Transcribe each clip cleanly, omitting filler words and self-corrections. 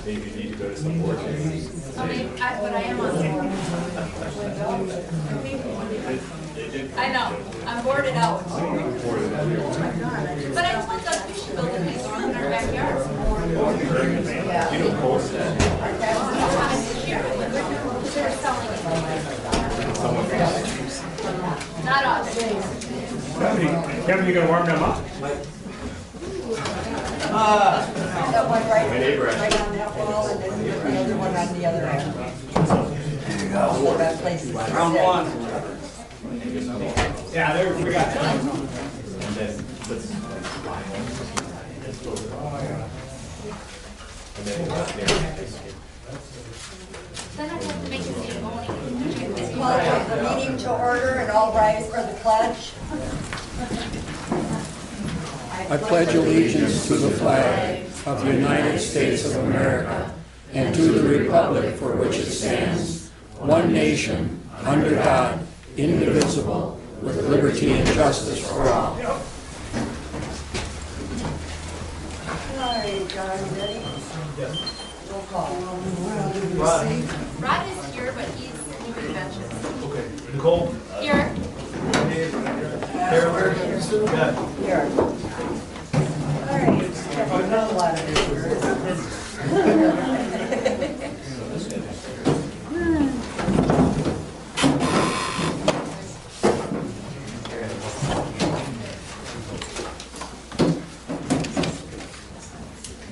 Maybe you need to go to some board meetings. I mean, but I am on the board. I know, I'm boarded out. But I told Doug we should build a nice one in our backyard. You don't post that. They're selling it. Not us. Kevin, you gonna warm them up? That one right, My neighbor right on that wall, and then the other one on the other end. There you go. That place is Round one. Yeah, there, we got time. And then let's. And then Then I have to make a ceremony. Call the meeting to order and all rise for the pledge. I pledge allegiance to the flag of the United States of America and to the republic for which it stands, one nation, under God, indivisible, with liberty and justice for all. All right, John, you ready? Roll call. Rod is here, but he's moving benches. okay. Nicole? Here. Here. All right, I've done a lot of visitors.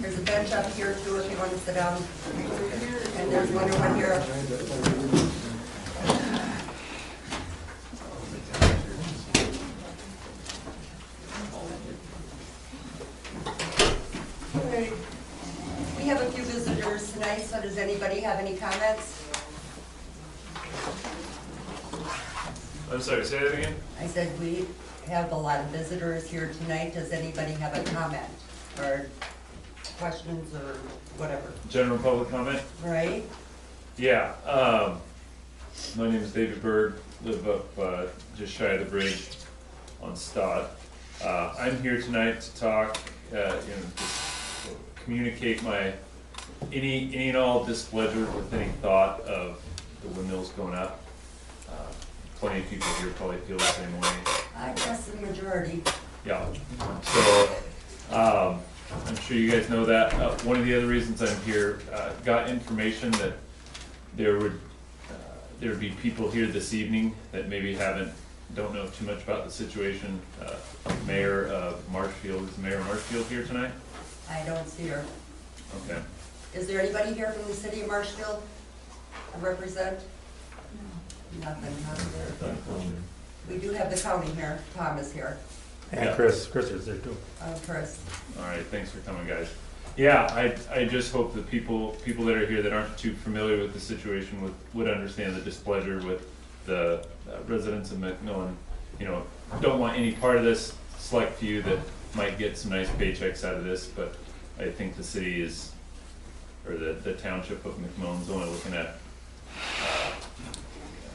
There's a bench up here too if you want to sit down. And there's another one here. Okay. We have a few visitors tonight, so does anybody have any comments? I'm sorry, say that again? I said we have a lot of visitors here tonight. Does anybody have a comment or questions or whatever? General public comment? Right? Yeah, my name is David Berg, live up just shy of the bridge on Stott. I'm here tonight to talk, just communicate my any and all displeasure with any thought of the windmills going up. Plenty of people here probably feel the same way. I guess the majority. Yeah, so I'm sure you guys know that. One of the other reasons I'm here, got information that there would be people here this evening that maybe don't know too much about the situation. Mayor Marshfield, is Mayor Marshfield here tonight? I don't see her. Okay. Is there anybody here from the city of Marshfield to represent? Nothing, huh? We do have the county here. Tom is here. And Chris is there too. Chris. All right, thanks for coming, guys. Yeah, I just hope that people that are here that aren't too familiar with the situation would understand the displeasure with the residents of McMillan. You know, don't want any part of this. Select few that might get some nice paychecks out of this, but I think the city is, or the township of McMillan is only looking at.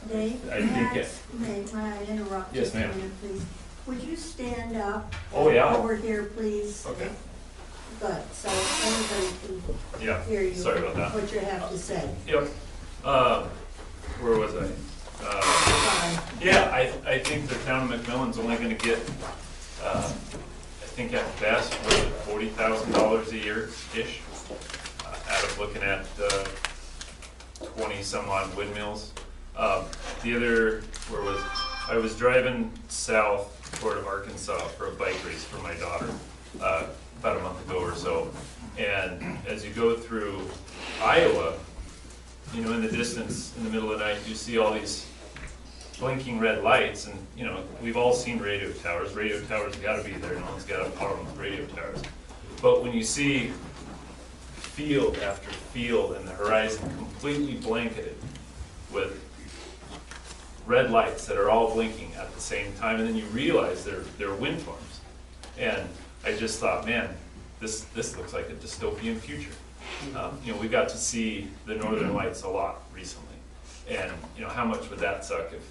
Dave, I think may I interrupt? Yes, just a ma'am. minute, please? Would you stand up? Oh, yeah. Over here, please? Okay. Good, so everybody Yeah. can hear you. Sorry about that. What you have to say. Yep. Where was I? Fine. Yeah, I think the town of McMillan's only gonna get, I think at best, $40,000 a year-ish, out of looking at 20 some odd windmills. I was driving south toward Arkansas for a bike race for my daughter, about a month ago or so. And as you go through Iowa, you know, in the distance, in the middle of the night, you see all these blinking red lights, and you know, we've all seen radio towers. Radio towers gotta be there, no one's got a problem with radio towers. But when you see field after field and the horizon completely blanketed with red lights that are all blinking at the same time, and then you realize they're wind farms. And I just thought, man, this looks like a dystopian future. You know, we got to see the Northern Lights a lot recently, and you know, how much would that suck if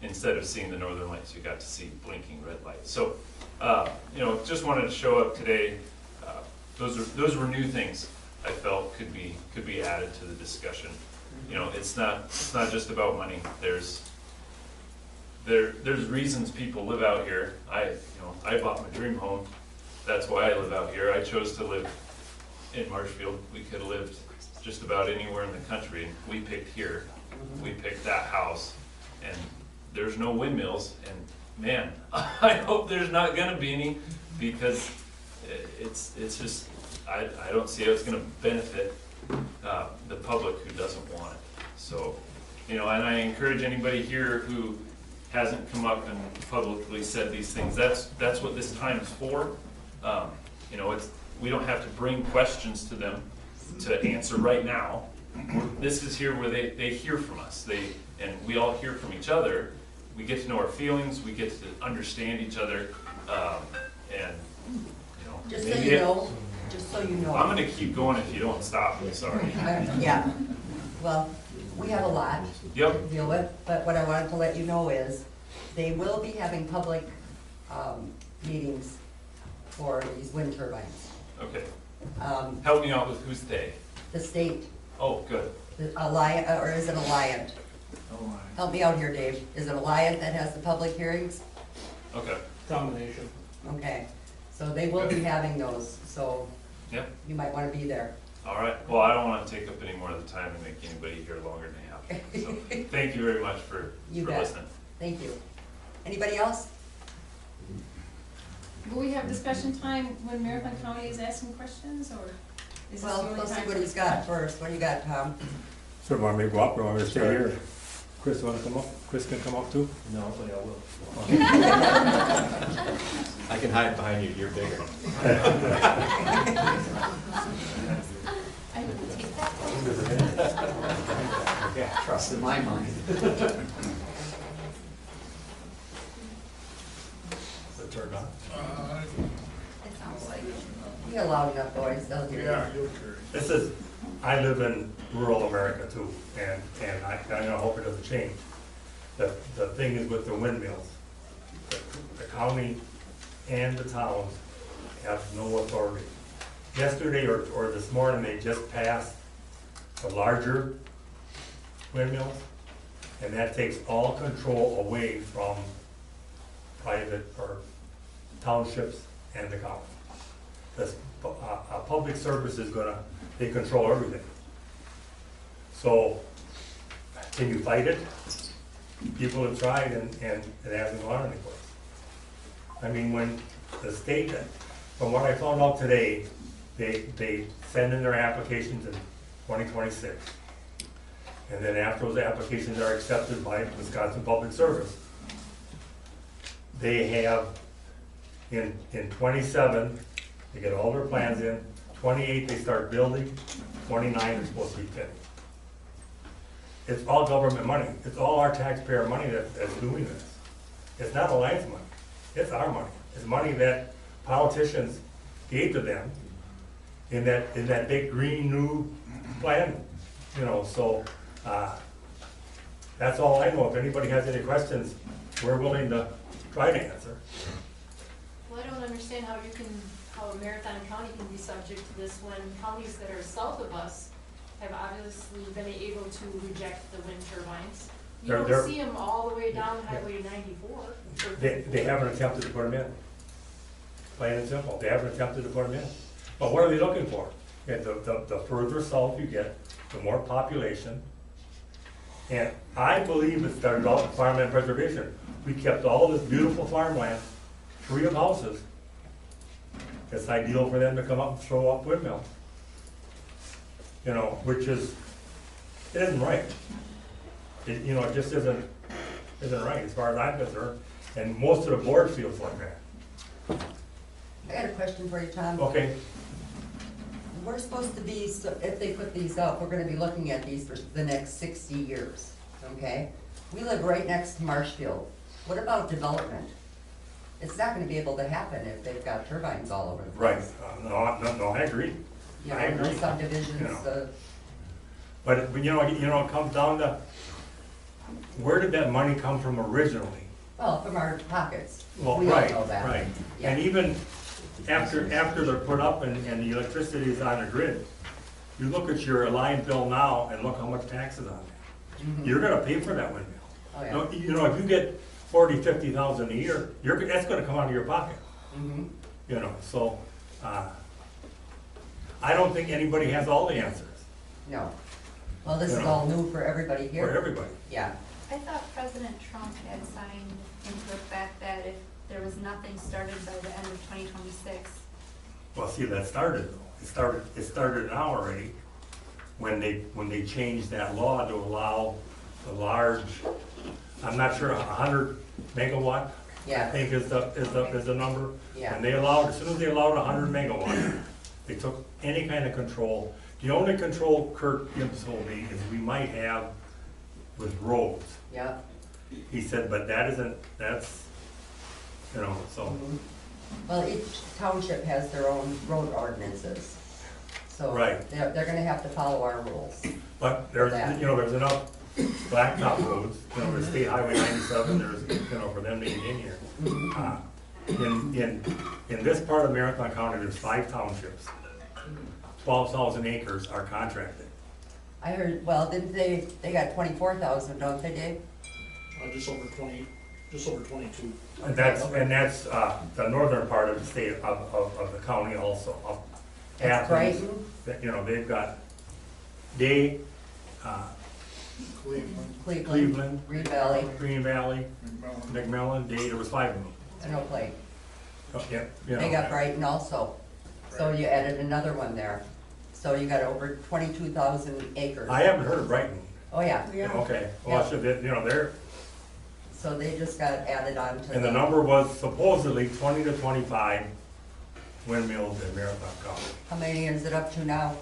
instead of seeing the Northern Lights, you got to see blinking red lights? So, you know, just wanted to show up today. Those were new things I felt could be added to the discussion. You know, it's not just about money. There's reasons people live out here. I bought my dream home. That's why I live out here. I chose to live in Marshfield. We could have lived just about anywhere in the country, and we picked here. We picked that house, and there's no windmills, and man, I hope there's not gonna be any, because it's just, I don't see how it's gonna benefit the public who doesn't want it. So, you know, and I encourage anybody here who hasn't come up and publicly said these things, that's what this time is for. You know, we don't have to bring questions to them to answer right now. This is here where they hear from us, and we all hear from each other. We get to know our feelings, we get to understand each other, and, you know. Just so you know. I'm gonna keep going if you don't stop me, sorry. Yeah, well, we have a lot Yep, to deal with, but what I wanted to let you know is, they will be having public, meetings for these wind turbines. okay. Help me out with who's they? The state, Oh, good. the Alliant, or is it Alliant? Help me out here, Dave. Is it Alliant that has the public hearings? Okay, Combination. Okay, so they will be having those, so yep, you might wanna be there. all right. Well, I don't wanna take up any more of the time and make anybody here longer than they have. So, thank you very much for You bet. listening. Thank you. Anybody else? Will we have discussion time when Marathon County is asking questions, or is this the Well, only let's see time? what he's got first. What do you got, Tom? So want me to go up or want me to stay here? Chris, wanna come up? Chris can come up too? No, but I will. I can hide behind you, you're bigger. I will take that. Yeah, trust in my mind. Turned on. It sounds like. He got loud enough noise, doesn't he? This is, I live in rural America too, and I hope it doesn't change. The thing is with the windmills, the county and the towns have no authority. Yesterday or this morning, they just passed the larger windmills, and that takes all control away from private or townships and the county. This, public service is they control everything. So, can you fight it? People have tried and it hasn't gone anywhere. I mean, when the state, from what I found out today, they send in their applications in 2026. And then after those applications are accepted by Wisconsin Public Service, they have, in 27, they get all their plans in, 28 they start building, 29 they're supposed to be finished. It's all government money. It's all our taxpayer money that's doing this. It's not Alliance money. It's our money. It's money that politicians gave to them in that big green new plan, you know, so that's all I know. If anybody has any questions, we're willing to try to answer. Well, I don't understand how Marathon County can be subject to this when counties that are south of us have obviously been able to reject the wind turbines. You They're- don't see them all the way down Highway 94. They haven't attempted to put them in. Plain and simple, they haven't attempted to put them in. But what are they looking for? Yeah, the further south you get, the more population. And I believe it started out with farmland preservation. We kept all this beautiful farmland free of houses. It's ideal for them to come up and throw up windmills. You know, which is, it isn't right. It just isn't right as far as I'm concerned, and most of the board feels like that. I got a question for you, Tom. Okay, We're supposed to be, so if they put these up, we're gonna be looking at these for the next 60 years, okay? We live right next to Marshfield. What about development? It's not gonna be able to happen if they've got turbines all over the right, place. no, I agree. You I know, no agree. subdivisions, You know. But, it comes down to, where did that money come from originally? well, from our pockets. Well, We all right, know that. right. Yeah. And even after they're put up and the electricity is on the grid, You look at your line bill now and look how much taxes on that. You're gonna pay for that windmill. Oh, yeah. No, you know, if you get 40, 50,000 a year, that's gonna come out of your pocket. Mhm. You know, so, I don't think anybody has all the answers No. Well, this is You know. all new for everybody for here. everybody. Yeah. I thought President Trump had signed into effect that if there was nothing started by the end of 2026. Well, see, that started though. It started now already, when they changed that law to allow the large, I'm not sure, 100 megawatt, I Yeah. think is the number. Yeah. And they allowed, as soon as they allowed 100 megawatt, they took any kind of control. The only control Kurt Gibbs told me is we might have with roads. Yeah. He said, but that's, you know, so, Mhm. Well, each township has their own road ordinances. So Right. they're gonna have to follow our rules. but there's, That. you know, there's enough blacktop roads, you know, there's State Highway 97, there's, you know, for them to get in here. Uh, In this part of Marathon County, there's 5 townships. 12,000 acres are contracted. I heard, well, didn't they got 24,000, don't they, Dave? Just over 20, just over 22. And that's the northern part of the state, of the county also, of That's Athens. Brighton, You know, they've got Cleveland, Cleveland, Green Valley, Green Valley, McMillan. McMillan, there was 5 of them. and Oak Lake. Oh, yeah, you know. They got Brighton also. So you added another one there. So you got over 22,000 acres. I haven't heard of Brighton. Oh, yeah. Yeah. Okay, well, so that, you know, they're, So they just got added on to. and the number was supposedly 20 to 25 windmills in Marathon County. How many is it up to now?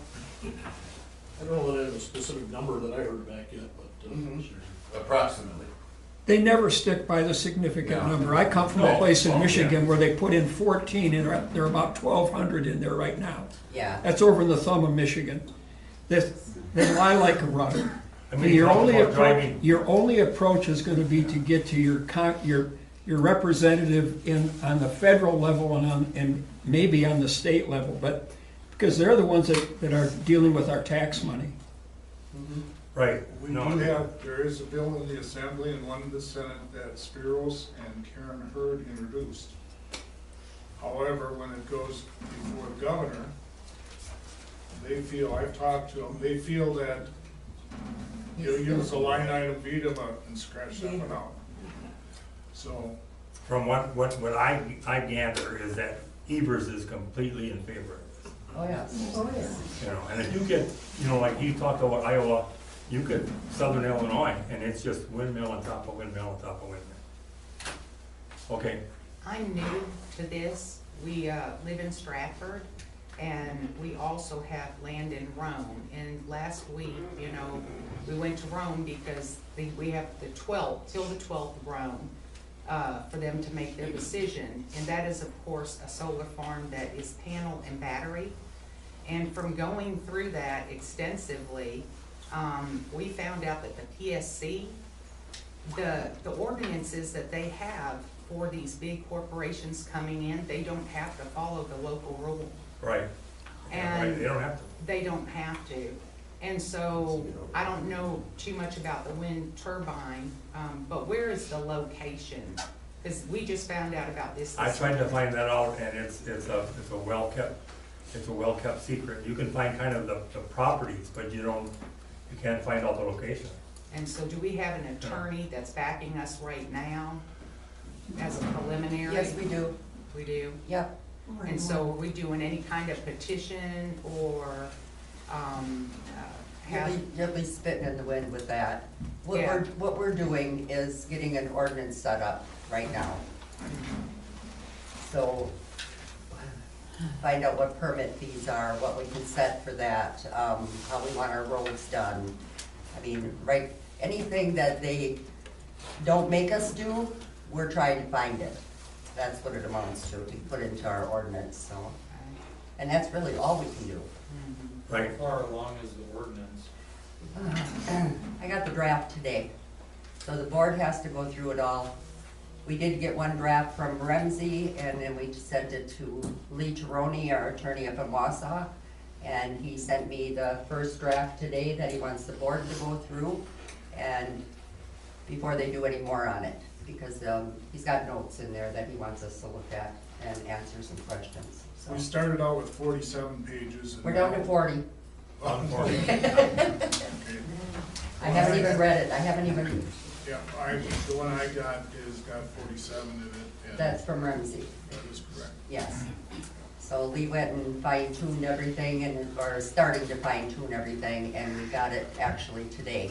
I don't know that I have a specific number that I heard back yet, but, Mhm. Approximately. They never stick by the significant No. number. I come from a No. place Oh, in yeah. Michigan where they put in 14, and there are about 1,200 in there right now. Yeah. That's over in the thumb of Michigan. They lie like a rudder. I mean, Your talk only about approach, driving- your only approach is gonna be to get to your representative on the federal level and maybe on the state level, but, because they're the ones that are dealing with our tax money. Right, We no, do have, there is a bill in the Assembly and one in the Senate that Spiros and Karen Hurd introduced. However, when it goes before the governor, they feel, I've talked to them, they feel that you'll use a line item veto and scratch that one out. So, from what I gather is that Evers is completely in favor of this. Oh, yeah. Oh, yeah. You know, and if you get, you know, like you talked about Iowa, you could, southern Illinois, and it's just windmill on top of windmill on top of windmill. Okay, I'm new to this. We live in Stratford, and we also have land in Rome. And last week, you know, we went to Rome because we have the 12th, till the 12th of Rome, for them to make their decision. And that is, of course, a solar farm that is panel and battery. And from going through that extensively, we found out that the PSC, the ordinances that they have for these big corporations coming in, they don't have to follow the local rule. right. Yeah, right, And they don't have to. they don't have to. And so, I don't know too much about the wind turbine, but where is the location? Because we just found out about this. I tried to find that out, and it's a well-kept secret. You can find kind of the properties, but you can't find out the location. And so do we have an attorney that's backing us right now as a preliminary? Yes, we do. We do? Yep. And so are we doing any kind of petition or, have? You'll be spitting in the wind with that. Yeah. What we're doing is getting an ordinance set up right now. So, find out what permit fees are, what we can set for that, how we want our roads done. I mean, right, anything that they don't make us do, we're trying to find it. That's what it amounts to put into our ordinance, so. And that's really all we can do. Right. How far along is the ordinance? I got the draft today, so the board has to go through it all. We did get one draft from Ramsey, and then we sent it to Lee Taroni, our attorney up in Wausau, And he sent me the first draft today that he wants the board to go through, and before they do any more on it, because he's got notes in there that he wants us to look at and answer some questions. So We started out with 47 pages. And we're down to now- 40. Oh, 40. I haven't even read it. I haven't even, Yeah, the one I got is got 47 in it. And that's from Ramsey. that is correct. Yes. So Lee went and fine tuned everything or starting to fine tune everything, and we got it actually today.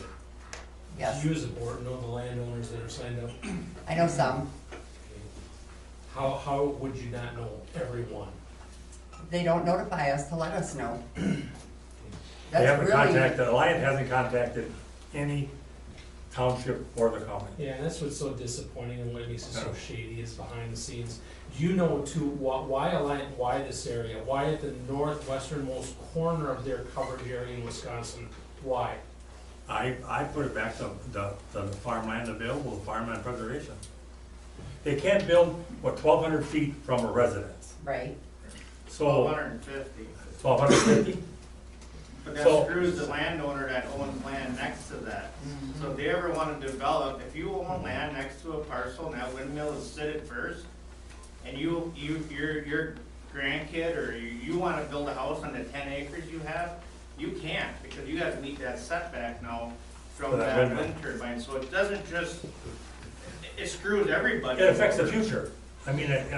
Yes, Do you as a board know the landowners that are signed up? I know some. How would you not know everyone? They don't notify us to let us know. They That's haven't really, contacted, Alliant hasn't contacted any township or the county. Yeah, and that's what's so disappointing and what makes it so shady is behind the scenes. Do you know too, why Alliant, why this area? Why at the northwesternmost corner of their covered area in Wisconsin? Why? I put it back to the farmland available, the farmland preservation. They can't build, 1,200 feet from a residence. right, So, 150. 1,250? But that So- screws the landowner that owns land next to that. So if they ever want to develop, if you own land next to a parcel and that windmill is sitted first, and your grandkid or you want to build a house on the 10 acres you have, you can't, because you have to meet that setback now For from that that windmill. wind turbine. So it doesn't just, it screws everybody. It affects the future. I mean, it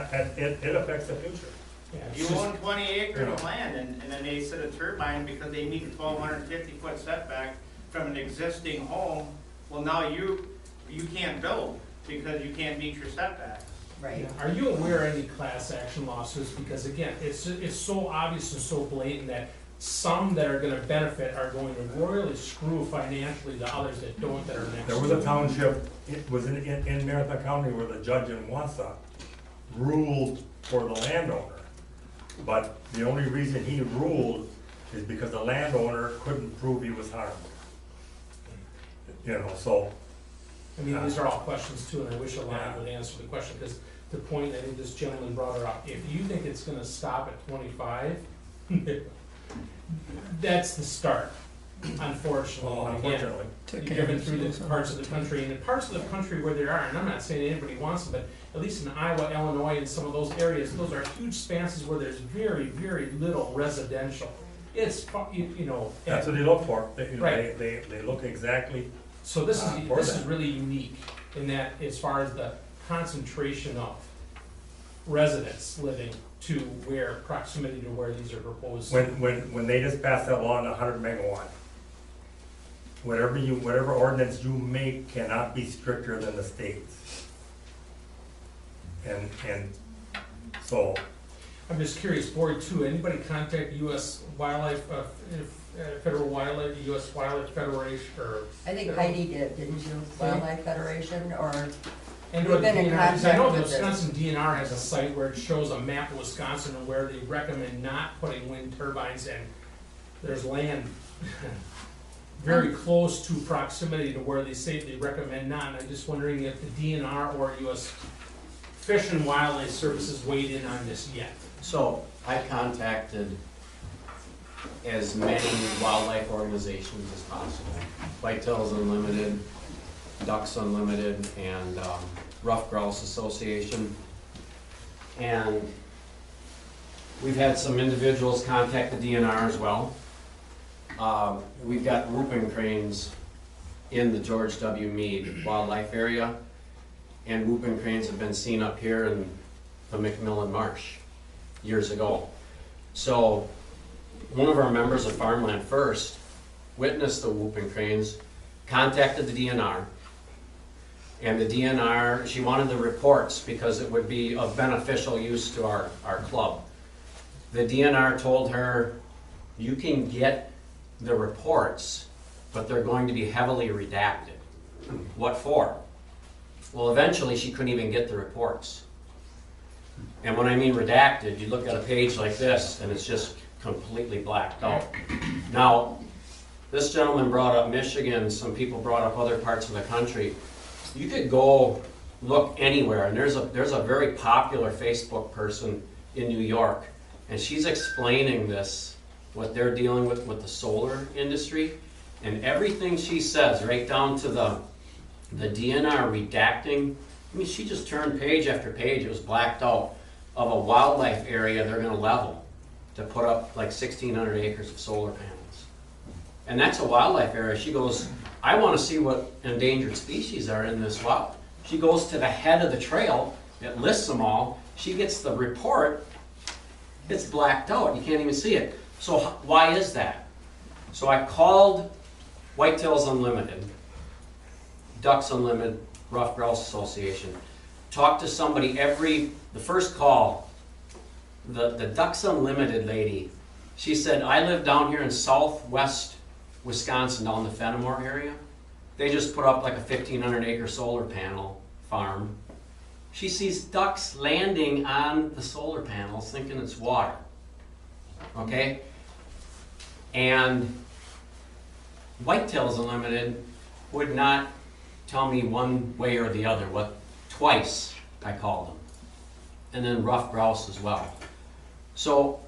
affects the future. Yeah, it's You just- own 20 acres Yeah. of land, and then they set a turbine because they meet a 1,250-foot setback from an existing home. Well, now you can't build because you can't meet your setback. right. Yeah. Are you aware of any class action lawsuits? Because again, it's so obvious and so blatant that some that are gonna benefit are going to royally screw financially the others that don't, that are next. There was to a them. township, it was in Marathon County where the judge in Wausau ruled for the landowner. But the only reason he ruled is because the landowner couldn't prove he was harmed. You know, so, I mean, these are all questions too, and I wish Alliant would answer the question, because the point, I think this gentleman brought her up, if you think it's gonna stop at 25, that's the start, unfortunately. well, Again, unfortunately. you've driven through the parts of the country, and the parts of the country where there are, and I'm not saying anybody wants them, but at least in Iowa, Illinois, and some of those areas, those are huge expanses where there's very, very little residential. It's, you know. That's what they look for. Right. They look exactly, So this for is that. really unique in that as far as the concentration of residents living to where, proximity to where these are proposed. when they just passed that law on 100 megawatt, whatever ordinance you make cannot be stricter than the state's. And so, I'm just curious, board two, anybody contact U.S. Wildlife, Federal Wildlife, U.S. Wildlife Federation, or? I think Heidi did, didn't you, Wildlife Federation, or, And We've or the been in DNR, 'cause I know contact the with this. Wisconsin DNR has a site where it shows a map of Wisconsin and where they recommend not putting wind turbines in. There's land very close to proximity to where they say they recommend not, and I'm just wondering if the DNR or US Fish and Wildlife Services weighed in on this yet. So I contacted as many wildlife organizations as possible. Whitetails Unlimited, Ducks Unlimited, and Rough Grouse Association. And we've had some individuals contact the DNR as well. We've got whooping cranes in the George W. Meade wildlife area, and whooping cranes have been seen up here in the McMillan Marsh years ago. So one of our members of Farmland First witnessed the whooping cranes, contacted the DNR, and the DNR, she wanted the reports because it would be of beneficial use to our club. The DNR told her, you can get the reports, but they're going to be heavily redacted. What for? Well, eventually she couldn't even get the reports. And when I mean redacted, you look at a page like this and it's just completely blacked out. Now, this gentleman brought up Michigan, some people brought up other parts of the country. You could go look anywhere, and there's a very popular Facebook person in New York, and she's explaining this what they're dealing with the solar industry. And everything she says, right down to the DNR redacting, I mean, she just turned page after page, it was blacked out, of a wildlife area they're gonna level to put up like 1,600 acres of solar panels. And that's a wildlife area. She goes, I wanna see what endangered species are in this wild. She goes to the head of the trail, it lists them all, she gets the report, it's blacked out, you can't even see it. So why is that? So I called Whitetails Unlimited, Ducks Unlimited, Rough Grouse Association, talked to somebody the first call, the Ducks Unlimited lady, she said, I live down here in southwest Wisconsin, down the Fenimore area. They just put up like a 1,500 acre solar panel farm. She sees ducks landing on the solar panels thinking it's water. Okay? And Whitetails Unlimited would not tell me one way or the other. Twice I called them. And then Rough Grouse as well. So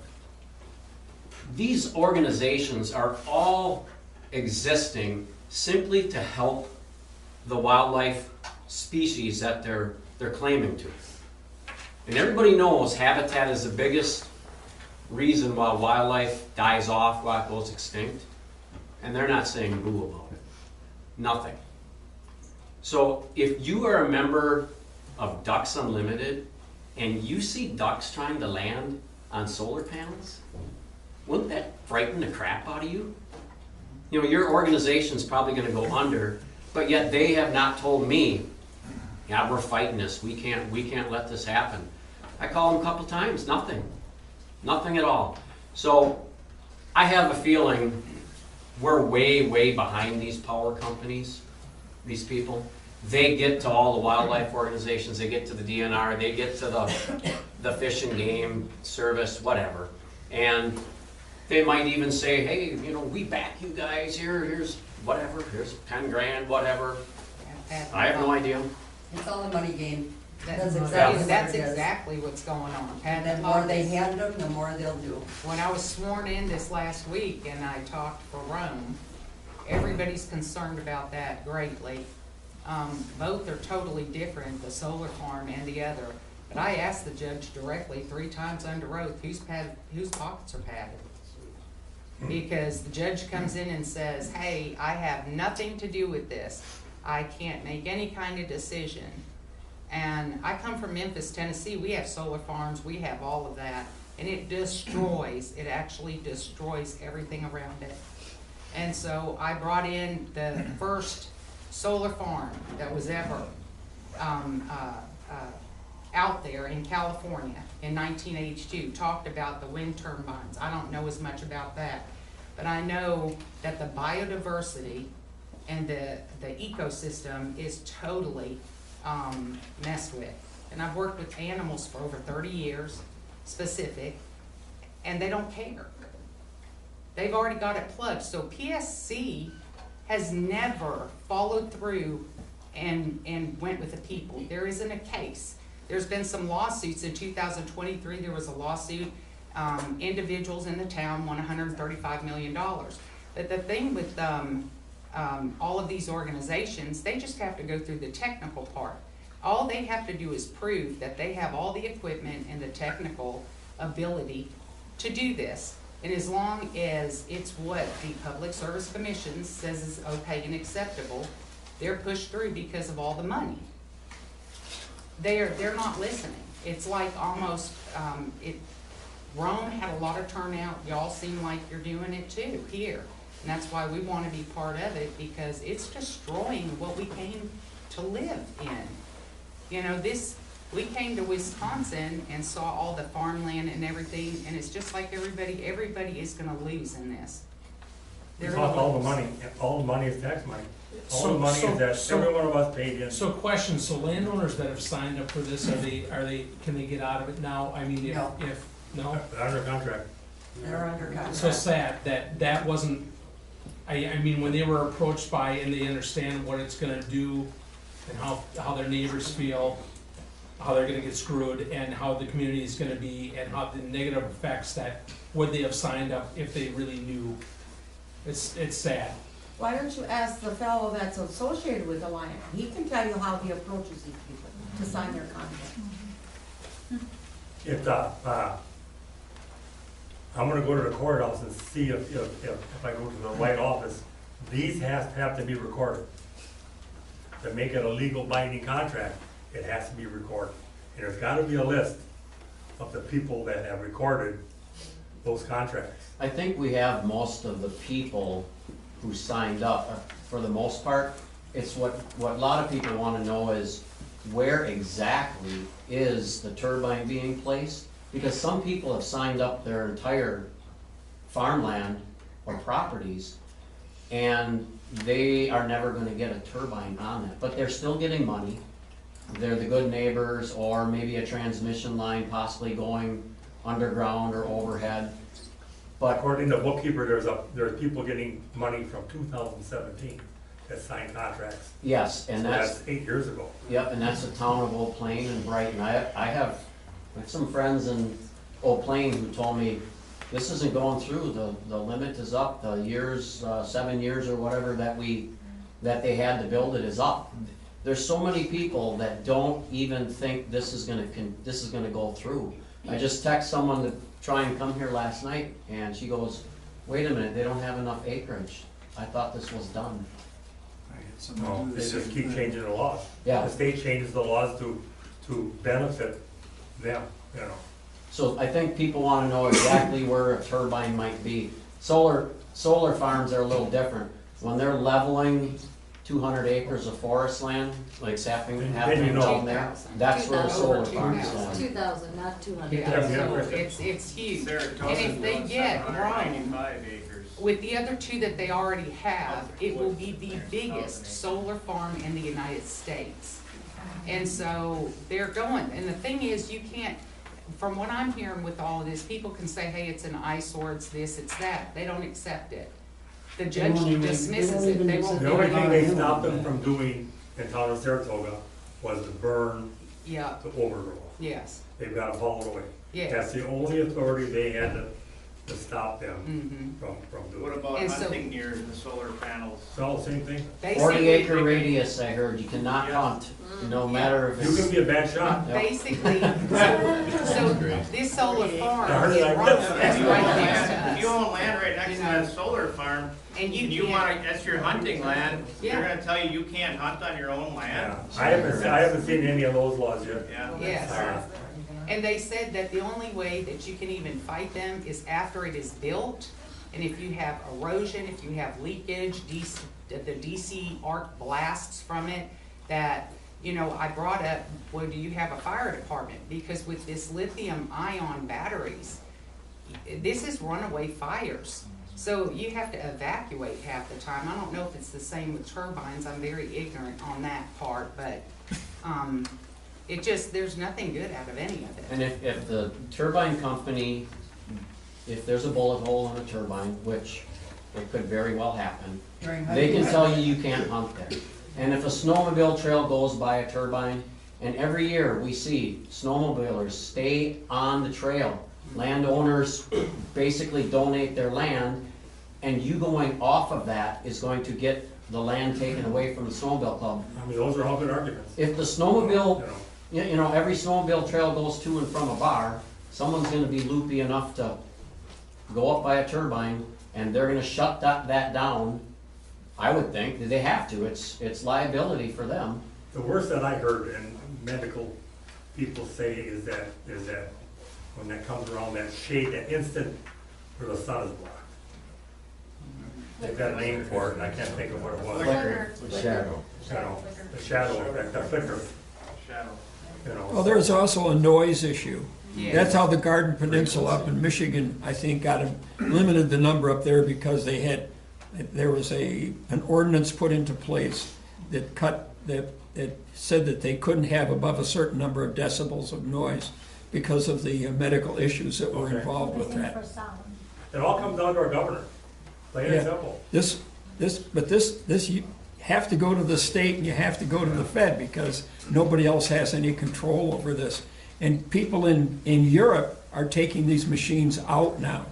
these organizations are all existing simply to help the wildlife species that they're claiming to. And everybody knows habitat is the biggest reason why wildlife dies off, why it goes extinct. And they're not saying boo about it. Nothing. So if you are a member of Ducks Unlimited and you see ducks trying to land on solar panels, wouldn't that frighten the crap out of you? You know, your organization's probably going to go under, but yet they have not told me, yeah, we're fighting this. We can't let this happen. I called them a couple times, nothing at all. So I have a feeling we're way behind these power companies, these people. They get to all the wildlife organizations, they get to the DNR, they get to the Fish and Game Service, whatever. And they might even say, hey, you know, we back you guys, here's whatever, here's 10 grand, whatever. I have no idea. It's all a money game. That's exactly what's going on. And the more they hand them, the more they'll do. When I was sworn in this last week and I talked for Rome, everybody's concerned about that greatly. Both are totally different, the solar farm and the other. But I asked the judge directly 3 times under oath, whose pockets are padded? Because the judge comes in and says, hey, I have nothing to do with this. I can't make any kind of decision. And I come from Memphis, Tennessee. We have solar farms. We have all of that. And it actually destroys everything around it. And so I brought in the first solar farm that was ever out there in California in 1982. Talked about the wind turbines. I don't know as much about that. But I know that the biodiversity and the ecosystem is totally messed with. And I've worked with animals for over 30 years, specific, and they don't care. They've already got it plugged. So PSC has never followed through and went with the people. There isn't a case. There's been some lawsuits. In 2023, there was a lawsuit. Individuals in the town won $135 million. But the thing with all of these organizations, they just have to go through the technical part. All they have to do is prove that they have all the equipment and the technical ability to do this. And as long as it's what the Public Service Commission says is okay and acceptable, they're pushed through because of all the money. They're not listening. It's like almost, Rome had a lot of turnout. Y'all seem like you're doing it too here. And that's why we want to be part of it, because it's destroying what we came to live in. You know, we came to Wisconsin and saw all the farmland and everything, and it's just like everybody is going to lose in this. We talk all the money is tax money. All the money is that every one of us paid in. So question, so landowners that have signed up for this, can they get out of it now? I mean, if no? They're under contract. They're under contract. So sad that wasn't, I mean, when they were approached by, and they understand what it's gonna do and how their neighbors feel, how they're gonna get screwed, and how the community is gonna be, and how the negative effects that, would they have signed up if they really knew. It's sad. Why don't you ask the fellow that's associated with the land? He can tell you how he approaches these people to sign their contract. I'm gonna go to the courthouse and see if I go to the right office, these have to be recorded. To make it a legal binding contract, it has to be recorded. And there's gotta be a list of the people that have recorded those contracts. I think we have most of the people who signed up, for the most part. It's what a lot of people wanna know is, where exactly is the turbine being placed? Because some people have signed up their entire farmland or properties, and they are never gonna get a turbine on that, but they're still getting money. They're the good neighbors, or maybe a transmission line possibly going underground or overhead. But According to the bookkeeper, there's people getting money from 2017 that signed contracts. yes, and So that's, 8 years ago. yep, and that's the town of Old Plain and Brighton. I have some friends in Old Plain who told me, this isn't going through, the limit is up, the years, 7 years or whatever that they had to build it is up. There's so many people that don't even think this is gonna go through. I just text someone to try and come here last night, and she goes, wait a minute, they don't have enough acreage. I thought this was done. No, they just keep changing the laws. Yeah. The state changes the laws to benefit them, you know. So I think people wanna know exactly where a turbine might be. Solar farms are a little different. When they're leveling 200 acres of forest land, like happening down there, that's where the solar farms are. 2,000, not 200. Yeah, so it's huge. And if they get Rome, 195 acres. with the other two that they already have, it will be the biggest solar farm in the United States. And so they're going, and the thing is, you can't, from what I'm hearing with all of this, people can say, hey, it's an eyesore, it's this, it's that. They don't accept it. The judge dismisses it. They won't The do only thing it. they stopped them from doing in town of Saratoga was to burn Yeah, the overgrowth. yes, They've got to follow it away. yes. That's the only authority they had to stop them Mhm. from doing What it. about And so- hunting near the solar panels? It's all the same thing. 40-acre radius, I heard, you cannot hunt, no matter if You can it's, be a bad shot. Yep. Basically, so this solar farm Darn is it, I right guess. next to If you us. own land right next to that solar farm, And and you you can't, want, that's your hunting land, they're Yeah. gonna tell you can't hunt on your own land? Yeah. I haven't seen any of those laws yet. Yeah. yes. Uh, And they said that the only way that you can even fight them is after it is built. And if you have erosion, if you have leakage, the DC arc blasts from it, that, you know, I brought up, well, do you have a fire department? Because with this lithium ion batteries, this is runaway fires. So you have to evacuate half the time. I don't know if it's the same with turbines. I'm very ignorant on that part, but, it just, there's nothing good out of any of it. and if the turbine company, if there's a bullet hole in a turbine, which it could very well happen, they can tell you can't hunt there. And if a snowmobile trail goes by a turbine, and every year we see snowmobilers stay on the trail, landowners basically donate their land, and you going off of that is going to get the land taken away from the snowmobile club. I mean, those are all good arguments. If the You snowmobile, know. you know, every snowmobile trail goes to and from a bar, someone's gonna be loopy enough to go up by a turbine, and they're gonna shut that down. I would think that they have to, it's liability for them. The worst that I heard, and medical people say, is that when that comes around, that shade, that instant where the sun is blocked. They've got a name for it, and I can't think of what it was. Flicker. Shadow. You know, the shadow effect, the flicker, Shadow. you know. Well, there's also a noise issue. Yeah. That's how the Garden Peninsula up in Michigan, I think, limited the number up there because there was an ordinance put into place that said that they couldn't have above a certain number of decibels of noise because of the medical issues that were Okay. involved with that. It all comes down to our governor, plain and Yeah. simple. This have to go to the state and you have to go to the Fed because nobody else has any control over this. And people in Europe are taking these machines out now.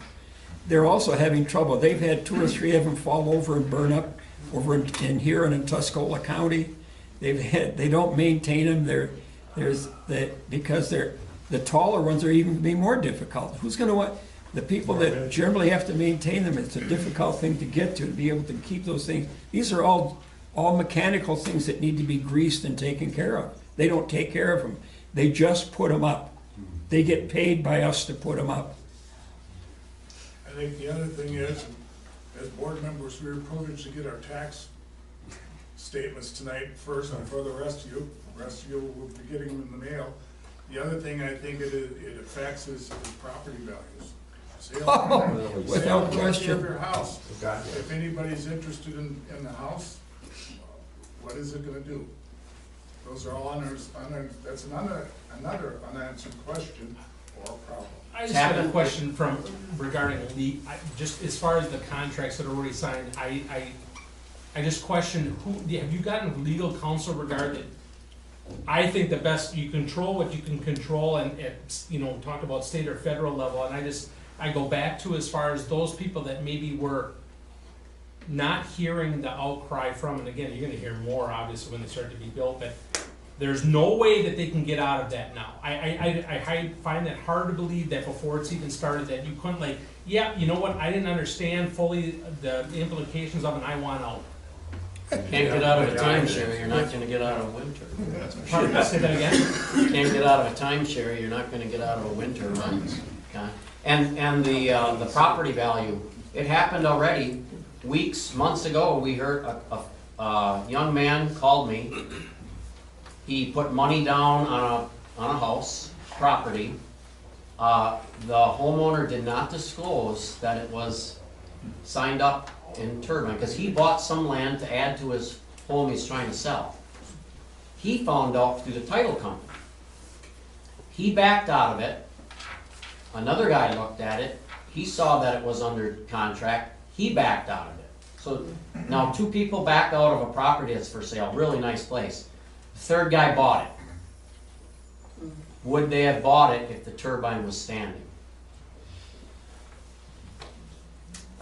They're also having trouble. They've had 2 or 3 of them fall over and burn up over in here and in Tuscola County. They don't maintain them. Because the taller ones are even be more difficult. Who's going to want the people that generally have to maintain them? It's a difficult thing to get to be able to keep those things. These are all mechanical things that need to be greased and taken care of. They don't take care of them. They just put them up. They get paid by us to put them up. I think the other thing is, as board members, we were privileged to get our tax statements tonight first before the rest of you. The rest of you will be getting them in the mail. The other thing I think it affects is property values. Without question. Of your house. If anybody's interested in the house, what is it gonna do? Those are all that's another unanswered question or problem. I just had a question regarding just as far as the contracts that are already signed, I just question have you gotten legal counsel regarding? I think the best, you control what you can control and talk about state or federal level, and I go back to as far as those people that maybe were not hearing the outcry from, and again, you're gonna hear more obviously when they start to be built, but there's no way that they can get out of that now. I find that hard to believe that before it's even started that you couldn't you know what, I didn't understand fully the implications of it and I want out. Can't get out of a timeshare, you're not gonna get out of a winter. Pardon, say that again? Can't get out of a timeshare, you're not gonna get out of a winter run. And the property value, it happened already, months ago, we heard a young man called me. He put money down on a house, property. The homeowner did not disclose that it was signed up in turbine, because he bought some land to add to his home he's trying to sell. He found out through the title company. He backed out of it. Another guy looked at it. He saw that it was under contract. He backed out of it. So now 2 people backed out of a property that's for sale, really nice place. The third guy bought it. Would they have bought it if the turbine was standing?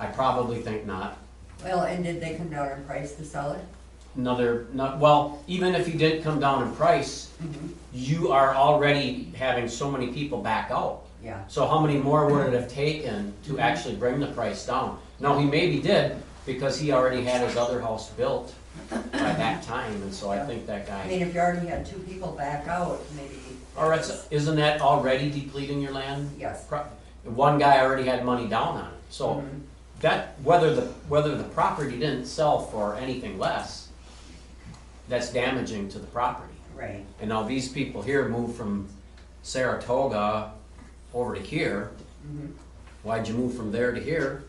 I probably think not. Well, and did they come down in price to sell it? Well, even if he did come down in price, you are already having so many people back out. Yeah. So how many more would it have taken to actually bring the price down? Now, he maybe did, because he already had his other house built by that time, and so I think that guy. I mean, if you already had 2 people back out, maybe. All right, so isn't that already depleting your land? Yes. One guy already had money down on it, so that whether the property didn't sell for anything less, that's damaging to the property. Right. And now these people here moved from Saratoga over to here. Why'd you move from there to here?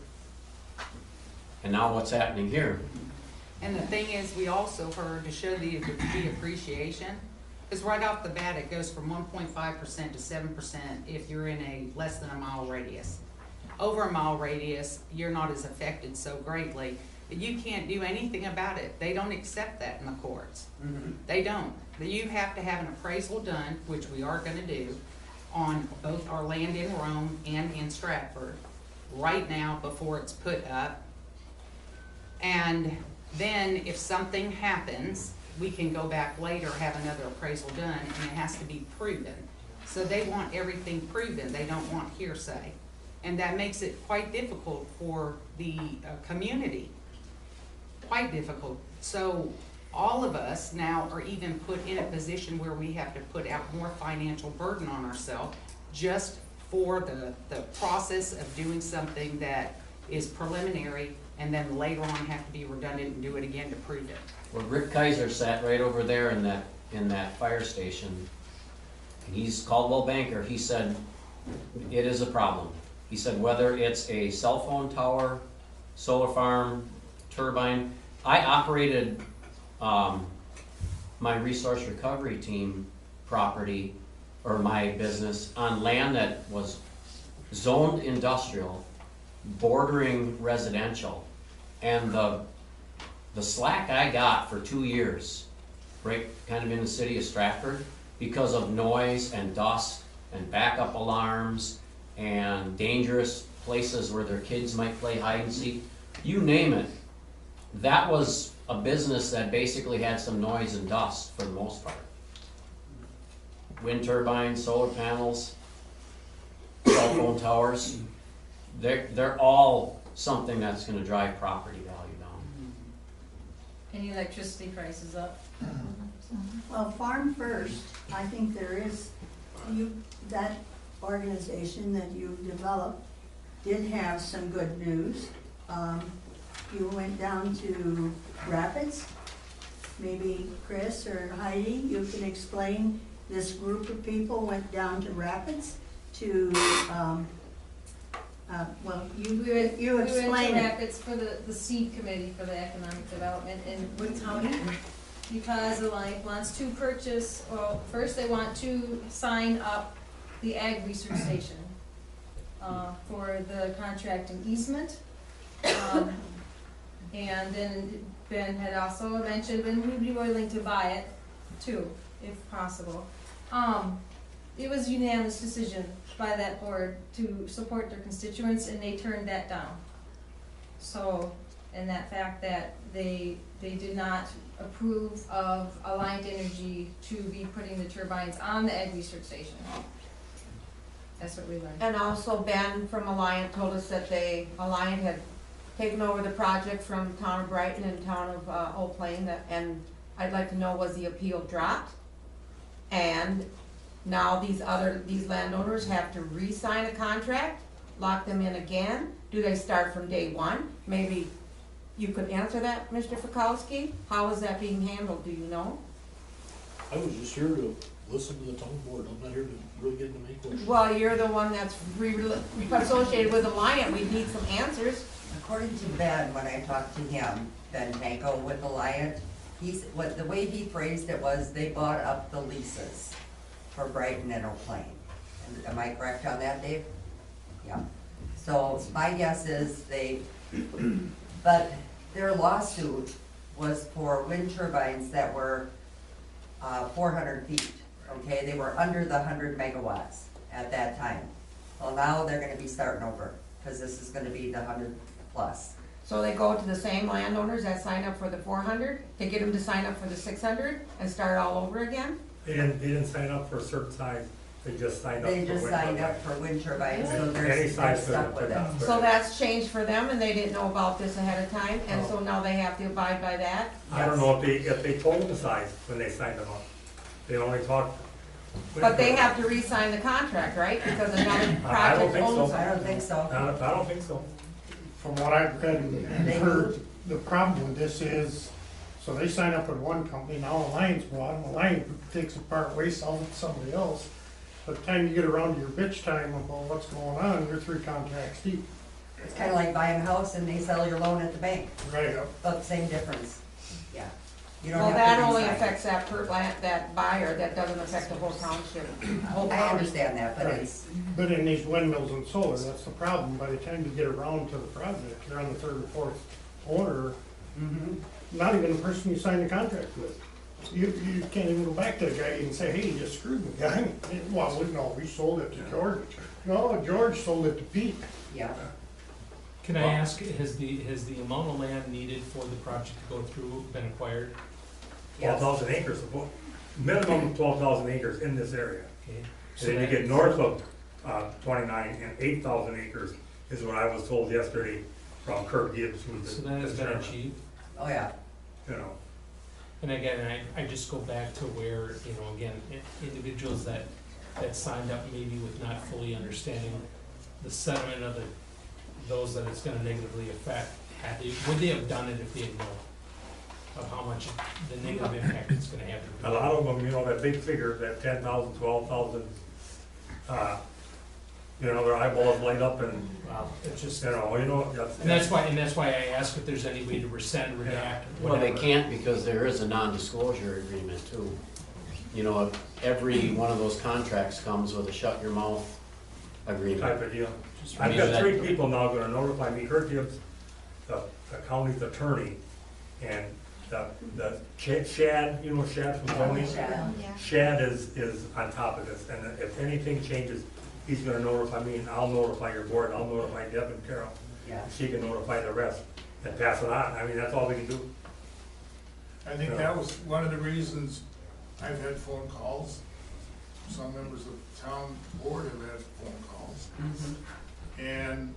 And now what's happening here? And the thing is, we also heard to show the appreciation, because right off the bat, it goes from 1.5% to 7% if you're in a less than a mile radius. Over a mile radius, you're not as affected so greatly, but you can't do anything about it. They don't accept that in the courts. They don't. You have to have an appraisal done, which we are gonna do, on both our land in Rome and in Stratford right now before it's put up. And then if something happens, we can go back later, have another appraisal done, and it has to be proven. So they want everything proven, they don't want hearsay. And that makes it quite difficult for the community, quite difficult. So all of us now are even put in a position where we have to put out more financial burden on ourselves just for the process of doing something that is preliminary, and then later on have to be redundant and do it again to prove it. Well, Rick Kaiser sat right over there in that fire station. He's Caldwell banker. He said it is a problem. He said whether it's a cell phone tower, solar farm, turbine. I operated my resource recovery team property, or my business, on land that was zoned industrial, bordering residential, and the slack I got for 2 years, right, kind of in the city of Stratford, because of noise and dust and backup alarms and dangerous places where their kids might play hide and seek, you name it. That was a business that basically had some noise and dust for the most part. Wind turbines, solar panels, cell phone towers, they're all something that's gonna drive property value down. And electricity prices up. Well, Farm First, I think there is, that organization that you've developed did have some good news. You went down to Rapids. Maybe Chris or Heidi, you can explain, this group of people went down to Rapids to, well, you We explain went to it. Rapids for the seed committee for the economic development in Wood County. Because the Alliant wants to purchase, well, first they want to sign up the ag research station for the contract and easement. And then Ben had also mentioned, and we'd be willing to buy it too, if possible. It was a unanimous decision by that board to support their constituents, and they turned that down. So, and that fact that they did not approve of Alliant Energy to be putting the turbines on the ag research station. That's what we learned. And also Ben from Alliant told us that Alliant had taken over the project from town of Brighton and town of Old Plain, and I'd like to know, was the appeal dropped? And now these landowners have to re-sign a contract, lock them in again? Do they start from day one? Maybe you could answer that, Mr. Fikowski? How is that being handled, do you know? I was just here to listen to the town board, I'm not here to really get into my questions. Well, you're the one that's associated with Alliant, we need some answers. According to Ben, when I talked to him, Ben Tanko with Alliant, the way he phrased it was they bought up the leases for Brighton and Old Plain. Am I correct on that, Dave? Yeah. So my guess is but their lawsuit was for wind turbines that were 400 feet, okay? They were under the 100 megawatts at that time. Well, now they're gonna be starting over, because this is gonna be the 100 plus. So they go to the same landowners that sign up for the 400, to get them to sign up for the 600 and start all over again? They didn't sign up for a certain size, they just signed up for They wind just signed turbines. up for wind turbines, so Any they're size stuck for with them. it. So that's changed for them and they didn't know about this ahead of time, and so now they have to abide by that? I don't know if they told them the size when they signed them up. They only talked. But they have to re-sign the contract, right? Because another I don't project think so. owns I it. don't think so. I don't think so. From what I've read and heard, the problem with this is, so they sign up with one company, now Alliance bought them, Alliance takes it part way, sells it to somebody else. By the time you get around to your bitch time about what's going on, you're 3 contracts deep. It's kinda like buying a house and they sell your loan at the bank, Right. about the same difference. Yeah. You don't Well, have that to only re-sign. affects that buyer, that doesn't affect the whole township, whole I county. understand that, but it's, But in these windmills and solar, that's the problem. By the time you get around to the project, you're on the 3rd or 4th owner, not even the person you signed the contract with. You can't even go back to the guy and say, hey, you just screwed me, guy. Well, no, we sold it to George. No, George sold it to Pete. yeah. Can I ask, has the amount of land needed for the project to go through been acquired? 12,000 acres, minimum of 12,000 acres in this area. Okay. And then you get north of 29 and 8,000 acres is what I was told yesterday from Kurt Gibbs, who's So the that has been chairman. achieved? Oh, yeah. You know, And again, I just go back to where, you know, again, individuals that signed up maybe with not fully understanding the sentiment of those that it's gonna negatively affect, would they have done it if they had known of how much the negative impact it's gonna have? a lot of them, you know, that big figure, that 10,000, 12,000, you know, their eyeballs light up and, Wow, it's just, you know, and that's why I ask if there's any way to rescind, redact, Well, they whatever. can't because there is a non-disclosure agreement too. You know, every one of those contracts comes with a shut your mouth agreement. type of deal. Just I've maybe got 3 that- people now gonna notify me, Kurt Gibbs, the county's attorney, and the Shad, you know Shad from Tony? Shad. Yeah. Shad is on top of this, and if anything changes, he's gonna notify me, and I'll notify your board, I'll notify Deb and Carol. Yeah. She can notify the rest and pass it on. I mean, that's all we can do. I think that was one of the reasons I've had phone calls. Some members of the town board have had phone calls. And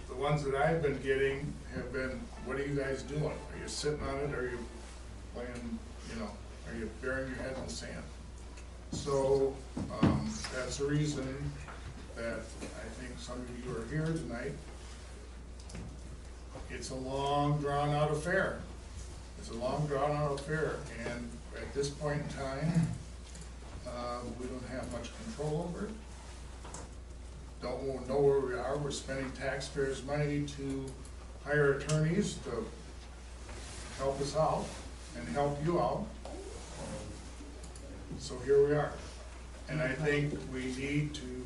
the ones that I've been getting have been, what are you guys doing? Are you sitting on it, or are you playing, you know, are you burying your head in the sand? So, that's the reason that I think some of you are here tonight. It's a long, drawn-out affair. It's a long, drawn-out affair, and at this point in time, we don't have much control over it. Don't know where we are. We're spending taxpayers' money to hire attorneys to help us out and help you out. So here we are. And I think we need to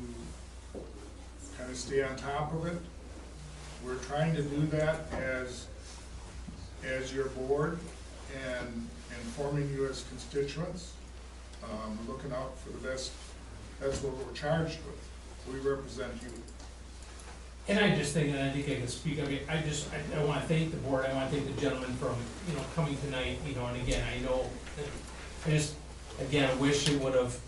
kind of stay on top of it. We're trying to do that as your board and informing you as constituents. Looking out for the best. That's what we're charged with. We represent you. And I just think, and I think I can speak, I mean, I wanna thank the board, I wanna thank the gentleman from, you know, coming tonight, you know, and again, I know, I just, again, I wish it would've,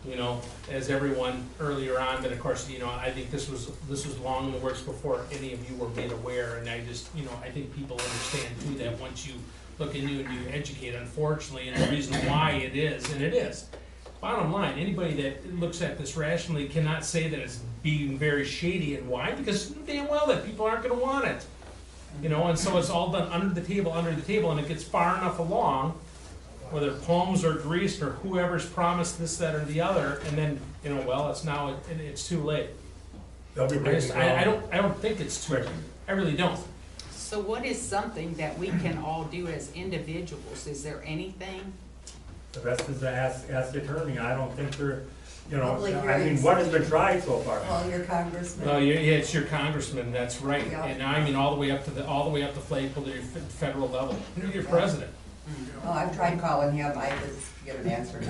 you know, as everyone earlier on, but of course, you know, I think this was long in the works before any of you were made aware, and I just, you know, I think people understand too, that once you look into and you educate, unfortunately, and the reason why it is, and it is. Bottom line, anybody that looks at this rationally cannot say that it's being very shady, and why? Because damn well that people aren't gonna want it. You know, and so it's all done under the table, and it gets far enough along, whether Palms or Greece or whoever's promised this, that, or the other, and then, you know, well, it's now, it's too late. They'll be I don't think it's too late. I really don't. So what is something that we can all do as individuals? Is there anything? The best is to ask the attorney. I don't think they're, you know, Public I mean, hearings. what has been tried so far? Call your congressman. Well, yeah, it's your congressman, that's right, Yeah. and I mean, all the way up to the flagpole to your federal level, you're your president. Oh, I've tried calling him, I just get an answer.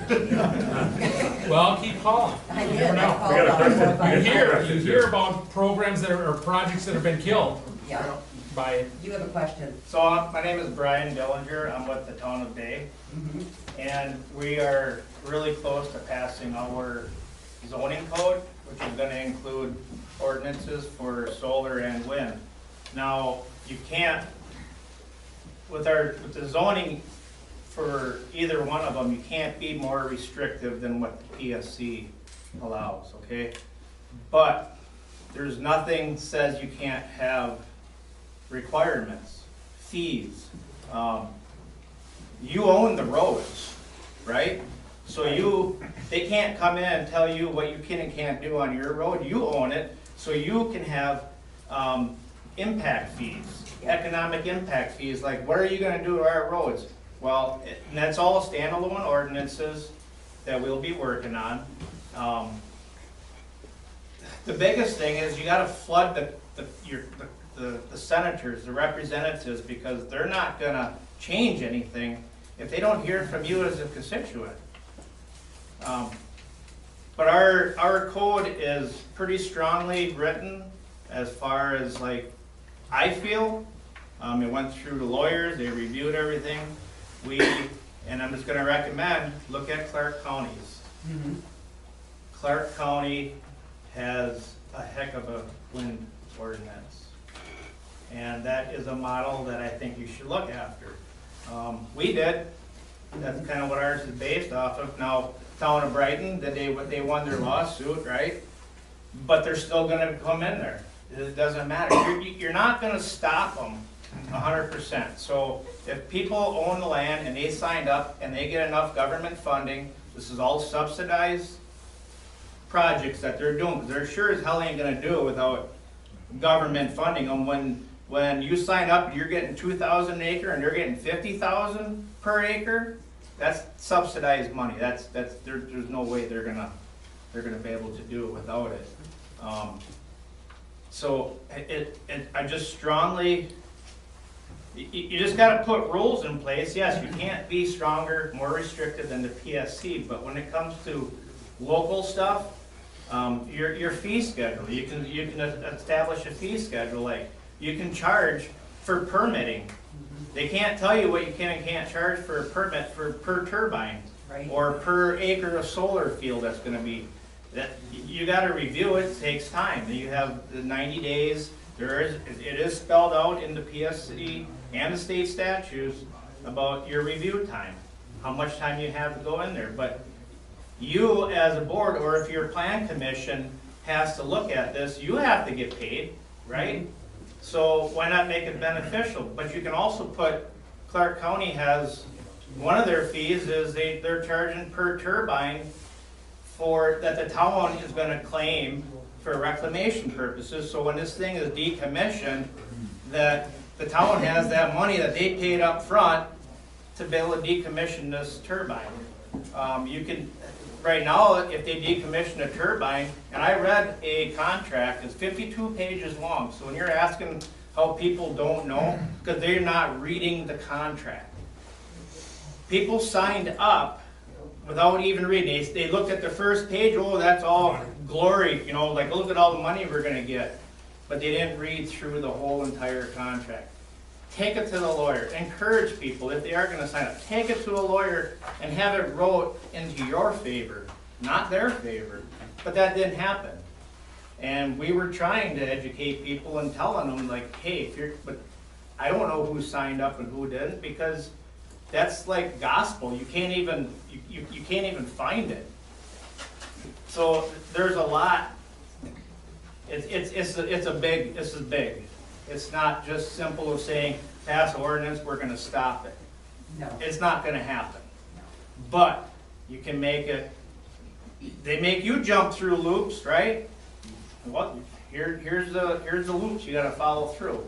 Well, keep calling. I You did, never I know. called We gotta him. fix it. You hear about programs that are, or projects that have been killed Yeah, by it. you have a question. So, my name is Brian Dillinger, I'm with the town of Bay, and we are really close to passing our zoning code, which is gonna include ordinances for solar and wind. Now, you can't, with the zoning for either one of them, you can't be more restrictive than what the PSC allows, okay? But there's nothing says you can't have requirements, fees. You own the roads, right? So they can't come in and tell you what you can and can't do on your road. You own it, so you can have impact fees, economic impact fees, like what are you gonna do to our roads? Well, and that's all standalone ordinances that we'll be working on. The biggest thing is you gotta flood the senators, the representatives, because they're not gonna change anything if they don't hear from you as a constituent. But our code is pretty strongly written as far as like, I feel. It went through the lawyers, they reviewed everything. And I'm just gonna recommend, look at Clark County's. Clark County has a heck of a wind ordinance. And that is a model that I think you should look after. We did, that's kind of what ours is based off of. Now, Town of Brighton, they won their lawsuit, right? But they're still gonna come in there. It doesn't matter. You're not gonna stop them 100%. So if people own the land and they signed up and they get enough government funding, this is all subsidized projects that they're doing. They're sure as hell ain't gonna do it without government funding them. When you sign up, you're getting 2,000 an acre and they're getting 50,000 per acre. That's subsidized money. There's no way they're gonna be able to do it without it. So I just strongly, You just gotta put rules in place. Yes, you can't be stronger, more restrictive than the PSC, but when it comes to local stuff, your fee schedule, you can establish a fee schedule, like, you can charge for permitting. They can't tell you what you can and can't charge for a permit for per turbine. Right. Or per acre of solar field that's gonna be, that, you gotta review it, it takes time. You have the 90 days, it is spelled out in the PSC and the state statutes about your review time, how much time you have to go in there. But you as a board, or if your plan commission has to look at this, you have to get paid, right? So why not make it beneficial? But you can also put, Clark County has, one of their fees is they're charging per turbine for, that the town is gonna claim for reclamation purposes. So when this thing is decommissioned, that the town has that money that they paid up front to be able to decommission this turbine. You can, right now, if they decommission a turbine, and I read a contract, it's 52 pages long, so when you're asking how people don't know, because they're not reading the contract. People signed up without even reading. They looked at the first page, oh, that's all glory, you know, like, look at all the money we're gonna get. But they didn't read through the whole entire contract. Take it to the lawyer. Encourage people, if they are gonna sign up, take it to a lawyer and have it wrote into your favor, not their favor. But that didn't happen. And we were trying to educate people and telling them, like, hey, if you're, but I don't know who signed up and who didn't, because that's like gospel. You can't even, you can't even find it. So there's a lot. It's a big, this is big. It's not just simple of saying, pass ordinance, we're gonna stop it. No. It's not gonna happen. But you can make it, they make you jump through loops, right? What, here's the loops you gotta follow through.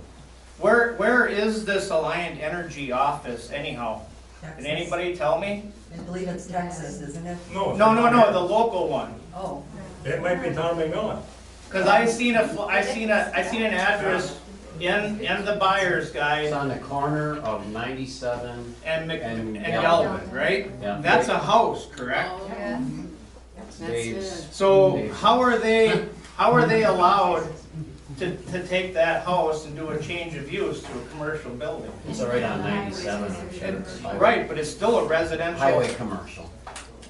Where is this Alliant Energy office anyhow? Texas. Can anybody tell me? I believe it's Texas, isn't it? No. No, the local one. Oh. It might be town of McMillan. Cause I seen an address in the buyer's guide. It's on the corner of 97 And and Galvin, right? Yeah. That's a house, correct? Yeah. Dave's. So how are they allowed to take that house and do a change of use to a commercial building? It's right on 97, I'm sure. It's Right, but it's still a residential. Highway commercial.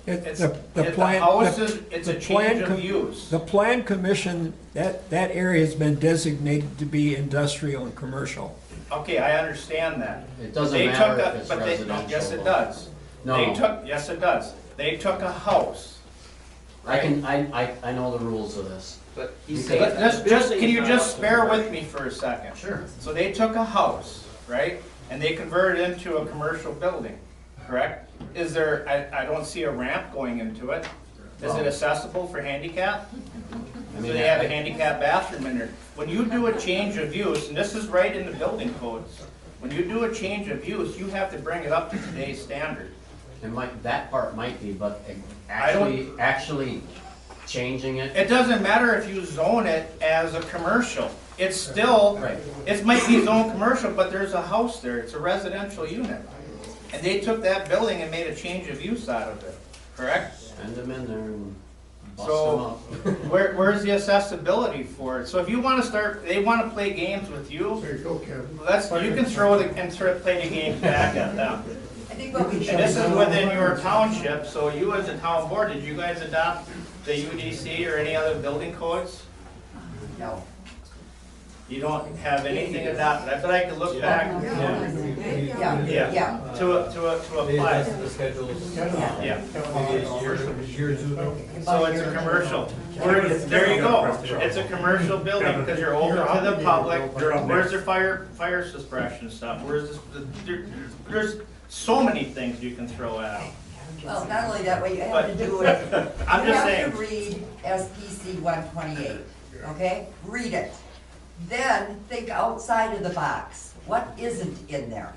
It's The a plan, house it's a the plan change com- of use. the plan commission, that area has been designated to be industrial and commercial. Okay, I understand that. It doesn't They matter took if it's residential. yes, it does. No. Yes, it does. They took a house. I know the rules of this. But Because- can you just bear with me for a second? Sure. So they took a house, right, and they converted it into a commercial building, correct? Is there, I don't see a ramp going into it. Is it accessible for handicap? I Do mean, they have a handicap bathroom in there? When you do a change of use, and this is right in the building codes, when you do a change of use, you have to bring it up to today's standard. that part might be, but I don't- actually changing it. It doesn't matter if you zone it as a commercial. It's still, Right. it might be zoned commercial, but there's a house there. It's a residential unit. And they took that building and made a change of use out of it, correct? Send them in there and bust So, them up. where's the accessibility for it? So if you wanna start, they wanna play games with you, There you go, Kevin. you can throw play the games back at them. I think what we should And this is do- within your township, so you as a town board, did you guys adopt the UDC or any other building codes? No. You don't have anything adopted, I bet I could look back. Yeah. To apply. The schedules. Yeah. Years ago. So it's a commercial. There you go. It's a commercial building because you're open to the public. Where's their fire suppression stuff? There's so many things you can throw at them. Well, not only that way, you have to do it. I'm just saying. You have to read SPC 128, okay? Read it. Then think outside of the box. What isn't in there?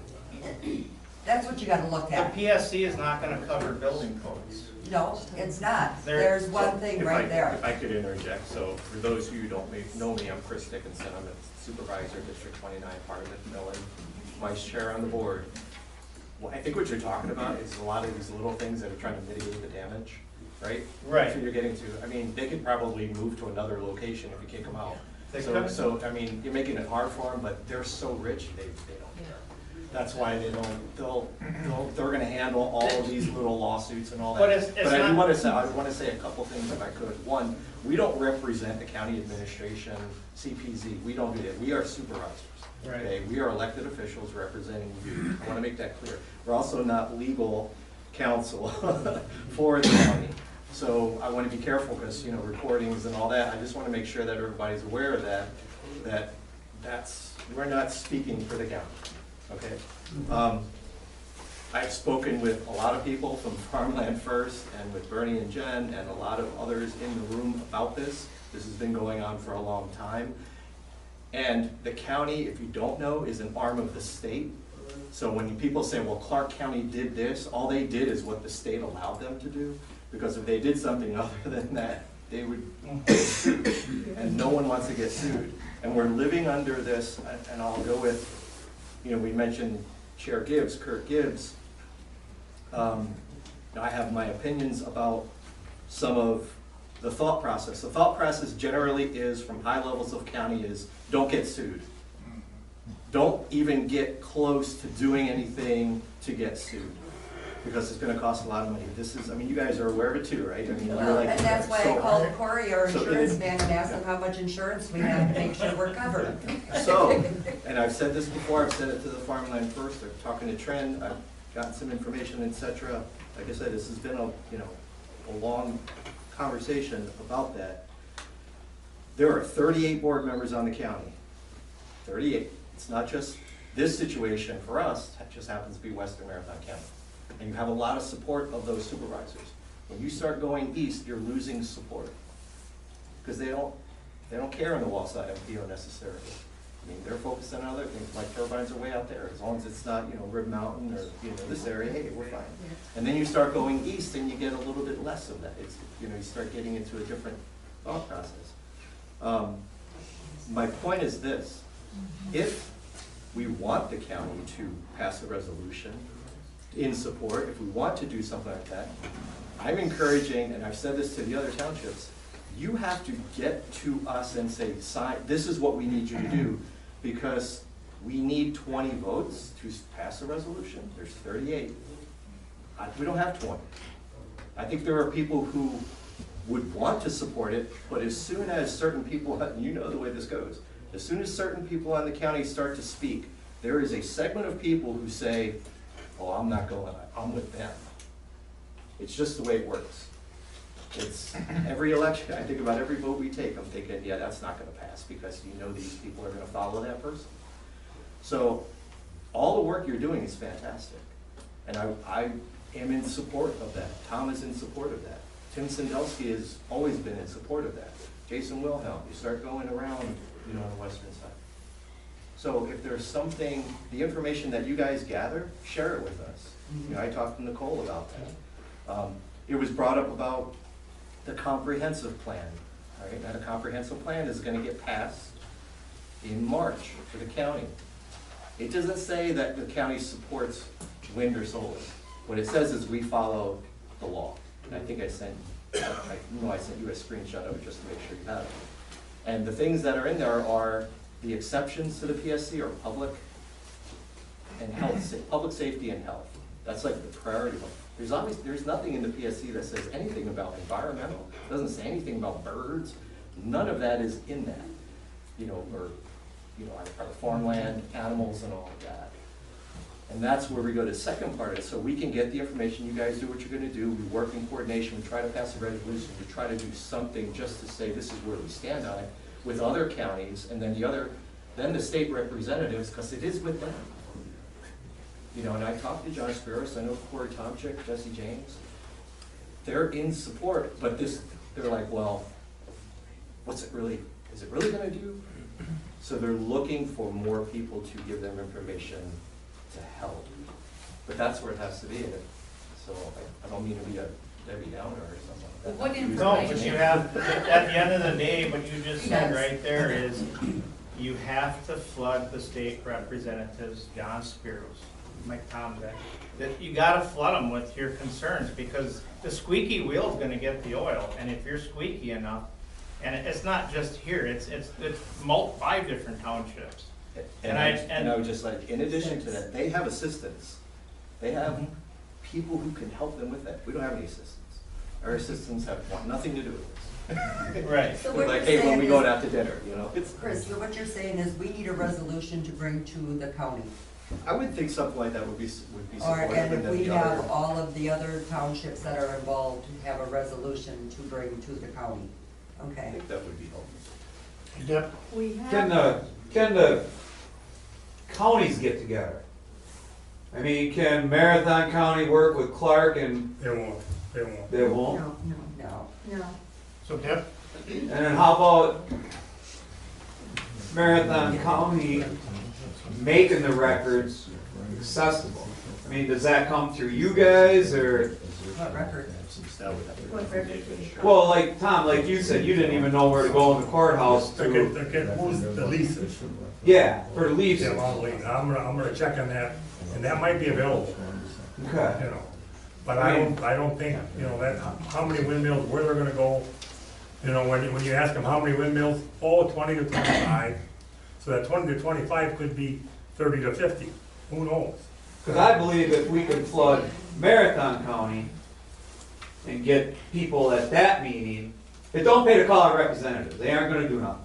That's what you gotta look The at. PSC is not gonna cover building codes. No, it's not. There- There's one thing If right I- there. If I could interject, so for those who don't know me, I'm Chris Dickinson, I'm a supervisor, District 29, part of McMillan. vice chair on the board, well, I think what you're talking about is a lot of these little things that are trying to mitigate the damage, right? Right. That's what you're getting to. I mean, they could probably move to another location if you kick them out. They So, could. so, I mean, you're making it hard for them, but they're so rich, they don't care. That's why they're gonna handle all of these little lawsuits and all that. But it's I not- wanna say a couple things if I could. One, we don't represent the county administration, CPZ, we don't do that, we are supervisors. Right. Okay, we are elected officials representing you, I wanna make that clear. We're also not legal counsel for the county. So I wanna be careful, because, recordings and all that, I just wanna make sure that everybody's aware of that, we're not speaking for the county, okay? I've spoken with a lot of people from Farmland First and with Bernie and Jen and a lot of others in the room about this. This has been going on for a long time. And the county, if you don't know, is an arm of the state. So when people say, well, Clark County did this, all they did is what the state allowed them to do. Because if they did something other than that, they would get sued. And no one wants to get sued. And we're living under this, and I'll go with, we mentioned Chair Gibbs, Kurt Gibbs. I have my opinions about some of the thought process. The thought process generally is, from high levels of county, is don't get sued. Don't even get close to doing anything to get sued, because it's gonna cost a lot of money. You guys are aware of it too, right? I mean, you're like. And that's why I called Corey, our so insurance it- man, and asked him how much insurance we have to make sure we're covered. So, and I've said this before, I've said it to the Farmland First, I'm talking to Trent, I've gotten some information, et cetera. Like I said, this has been a long conversation about that. There are 38 board members on the county, 38. It's not just this situation for us, it just happens to be Western Marathon County. And you have a lot of support of those supervisors. When you start going east, you're losing support. Because they don't care on the wall side of PO necessarily. I mean, they're focused on other things, like turbines are way out there. As long as it's not, Rib Mountain or, this area, hey, we're fine. And then you start going east and you get a little bit less of that. It's, you start getting into a different thought process. My point is this, if we want the county to pass a resolution in support, if we want to do something like that, I'm encouraging, and I've said this to the other townships, you have to get to us and say, this is what we need you to do, because we need 20 votes to pass a resolution. There's 38. We don't have 20. I think there are people who would want to support it, but as soon as certain people, you know the way this goes, as soon as certain people on the county start to speak, there is a segment of people who say, oh, I'm not going, I'm with them. It's just the way it works. It's every election, I think about every vote we take, I'm thinking, yeah, that's not gonna pass, because these people are gonna follow that person. So, all the work you're doing is fantastic. And I am in support of that. Tom is in support of that. Tim Sandelsky has always been in support of that. Jason Wilhelm, you start going around, on the western side. So if there's something, the information that you guys gather, share it with us. I talked to Nicole about that. It was brought up about the comprehensive plan, right? And a comprehensive plan is gonna get passed in March for the county. It doesn't say that the county supports wind or solar. What it says is we follow the law. And I think I sent you a screenshot of it just to make sure you have it. And the things that are in there are the exceptions to the PSC are public and health, public safety and health. That's like the priority one. There's nothing in the PSC that says anything about environmental, doesn't say anything about birds. None of that is in that, our farmland, animals and all of that. And that's where we go to the second part of it. So we can get the information, you guys do what you're gonna do, we work in coordination, we try to pass a resolution, we try to do something just to say this is where we stand on it with other counties, and then the state representatives, because it is with them. And I talked to John Spiros, I know Corey Tomczyk, Jesse James. They're in support, but they're like, well, is it really gonna do? So they're looking for more people to give them information to help. But that's where it has to be. So I don't mean to be a Debbie Downer or something like that. No, but you have, at the end of the day, what you just said right there is, you have to flood the state representatives, John Spiros, Mike Tomzak, that you gotta flood them with your concerns, because the squeaky wheel's gonna get the oil, and if you're squeaky enough, and it's not just here, it's 5 different townships. And I would just like, in addition to that, they have assistants. They have people who can help them with that. We don't have any assistants. Our assistants want nothing to do with this. Right. So We're what like, you're hey, when saying we is, go out to dinner, you know? Chris, so what you're saying is we need a resolution to bring to the county. I would think something like that would be Or, supportive. and And if then we the have other, all of the other townships that are involved, have a resolution to bring to the county. I Okay. think that would be helpful. Yep. We have. Can the counties get together? I mean, can Marathon County work with Clark and They won't. they won't? No. No. So Deb, And then how about Marathon County making the records accessible? I mean, does that come through you guys or? What record? That would have to- What record? Well, like Tom, like you said, you didn't even know where to go in the courthouse They're to. getting, who's the leases? Yeah, for the leases. Yeah, well, wait, I'm gonna check on that, and that might be available, Okay. you know. But I don't think, you know, that, how many windmills, where they're gonna go, you know, when you ask them how many windmills, 20 to 25. So that 20 to 25 could be 30 to 50, who knows? Because I believe if we can flood Marathon County and get people at that meeting, it don't pay to call our representatives, they aren't gonna do nothing.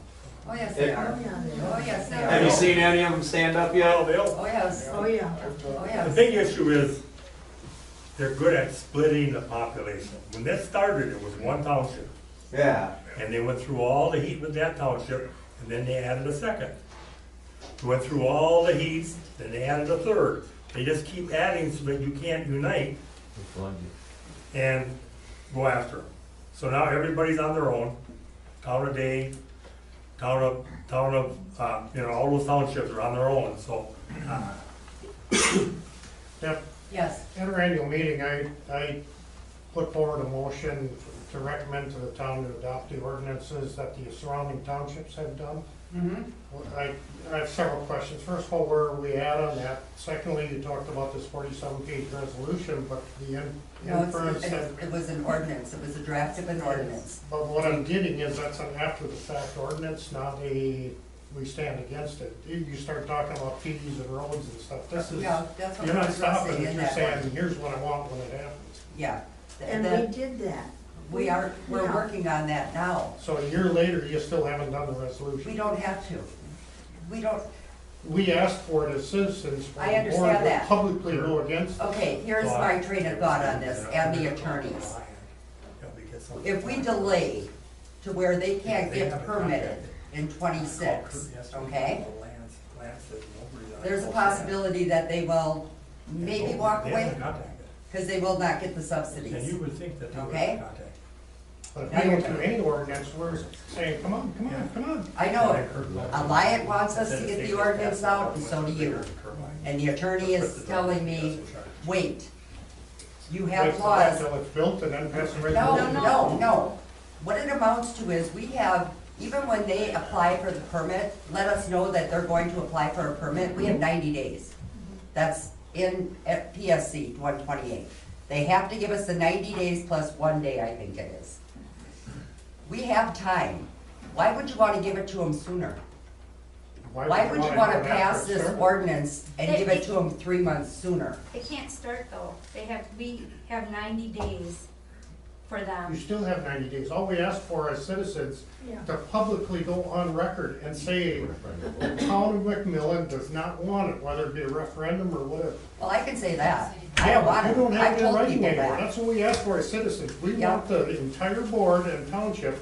Oh, yes, they are. Oh, yeah, they Oh, are. yes, they are. Have you seen any of them stand up yet? Oh, yes. Oh, yeah. Oh, The yes. big issue is, they're good at splitting the population. When that started, it was one township, Yeah. and they went through all the heat with that township, and then they added a second. They went through all the heat, then they added a third. They just keep adding so that you can't unite and go after them. So now everybody's on their own. Town of Day, town of, you know, all those townships are on their own, so, Deb, Yes. at our annual meeting, I put forward a motion to recommend to the town to adopt the ordinances that the surrounding townships have done. Mm-hmm. I have several questions. First of all, where are we at on that? Secondly, you talked about this 47-page resolution, but the No, inference that. it was an ordinance, it was a draft of an ordinance. But what I'm getting is that's an after-the-fact ordinance, not a, we stand against it. You start talking about fees and roads and stuff, this is, Yeah, that's what you're we're not stopping addressing it, in you're that saying, one. here's what I want when it happens. Yeah. And That- we did that. we're Yeah. working on that now. So a year later, you still haven't done the We resolution. don't have to. We don't, We asked for it as citizens, for I the board understand to that. publicly go against it. okay, here's my train of thought on this, and the attorneys. If we delay to where they can't get permitted in 26, okay? There's a possibility that they will maybe walk away, because they will not get the And subsidies. you would think that they would Okay. contact. But if we don't do any ordinance, we're saying, come on. I know it. Alliant wants us to get the ordinance out, and so do you. And the attorney is telling me, wait, you have Wait laws. Until it's built and then pass a No, resolution. no. What it amounts to is we have, even when they apply for the permit, let us know that they're going to apply for a permit, we have 90 days. That's in at PSC 128. They have to give us the 90 days plus 1 day, I think it is. We have time. Why would you want to give it to them sooner? Why would you want to do it pass after this it's ordinance and give it to them 3 months sooner? They can't start though. We have 90 days for You them. still have 90 days. All we ask for as citizens, Yeah. to publicly go on record and say, the town of McMillan does not want it, whether it be a referendum or whatever. Well, I can say that. I don't want You it. don't have I've it in told writing people anymore. that. That's what we ask for as citizens. We Yeah. want the entire board and township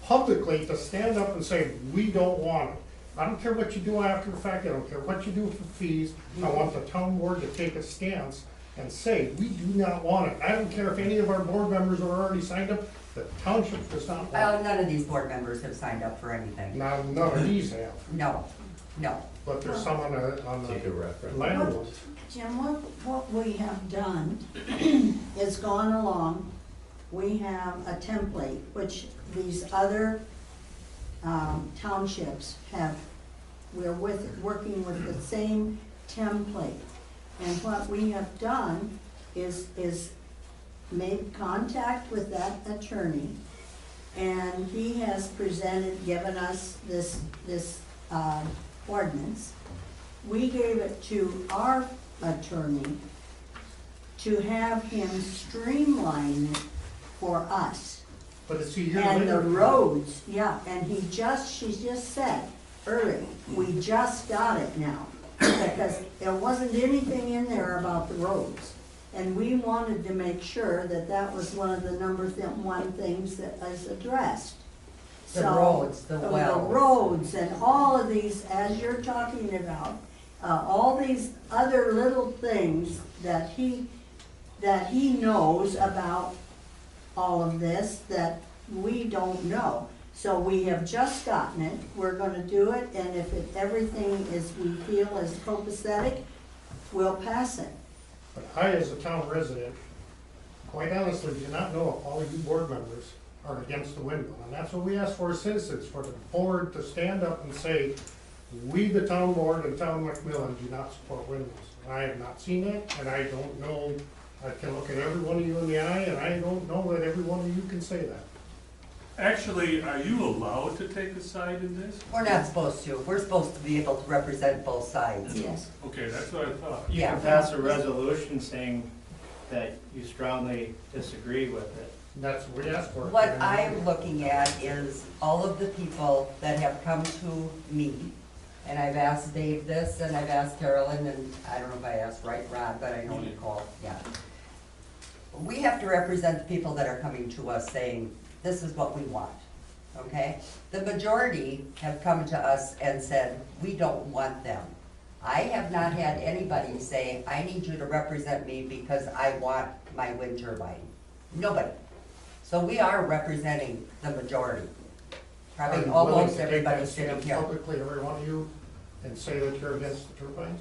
publicly to stand up and say, we don't want it. I don't care what you do after the fact, I don't care what you do for fees, I want the town board to take a stance and say, we do not want it. I don't care if any of our board members are already signed up, the township does not want Well, none of these board members have signed up for it. anything. Now, none of these have, No. but there's some on Take a the reference. landlords. Jim, what we have done is gone along, we have a template, which these other townships have we're working with the same template. And what we have done is made contact with that attorney, and he has given us this ordinance. We gave it to our attorney to have him streamline it for us. But it's a year And the later. roads, yeah, and she just said earlier, we just got it now. Because there wasn't anything in there about the roads. And we wanted to make sure that that was one of the one things that was addressed. The roads, the wells. The roads and all of these, as you're talking about, all these other little things that he knows about all of this that we don't know. So we have just gotten it, we're gonna do it, and if everything we feel is copacetic, we'll pass it. But I, as a town resident, quite honestly, do not know if all of you board members are against the windmill. And that's what we ask for as citizens, for the board to stand up and say, we, the town board and town McMillan, do not support windmills. And I have not seen that, and I don't know, I can look at every one of you in the eye, and I don't know that every one of you can say that. Actually, are you allowed to take a side in this? We're not supposed to. We're supposed to be able to represent both sides. Yes. Okay, that's what I thought. You Yeah. can pass a resolution saying that you strongly disagree with it. That's what we ask for. What I am looking at is all of the people that have come to me, and I've asked Dave this, and I've asked Carolyn, and I don't know if I asked Rod, but I know Nicole, yeah. We have to represent the people that are coming to us saying, this is what we want, okay? The majority have come to us and said, we don't want them. I have not had anybody say, I need you to represent me because I want my wind turbine. Nobody. So we are representing the majority. Are Probably you willing almost to take everybody that sitting stand here. publicly, every one of you, and say that you're against the turbines?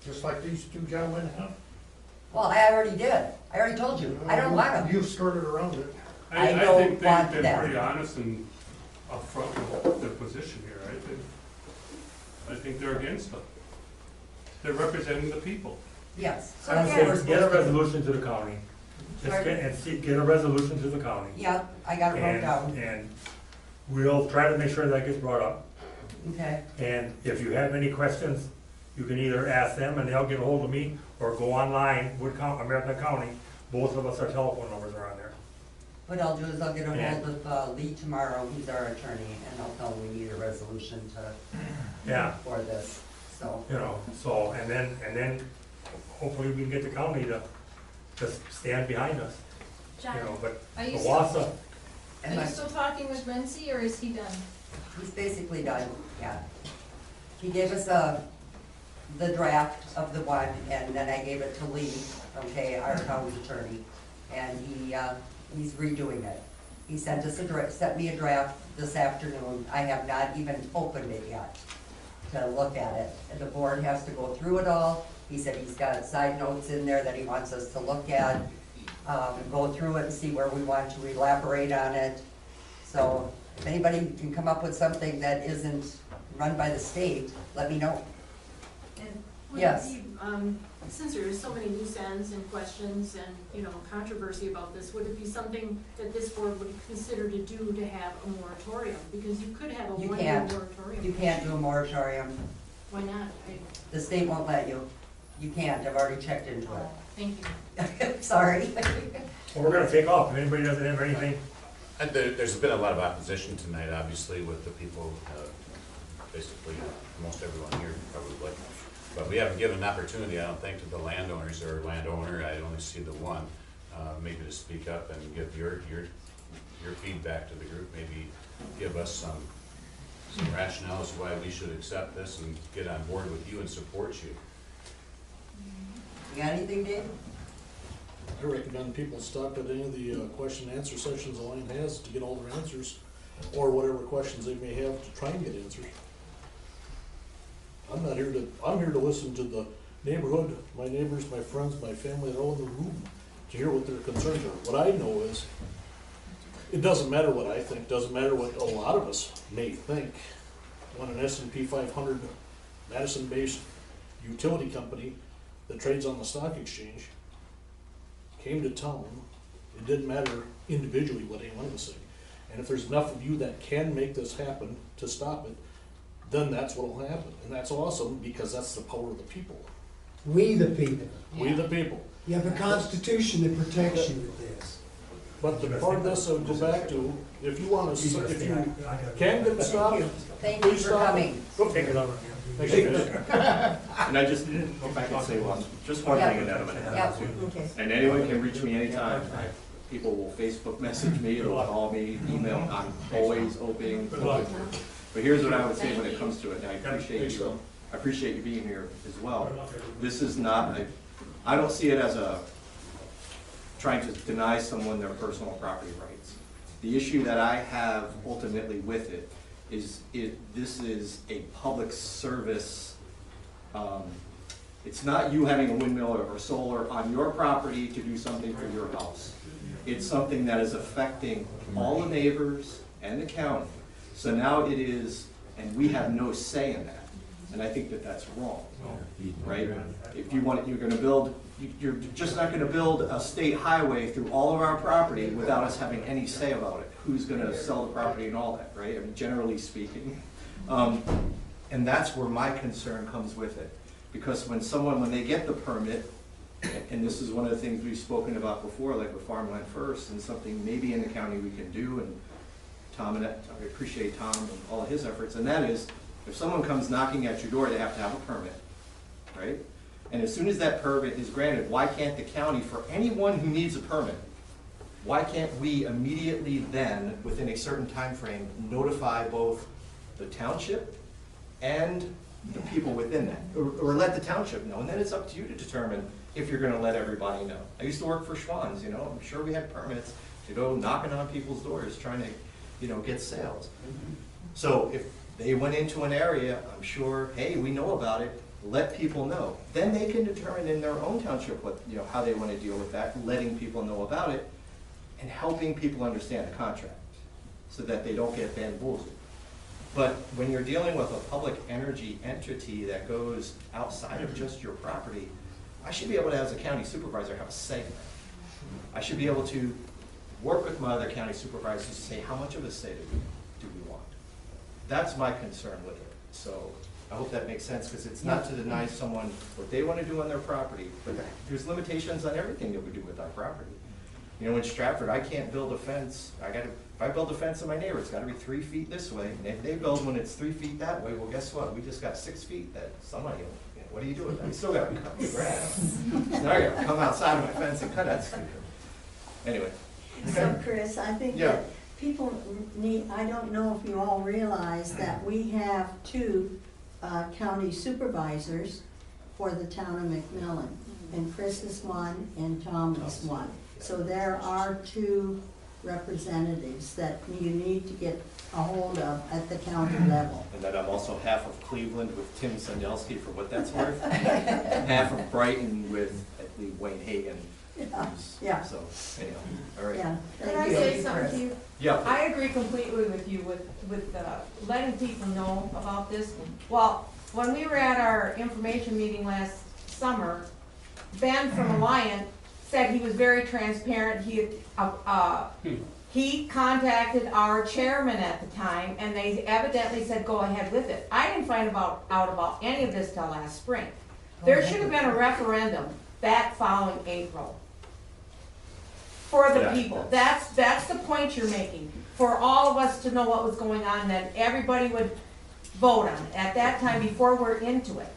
Just like these two gentlemen have? Well, I already did. I already told you. I don't want them. You've skirted around it. I don't think want they've been them. pretty honest and upfront with their position here. I think they're against them. They're representing the people. Yes. I That's would what we're say get a supposed to do. resolution to the county. Just get a resolution to the county. Yep, I got it wrote down. And we'll try to make sure that gets brought up. Okay. And if you have any questions, you can either ask them and they'll get a hold of me, or go online, American County. Both of us, our telephone numbers are on there. What I'll do is I'll get a hold of Lee tomorrow, who's our attorney, and I'll tell him we need a resolution for this, so. You know, so, and then hopefully we can get the county to just stand behind us, you know, but Are you Wassa, Are you still talking with Renzi, or is he done? He's basically done, yeah. He gave us the draft of the one, and then I gave it to Lee, okay, our town's attorney, and he's redoing it. He sent me a draft this afternoon. I have not even opened it yet to look at it. And the board has to go through it all. He said he's got side notes in there that he wants us to look at, go through it and see where we want to elaborate on it. So if anybody can come up with something that isn't run by the state, let me know. And Yes. since there is so many loose ends and questions and, controversy about this, would it be something that this board would consider to do to have a moratorium? Because you could have a You one-year can't. moratorium. You can't do a moratorium. Why not? The state won't let you. You can't. I've already checked into it. Thank you. Sorry. well, we're gonna take off, if anybody doesn't have anything. And there's been a lot of opposition tonight, obviously, with the people, basically, most everyone here probably. But we haven't given an opportunity, I don't think, to the landowners or landowner, I only see the one, maybe to speak up and give your feedback to the group, maybe give us some rationales why we should accept this and get on board with you and support you. You got anything, Dave? I recommend people stop at any of the question and answer sessions the line has to get all their answers, or whatever questions they may have to try and get answers. I'm here to listen to the neighborhood, my neighbors, my friends, my family, they're all in the room to hear what their concerns are. What I know is, it doesn't matter what I think, doesn't matter what a lot of us may think. When an S&P 500 Madison-based utility company that trades on the stock exchange came to town. It didn't matter individually what anyone was saying. And if there's enough of you that can make this happen to stop it, then that's what'll happen. And that's awesome, because that's the power of the people. We the people. We the people. You have a constitution that protects you with this. But the part of this I'll go back to, if you wanna, if you can get it stopped, Thank you please for stop coming. it. Go take it over. Thank you. And I just, if I can say just one thing, and then I'm gonna have to. Okay. And anyone can reach me anytime. People will Facebook message me, they'll call me, email, I'm always open. But here's what I would say when it comes to it, and I appreciate you being here as well. This is not, I don't see it as trying to deny someone their personal property rights. The issue that I have ultimately with it is this is a public service. It's not you having a windmill or solar on your property to do something for your house. It's something that is affecting all the neighbors and the county. So now it is, and we have no say in that. And I think that that's wrong, right? If you want, you're gonna build, you're just not gonna build a state highway through all of our property without us having any say about it. Who's gonna sell the property and all that, right? I mean, generally speaking. And that's where my concern comes with it. Because when they get the permit, and this is one of the things we've spoken about before, like with Farmland First, and something maybe in the county we can do, and Tom, and I appreciate Tom and all of his efforts, and that is, if someone comes knocking at your door, they have to have a permit, right? And as soon as that permit is granted, why can't the county, for anyone who needs a permit, why can't we immediately then, within a certain time frame, notify both the township and the people within that, or let the township know, and then it's up to you to determine if you're gonna let everybody know. I used to work for Schwann's, I'm sure we had permits to go knocking on people's doors trying to, get sales. So if they went into an area, I'm sure, hey, we know about it, let people know. Then they can determine in their own township what, how they wanna deal with that, letting people know about it, and helping people understand the contract, so that they don't get bamboozled. But when you're dealing with a public energy entity that goes outside of just your property, I should be able to, as a county supervisor, have a say in that. I should be able to work with my other county supervisors to say, how much of a say do we want? That's my concern with it. So I hope that makes sense, because it's not to deny someone what they want to do on their property, but there's limitations on everything that we do with our property. In Stratford, I can't build a fence. If I build a fence in my neighbor, it's gotta be 3 feet this way. And if they build when it's 3 feet that way, well, guess what? We just got 6 feet that somebody, what do you do with that? We still gotta cut the grass. Now I gotta come outside of my fence and cut that stupid. Anyway. So Chris, I think Yeah. that people need, I don't know if you all realize that we have 2 county supervisors for the town of McMillan. And Chris is one and Tom is one. So there are 2 representatives that you need to get a hold of at the county level. And then I'm also half of Cleveland with Tim Sandelski, for what that's worth. Half of Brighton with, I believe, Wayne Hagan. Yeah. So, anyhow, all right. Yeah. Can I say something to you? Yeah. I agree completely with you with letting people know about this. Well, when we were at our information meeting last summer, Ben from Alliant said he was very transparent. He contacted our chairman at the time, and they evidently said, go ahead with it. I didn't find out about any of this till last spring. There should have been a referendum that following April for the people. That's the point you're making. For all of us to know what was going on, then everybody would vote on it at that time before we're into it.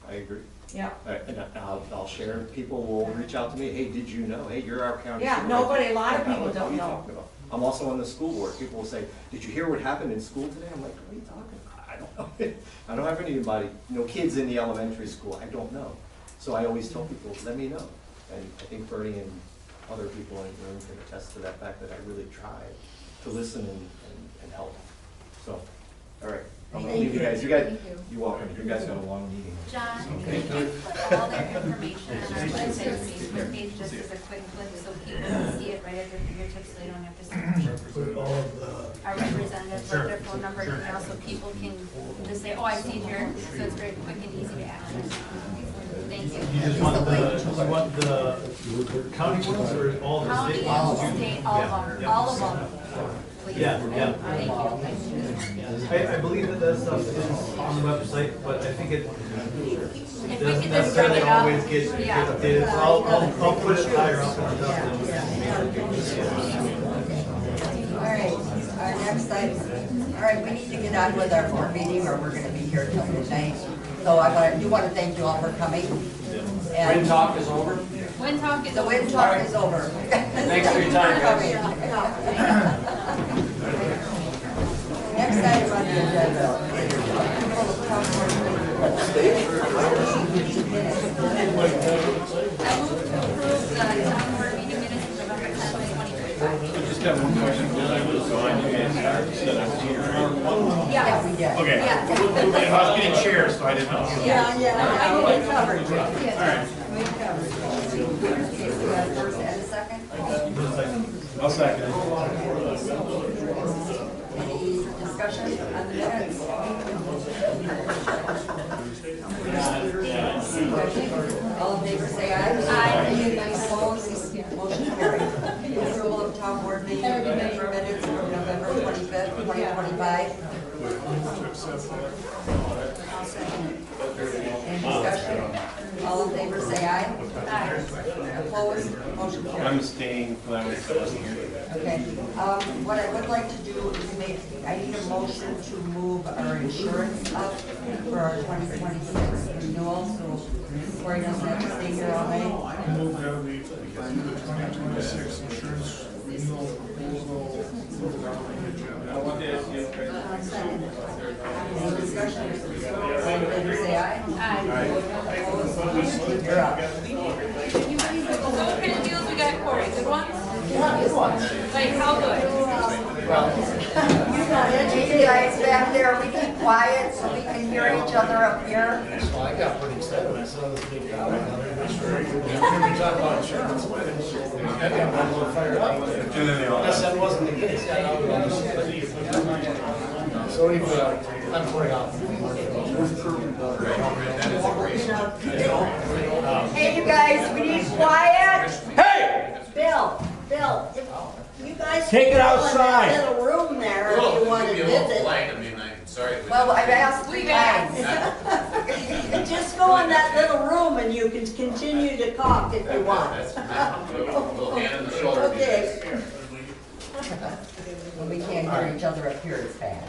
I agree. Yeah. And I'll share, people will reach out to me, hey, did you know? Hey, you're our county Yeah, supervisor. a lot of people What are don't you know. talking about? I'm also on the school board. People will say, did you hear what happened in school today? I'm like, what are you talking about? I don't know. I don't have anybody, kids in the elementary school. I don't know. So I always tell people, let me know. And I think Bernie and other people in the room can attest to that fact that I really try to listen and help. So, all right. I'll Thank leave you you. guys, you guys, Thank you. you're welcome, you guys got a long meeting. John, can you put all their information on our website Facebook page just as a quick click so people can see it right at their fingertips so they don't have to search? Our representatives, like their phone number and email, so people can just say, oh, I see it here, so it's very quick and easy to access. Thank you. You just want the county ones or all the County, state ones? state, all of them, please. Yeah. Thank you. I believe that stuff is on the website, but I think it If we doesn't could just bring necessarily it up, always get yeah. updated. So I'll put it higher up on the All right, our next item, all right, we need to get on with our board meeting or we're gonna be here till midnight. So I do wanna thank you all for coming. And Wind talk is over. Wind talk is the over. wind talk is over. Thanks for your time, guys. Next item on the agenda is approval of town board minutes. I move to approve the town board meeting minutes of November 10th, 2025. Just have one question, did I was on you guys said I was here? Yeah, we did. Okay. Yeah. I was getting chairs, so I didn't know. Yeah, we covered it. Yes. We covered it. Okay, we got a first and a second. I'll second it. Any discussion on the minutes? All in favor, say aye. Aye. Opposed? Motion carried. Approval of town board meeting minutes from November 25th, 2025. Any discussion? All in favor, say aye. Aye. Opposed? Motion carried. I'm staying, but I wasn't here. Okay, what I would like to do is I need a motion to move our insurance up for our 2026 renewal, so Corey doesn't have to stay here all night. I move that we find the 2026 insurance renewal proposal on the agenda. Any discussion? All in favor, say aye. Aye. Opposed? You're up. So what kind of deals we got, Corey? Good ones? Yeah, good one. Like, how good? You guys back there, we keep quiet so we can hear each other up here. Well, I got pretty excited when I saw this big guy. We talk about insurance. I got a little fired up. Unless that wasn't the case. So I'm pouring out. Hey, you guys, we need quiet. Hey! Bill, if you guys. Take it can go in outside. that little room there if you want to visit. Well, I've asked We 3 got- times. Just go in that little room and you can continue to talk if you want. Okay. When we can't hear each other up here, it's bad.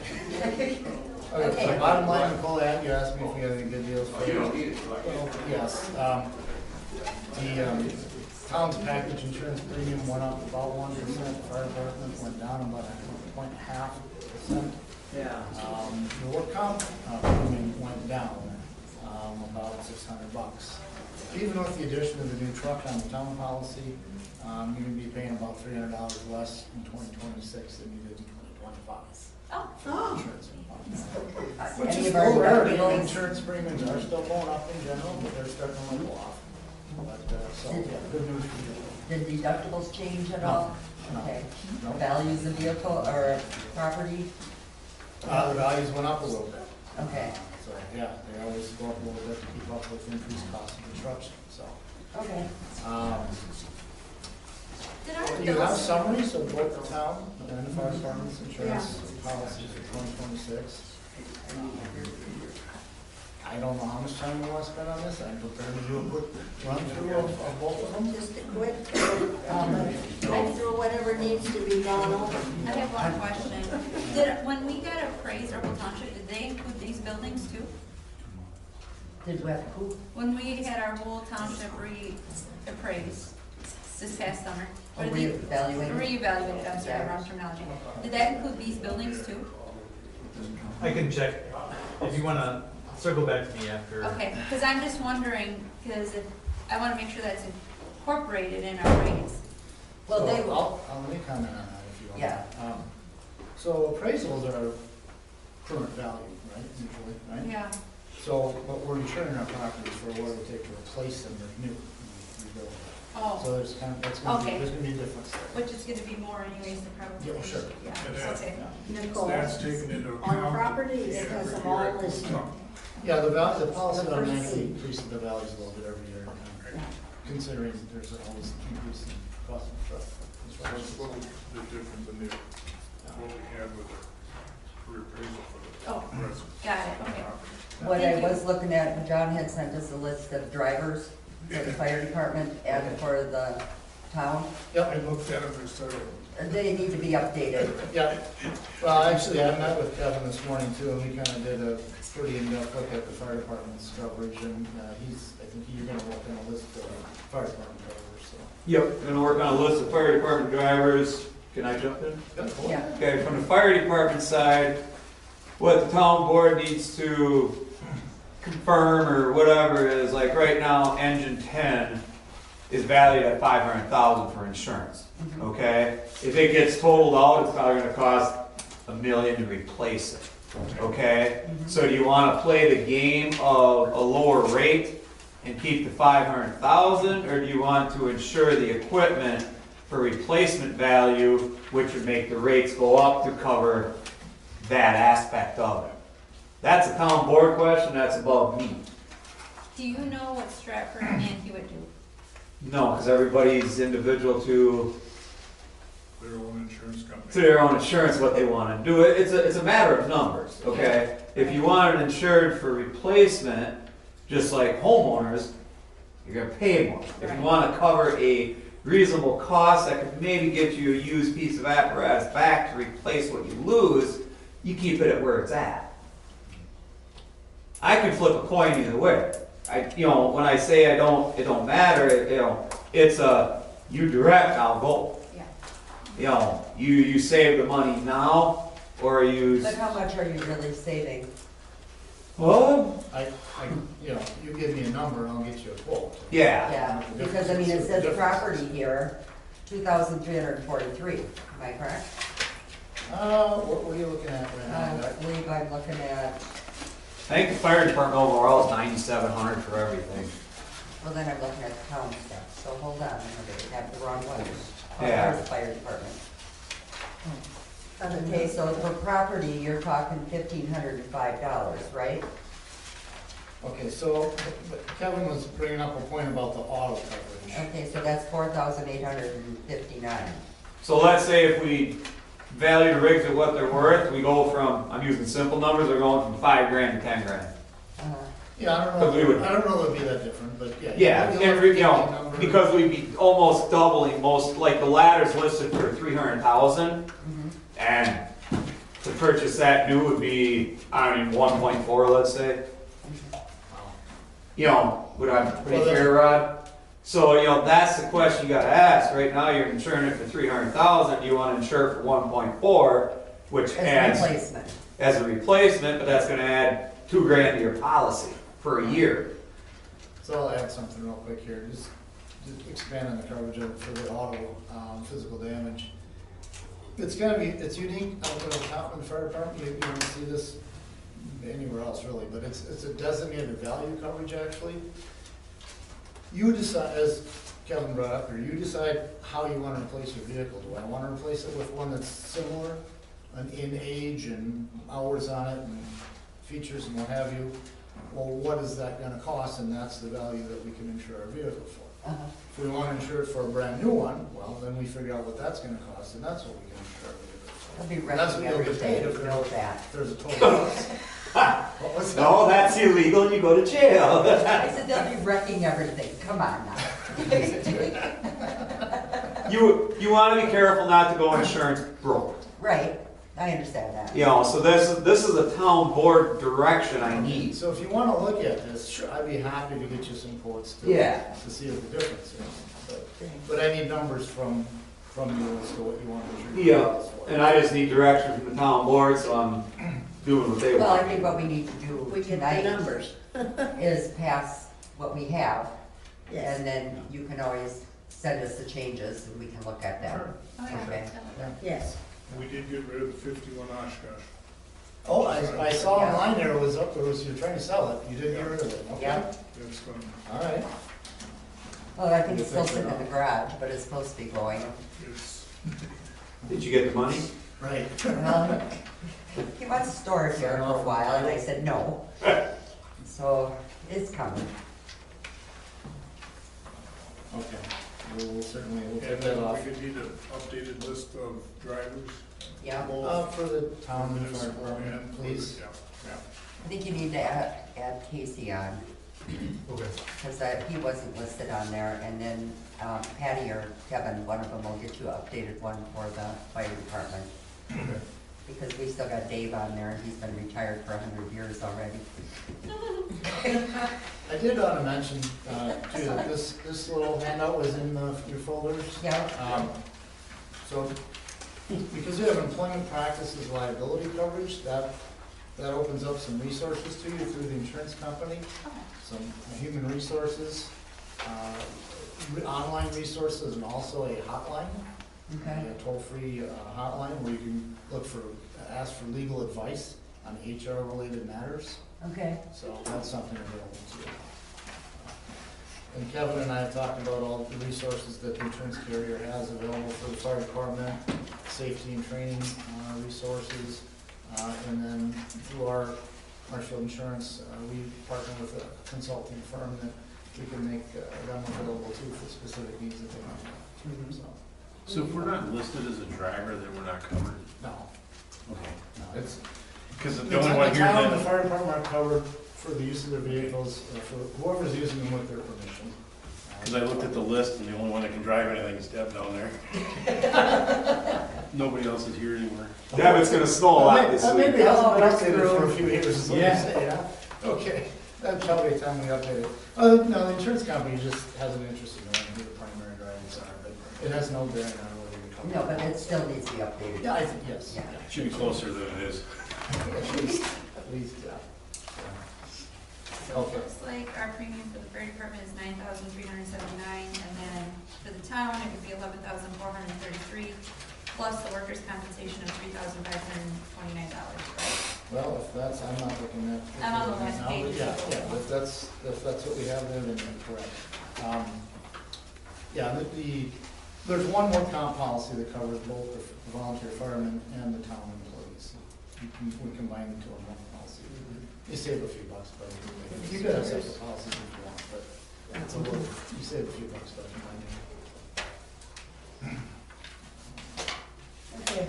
Okay, so bottom line, Nicole, you asked me if we had any good deals for you. Yes, the town's package insurance premium went up about 1%, the fire department went down about 1.5%. The work comp premium went down about $600. Even with the addition of the new truck on the town policy, you're gonna be paying about $300 less in 2026 than you did in 2025. Insurance. Which Any is of our cool, our deductibles? insurance premiums are still going up in general, but they're starting to level off. But, so, yeah, good news for you. Did deductibles change at all? No. Okay. No. Values of vehicle or property? The values went up a little bit. Okay. So, yeah, they always go up a little bit to keep up with increased cost of construction, so. Okay. Did our You have bills, summaries of both the town and the fire department's insurance policies for 2026. I don't know how much time we want to spend on this. I'm prepared to do a quick run through of both of them. Just a quick, go through whatever needs to be gone over. I have one question. When we got appraised, our whole township, did they include these buildings too? Did we have who? When we had our whole township reappraised this past summer? Oh, Or did reevaluated? Reevaluated, I'm sorry, wrong terminology. Did that include these buildings too? I can check, if you wanna circle back to me after. Okay, because I'm just wondering, because I want to make sure that's incorporated in our rates. Well, they will. Let me comment on that if you want. Yeah. So appraisals are current value, right, usually, right? Yeah, So, but we're insuring our properties for what it would take to replace them with new, rebuild. oh, So there's kind of, that's gonna be, Okay. there's gonna be a difference there. which is gonna be more anyways, the probably. Yeah, sure. Yeah, okay. Nicole, That's taken into account. on property, it has them all listed. Yeah, the policy automatically increases the values a little bit every year, considering there's always increase in cost of truck. So it's a little bit different than what we had with the reappraisal for the Oh, residents. got it, okay. What I Thank you. was looking at, John had sent us a list of drivers for the fire department and for the town. Yep, I looked at it for several. They need to be updated. yeah. Well, actually, I met with Kevin this morning too, and we kind of did a pretty in-depth look at the fire department's coverage, and I think you're gonna work on a list of fire department drivers, so. Yep, gonna work on a list of fire department drivers. Can I jump in? Yeah. Okay, from the fire department side, what the town board needs to confirm or whatever is, like right now, engine 10 is valued at $500,000 for insurance, okay? If it gets totaled out, it's probably gonna cost $1 million to replace it, okay? So do you wanna play the game of a lower rate and keep the 500,000, or do you want to insure the equipment for replacement value, which would make the rates go up to cover that aspect of it? That's a town board question, that's above me. Do you know what Stratford and Hewitt do? No, because everybody's individual to Their own insurance company. their own insurance, what they want to do. It's a matter of numbers, okay? If you want it insured for replacement, just like homeowners, you're gonna pay more. If you want to cover a reasonable cost that could maybe get you a used piece of apparatus back to replace what you lose, you keep it at where it's at. I can flip a coin either way. When I say it don't matter, it's you direct, I'll go. Yeah. You save the money now, or you. But how much are you really saving? Well, You give me a number and I'll get you a quote. yeah. Yeah, because I mean, it says property here, 2,343, am I correct? What are you looking at right now? I believe I'm looking at, I think the fire department overall is 9,700 for everything. well, then I'm looking at the town stuff, so hold on, I have the wrong one. Oh, Yeah. there's the fire department. Okay, so for property, you're talking $1,505, right? Okay, so but Kevin was bringing up a point about the auto coverage. Okay, so that's 4,859. So let's say if we value the rigs at what they're worth, we go from, I'm using simple numbers, we're going from $5,000 to $10,000. Yeah, I don't know, I don't know if it'd be that different, but yeah. Yeah, You'll have to take the number. because we'd be almost doubling most, like the ladder's listed for 300,000, and to purchase that new would be, 1.4, let's say. Would I be pretty fair, Rod? So, that's the question you gotta ask. Right now, you're insuring it for 300,000, you wanna insure it for 1.4, which adds. As a replacement. As a replacement, but that's gonna add $2,000 to your policy for a year. So I'll add something real quick here, just expand on the coverage for the auto, physical damage. It's unique out there in the fire department, you don't see this anywhere else really, but it's a designated value coverage actually. You decide, as Kevin brought up here, you decide how you want to replace your vehicle. Do I want to replace it with one that's similar in age and hours on it and features and what have you? Well, what is that going to cost? And that's the value that we can insure our vehicle for. If we want to insure it for a brand new one, well, then we figure out what that's going to cost, and that's what we can insure our vehicle for. I'll be And that's what wrecking you'll get everything, paid if you know that. there's a total loss. What was that? No, that's illegal and you go to jail. I said they'll be wrecking everything, come on now. You wanna be careful not to go insurance broke. Right, I understand that. So this is a town board direction I need. So if you want to look at this, sure, I'd be happy to get you some quotes to see what the difference is. But I need numbers from you as to what you want to insure. Yeah, and I just need direction from the town board, so I'm doing what they Well, I want. think what we need to do We get the tonight numbers. is pass what we have, Yes. and then you can always send us the changes and we can look at them. Oh, yeah. Okay. Yes. We did get rid of the 51 Oshkosh. Oh, I saw online there was up, there was, you're trying to sell it, you didn't get rid of it, okay? Yeah. It's going, All right. Well, I think it's still sitting in the garage, but it's supposed to be going. it's, Did you get the money? Right. Well, he wants to store it here for a while, and I said no. So, it's coming. Okay, we'll certainly, we'll take and that then off. we could need an updated list of drivers. Yeah. For the town and fire municipal department, and- please. Yeah, yeah. I think you need to add Casey on, Okay. because he wasn't listed on there, and then Patty or Kevin, one of them will get you an updated one for the fire department. Okay. Because we still got Dave on there, and he's been retired for 100 years already. I did want to mention, too, that this little handout was in your folders. Yeah. So, because we have employment practices liability coverage, that opens up some resources to you through the insurance company, some human resources, online resources, and also a hotline. Okay. A toll-free hotline where you can ask for legal advice on HR-related matters. Okay. So that's something available to you. And Kevin and I have talked about all the resources that the insurance carrier has available for the fire department, safety and training resources, and then through our Marshfield Insurance, we partner with a consulting firm that we can make them available too for specific needs that they might have. So if we're not listed as a driver, then we're not covered? No. Okay. No, it's, Because the the only one here town and the then, fire department are covered for the use of their vehicles, for whoever's using them with their permission. because I looked at the list and the only one that can drive anything is Deb down there. Nobody else is here anymore. Deb, it's gonna snow a lot this week. Maybe it hasn't been updated for a few years, is what you're Yeah. saying, huh? Okay, that's probably a time we update it. No, the insurance company just has an interest in knowing who the primary drivers are, but it has no bearing on whether you come. No, but it still needs to be updated. Yeah, I think, yes. Yeah. It should be closer than it is. At least, yeah. So it Okay. looks like our premium for the fire department is $9,379, and then for the town, it would be $11,433, plus the workers' compensation of $3,529, right? Well, if that's, I'm not looking at. I'm on the last now, page. but yeah, if that's what we have there, then you're correct. Yeah, there's one more comp policy that covers both the volunteer firemen and the town employees. We combine them to one policy. You save a few bucks, but you could have separate policies if you want, but it's a little, you save a few bucks by combining. Okay.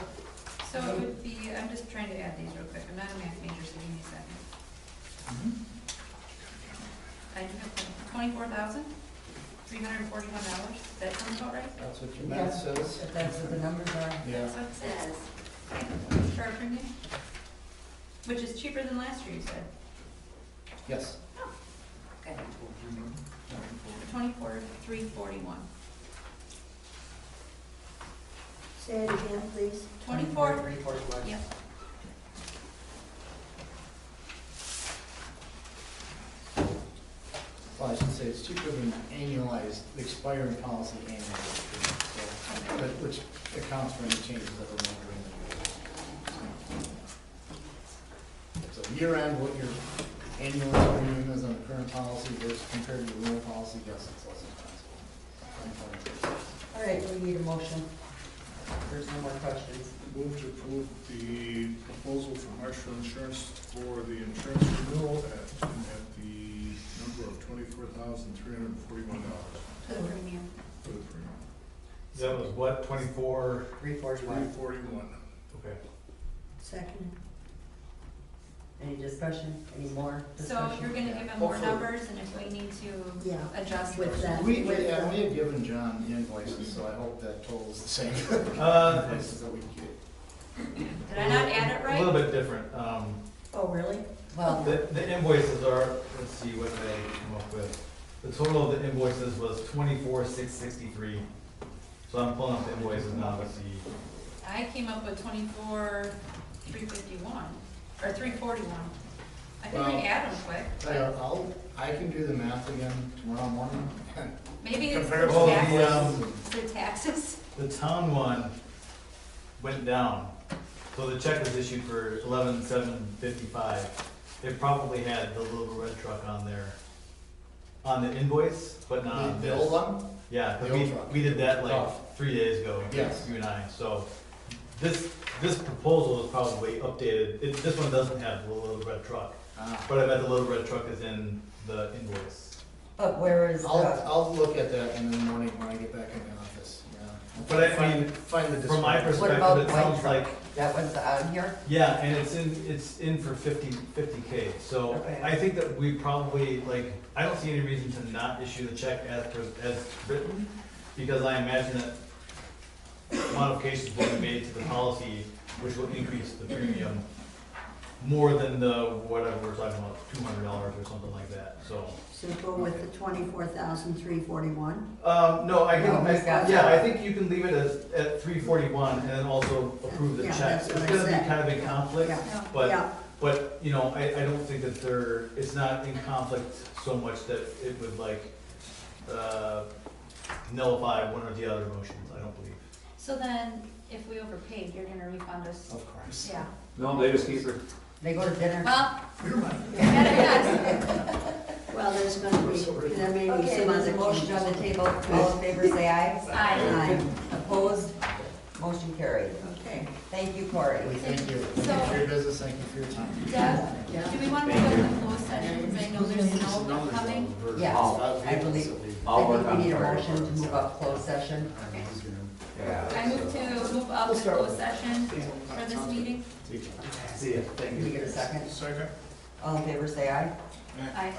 So it would be, I'm just trying to add these real quick, I'm not a math major, so give me a second. I do have $24,341, does that sound about right? That's what your math says. If that's what the numbers are. Yeah. That's what it says. For our premium? Which is cheaper than last year, you said? Yes. Okay. 24,341. Say it again, please. 24. Yep. Well, I should say it's cheaper than annualized, the expiring policy annually. So, which accounts for any changes that were made during the year. So year end, what your annual premium is on the current policy versus compared to the renewal policy, yes, it's less expensive. All right, we need a motion. There's no more questions. Move to approve the proposal from Marshall Insurance for the insurance renewal at the number of $24,341 For the premium. for the premium. That was what, 24? 341. $341. Okay. Second. Any discussion, any more So discussion? you're gonna give them more Hopefully. numbers, and if we need to Yeah, adjust with those. that. We had given John the invoices, so I hope that totals the same. Invoices that we get. Did I not add it A right? little bit different. Oh, really? Well, The invoices are, let's see what they come up with. The total of the invoices was 24,663. So I'm pulling up the invoices now to see. I came up with 24,351, or 341. I think we Well, add them quick. I can do the math again tomorrow morning. Maybe it's Compare the both the, taxes. The taxes. The town one went down. So the check was issued for 11,755. It probably had the little red truck on there, on the invoice, but not on The this. old one? Yeah, 'cause The old truck. we did that like Oh. 3 days ago. Yes. You and I, so this proposal is probably updated. This one doesn't have the little red truck, but I bet the little red truck is in the invoice. But where is the, I'll look at that in the morning when I get back in the office, yeah. But I mean, Find the from my discrepancy. what perspective, about it the white sounds truck? like, That one's on here? yeah, and it's in for 50K. So Okay. I think that we probably, like, I don't see any reason to not issue the check as written, because I imagine that modifications will be made to the policy, which will increase the premium more than the, whatever we're talking about, $200 or something like that, so. So go with the 24,341. No, I No, he's got yeah, that. I think you can leave it at 341 and then also approve the Yeah, check. that's It's what I gonna be said. kind of in conflict, Yeah. but, Yeah. but, you know, I don't think that it's not in conflict so much that it would like, nullify one or the other motions, I don't believe. So then, if we overpaid, you're gonna refund us? Of course. Yeah. No, they just keep her. They go to dinner? Well, You're right. you gotta ask. Well, there may be Okay, some there's a other motion on the table. All in favor, say aye. Aye. Opposed? Motion carried. Okay. Thank you, Corey. Thank you. Thank you for your business, thank you for your time. Deb, do we want to go to closed session, because I know there's snow coming? Yes, I believe, I'll work I think on we need a Friday. motion to move up closed session. I move to move up to closed session for this meeting. See ya, thank Can we get a second? Second? All in favor, say aye. Aye.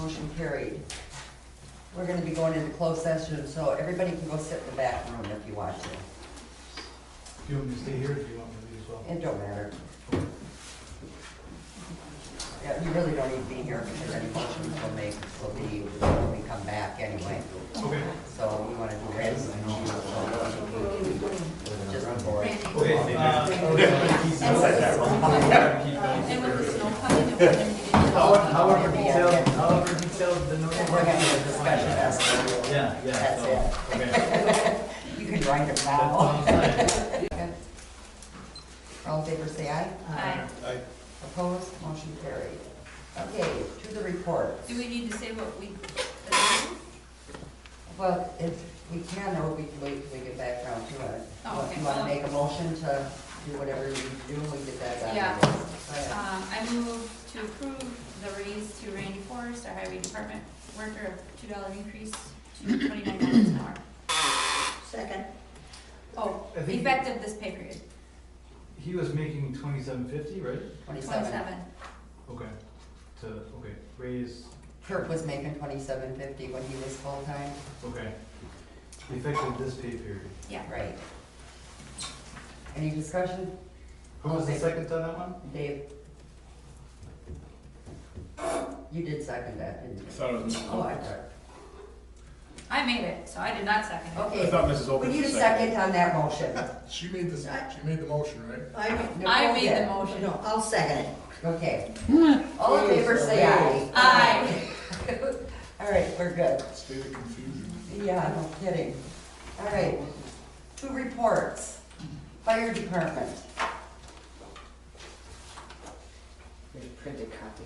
Motion carried. We're gonna be going into closed session, so everybody can go sit in the back room if you want to. Do you want me to stay here, or do you want me to leave as well? It don't matter. Yeah, you really don't need to be here because any motions we'll make will be when we come back anyway. Okay. So we wanna do that. Just before. Randy. Okay, And with the snow coming, if we're gonna get into. however detailed the notice. We're having a discussion, that's, Yeah, yeah. that's so, it. Okay. You can write it That now. sounds fine. All in favor, say aye. Aye. Opposed, motion carried. Okay, to the report. Do we need to say what we, Well, if we can, or we can wait till we get back around to it. Oh, okay. You wanna make a motion to do whatever you need to do, we get that done? Yeah. Go ahead. I move to approve the raise to Randy Forrest, our highway department worker, $2 increase to $29 an hour. Second. Oh, I think- effective this pay period, He was making 2750, right? 27. Okay. Okay, raise, Kirk was making $27.50 when he was full-time. okay. Effective this pay period. Yeah. Right. Any discussion? Who was the second on that one? Dave? You did second that, didn't you? I thought it was Mrs. Oh, I Opitz. thought. I made it, so I did not second it. Okay. I thought Mrs. Opitz We need a was second on that motion. She made the motion, right? I Nicole made did. the motion. No, I'll second it. Okay. All in favor, say aye. Aye. All right, we're good. State of confusion. Yeah, no kidding. All right, 2 reports. Fire department. Printed copy.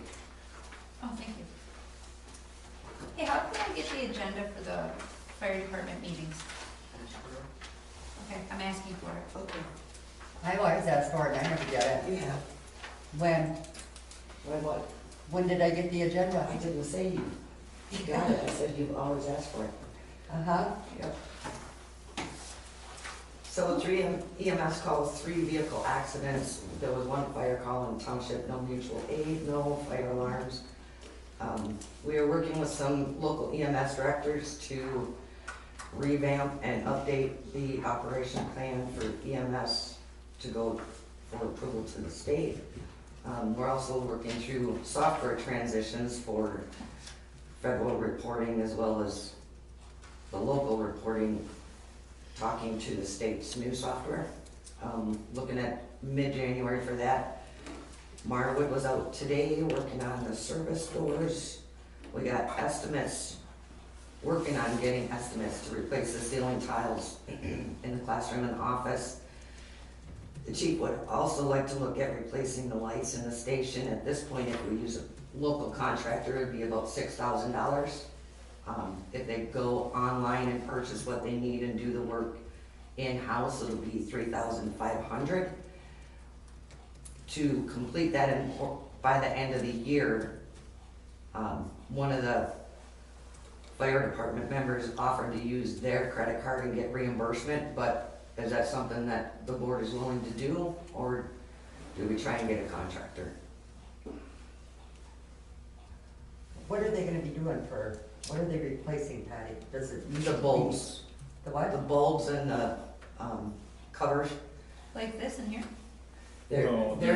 Oh, thank you. Hey, how can I get the agenda for the fire department meetings? Okay, I'm asking for it. Okay. I always ask for it, I never get it. Yeah. When? When what? When did I get the agenda? I didn't say you got it, I said you always ask for it. Uh-huh. Yep. So 3 EMS calls, 3 vehicle accidents. There was 1 fire call in township, no mutual aid, no fire alarms. We are working with some local EMS directors to revamp and update the operation plan for EMS to go for approval to the state. We're also working through software transitions for federal reporting as well as the local reporting, talking to the state's new software. Looking at mid-January for that. Marwood was out today working on the service doors. We got estimates, working on getting estimates to replace the ceiling tiles in the classroom and the office. The chief would also like to look at replacing the lights in the station. At this point, if we use a local contractor, it'd be about $6,000. If they go online and purchase what they need and do the work in-house, it'll be $3,500. To complete that by the end of the year, one of the fire department members offered to use their credit card and get reimbursement, but is that something that the board is willing to do, or do we try and get a contractor? What are they gonna be doing what are they replacing, Patty? Does it use The bulbs. The what? The bulbs and the covers. Like this in here? They're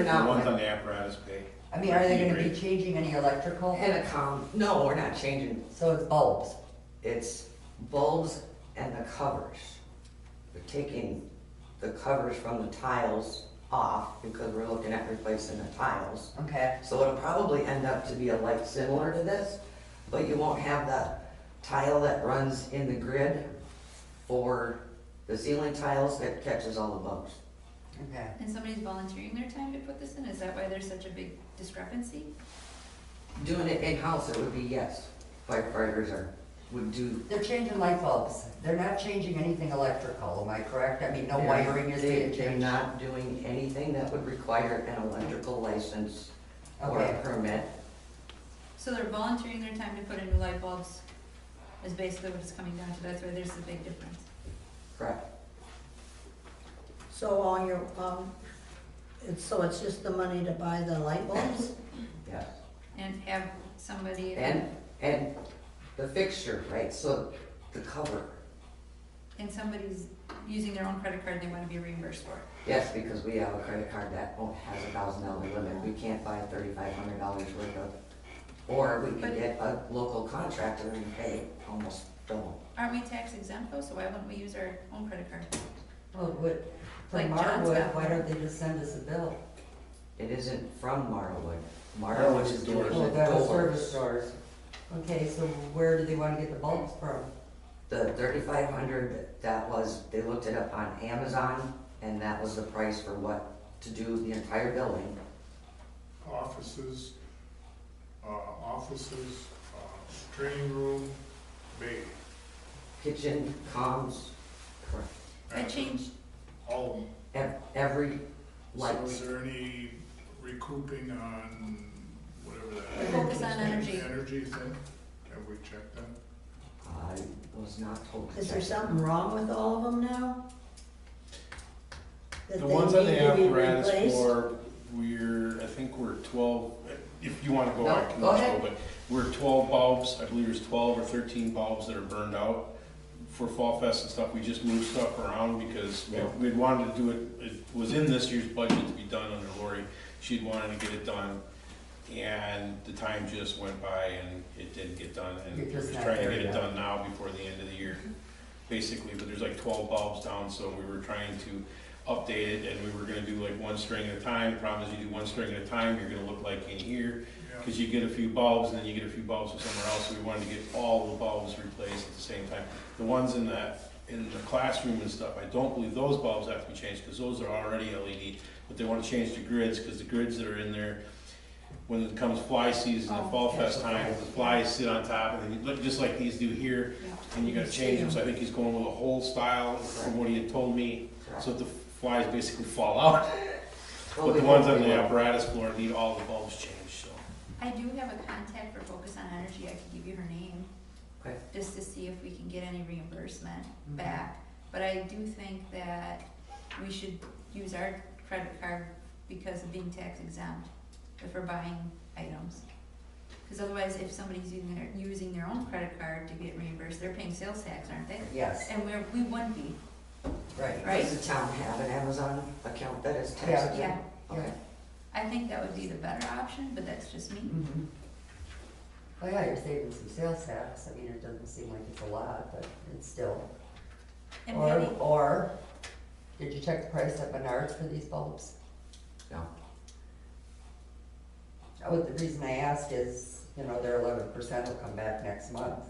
not. The ones on the apparatus bay. I mean, are they gonna be changing any electrical? And no, we're not changing. So it's bulbs? It's bulbs and the covers. We're taking the covers from the tiles off because we're looking at replacing the tiles. Okay. So it'll probably end up to be a light similar to this, but you won't have the tile that runs in the grid for the ceiling tiles that catches all the bulbs. Okay. And somebody's volunteering their time to put this in? Is that why there's such a big discrepancy? Doing it in-house, it would be yes. Firefighters would do. They're changing light bulbs. They're not changing anything electrical, am I correct? I mean, no wiring is being They're changed? not doing anything that would require an electrical license or Okay. a permit. So they're volunteering their time to put in new light bulbs, is basically what it's coming down to. That's why there's a big difference. Correct. So all your, so it's just the money to buy the light bulbs? Yes. And have somebody. And the fixture, right, so the cover. And somebody's using their own credit card, they wanna be reimbursed for it. Yes, because we have a credit card that has $1,000 limit. We can't buy $3,500 worth of, or we can get a local contractor and pay almost double. Aren't we tax exempt though, so why wouldn't we use our own credit card? Well, for Like John's Marwood, got why one. don't they just send us a bill? It isn't from Marlwood. Marlwood is doing Oh, the that was service doors. stores. Okay, so where do they wanna get the bulbs from? The $3,500, they looked it up on Amazon, and that was the price for what, to do the entire building. Offices, training room, bay. Kitchen, comms, correct. I changed, All of them. Every light. So is there any recouping on whatever that? Focus on energy. Energy thing? Have we checked that? I was not told to Is there check. something wrong with all of them now? That The they ones on need the to be apparatus replaced? floor, I think we're 12, if you wanna go No, on, go ahead. but we're 12 bulbs, I believe there's 12 or 13 bulbs that are burned out. For Fall Fest and stuff, we just moved stuff around because we'd wanted to do it was in this year's budget to be done under Lori. She'd wanted to get it done, and the time just went by and it didn't get done, and You're we're just just not trying to there get it yet. done now before the end of the year, basically, but there's like 12 bulbs down, so we were trying to update it, and we were gonna do like one string at a time. The problem is you do one string at a time, you're gonna look like in here, Yeah. cause you get a few bulbs, and then you get a few bulbs from somewhere else, so we wanted to get all the bulbs replaced at the same time. The ones in the classroom and stuff, I don't believe those bulbs have to be changed, cause those are already LED, but they wanna change the grids, cause the grids that are in there, when it comes fly season and Fall Fest time, the flies sit on top, and then you look just like these do here, and you gotta change them, so I think he's going with a whole style from what he had told me, so that the flies basically fall out. But the ones on the apparatus floor need all the bulbs changed, so. I do have a contact for Focus on Energy, I could give you her name. Okay. Just to see if we can get any reimbursement back. But I do think that we should use our credit card because of being tax exempt if we're buying items. Because otherwise, if somebody's using their own credit card to get reimbursed, they're paying sales tax, aren't they? Yes. And we wouldn't be. Right. Right. Does the town have an Amazon account that is tax Yeah. exempt? Yeah. Okay. I think that would be the better option, but that's just me. Mhm. Well, yeah, you're saving some sales tax. I mean, it doesn't seem like it's a lot, but it's still. And maybe, Or, did you check the price at Menards for these bulbs? No. Oh, the reason I ask is, their 11% will come back next month.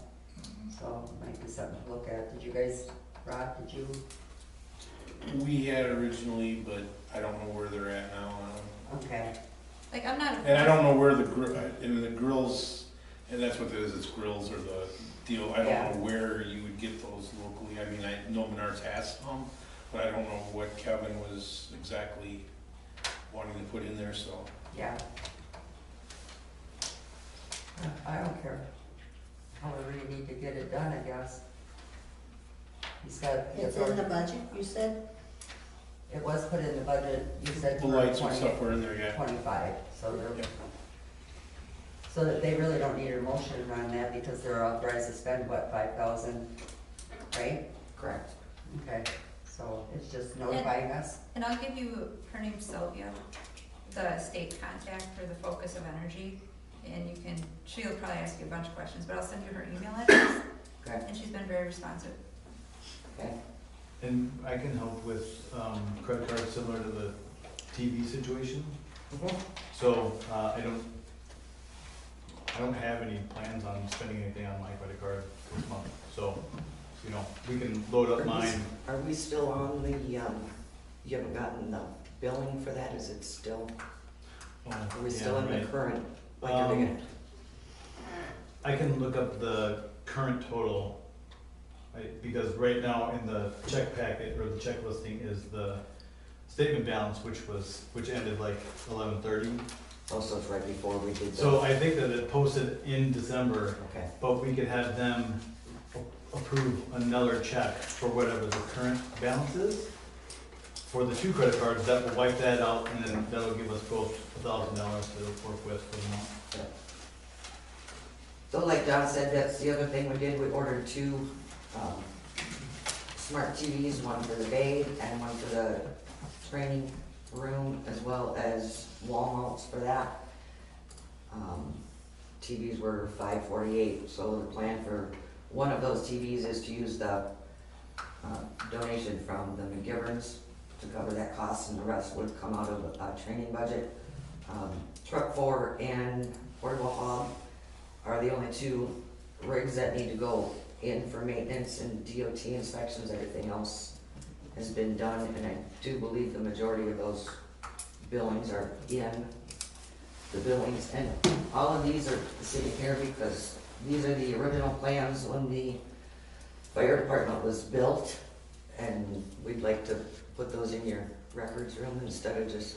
So it might be something to look at. Did you guys, Rob, did you? We had originally, but I don't know where they're at now. Okay. Like, I'm not. And I don't know where the grills, and that's what it is, it's grills or the deal. I Yeah. don't know where you would get those locally. I mean, I know Menards has some, but I don't know what Kevin was exactly wanting to put in there, so. Yeah. I don't care. However you need to get it done, I guess. He's got. It's in the budget, you said? It was put in the budget, you said. The for lights and 20 stuff were in there, yeah. 25, so they're, Yeah. so that they really don't need a motion on that because they're authorized to spend, what, 5,000, right? Correct. Okay, so it's just notifying us? And I'll give you, her name's Sylvia, the state contact for the Focus of Energy. And you can, she'll probably ask you a bunch of questions, but I'll send you her email address. Okay. And she's been very responsive. Okay. And I can help with credit cards similar to the TV situation. So I don't have any plans on spending anything on my credit card this month. So, you know, we can load up mine. Are we still on the, you haven't gotten the billing for that, is it still, are we still in the current, like everything? I can look up the current total, because right now in the check packet, or the check listing is the statement balance, which ended like 11/30. Oh, so it's right before we did that? So I think that it posted in December, Okay. but we could have them approve another check for whatever the current balance is. For the 2 credit cards, that will wipe that out, and then that'll give us both $1,000 to work with for the month. Yeah. So like John said, that's the other thing we did, we ordered 2 smart TVs, one for the bay and one for the training room, as well as wall mounts for that. TVs were $548, so the plan for one of those TVs is to use the donation from the McGiverns to cover that cost, and the rest would come out of a training budget. Truck 4 and portable hog are the only 2 rigs that need to go in for maintenance and DOT inspections. Everything else has been done, and I do believe the majority of those billings are in the billings. And all of these are sitting here because these are the original plans when the fire department was built, and we'd like to put those in your records room instead of just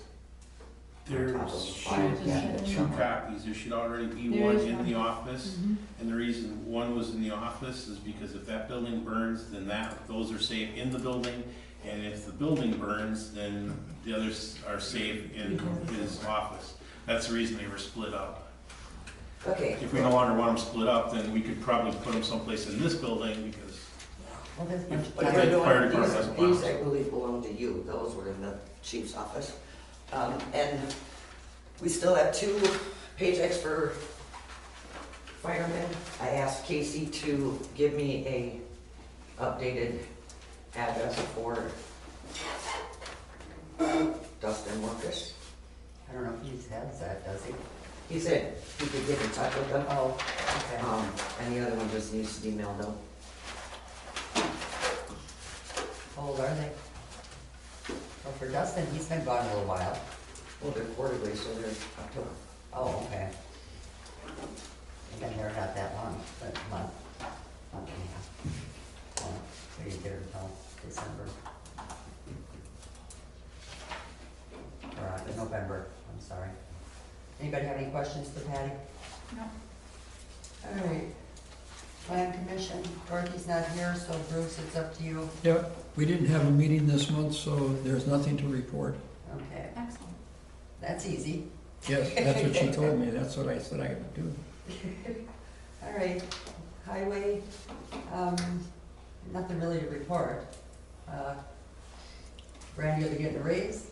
There on top of the should file be cabinet. 2 copies, there should already be There one is in one. the office. And the reason one was in the office is because if that building burns, then those are safe in the building. And if the building burns, then the others are safe in his office. That's the reason they were split up. Okay. If we no longer want them split up, then we could probably put them someplace in this building because Well, there's if But the you're doing, fire department doesn't want these them. I believe belong to you, those were in the chief's office. And we still have 2 paychecks for firemen. I asked Casey to give me a updated address for Dustin Marcus. I don't know if he has that, does he? He said he could get in touch with them. Oh, okay. And the other one just needs to be mailed out. How old are they? Well, for Dustin, he's been gone a little while. Well, they're quarterly, so they're October. Oh, okay. I've been there not that long, but a month and a half. Well, we didn't get her until December. Or November, I'm sorry. Anybody have any questions for Patty? No. All right. Plan Commission, Dorothy's not here, so Bruce, it's up to you. Yep, we didn't have a meeting this month, so there's nothing to report. Okay, Excellent. that's easy. Yes, that's what she told me, that's what I said I would do. All right, highway, nothing really to report. Randy will be getting a raise,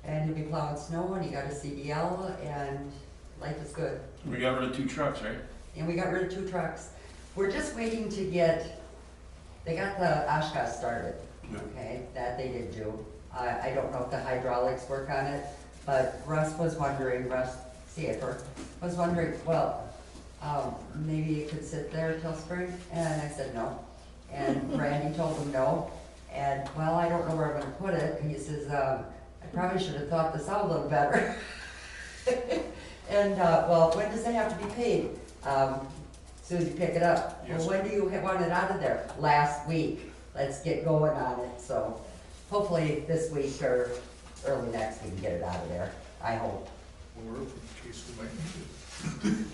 and he'll be plowing snow, and he got a CDL, and life is good. We got rid of 2 trucks, right? And we got rid of 2 trucks. We're just waiting to get, they got the Oshkosh started, okay, that they did do. I don't know if the hydraulics work on it, but Russ was wondering, Russ Schaefer was wondering, well, maybe it could sit there till spring, and I said no. And Randy told him no, And, well, I don't know where I'm gonna put it, and he says, I probably should have thought this out a little better. And, well, when does it have to be paid? Soon as you pick it up. Yes. Well, when do you want it out of there? Last week. Let's get going on it, so hopefully this week or early next we can get it out of there, I hope. Or in case we might need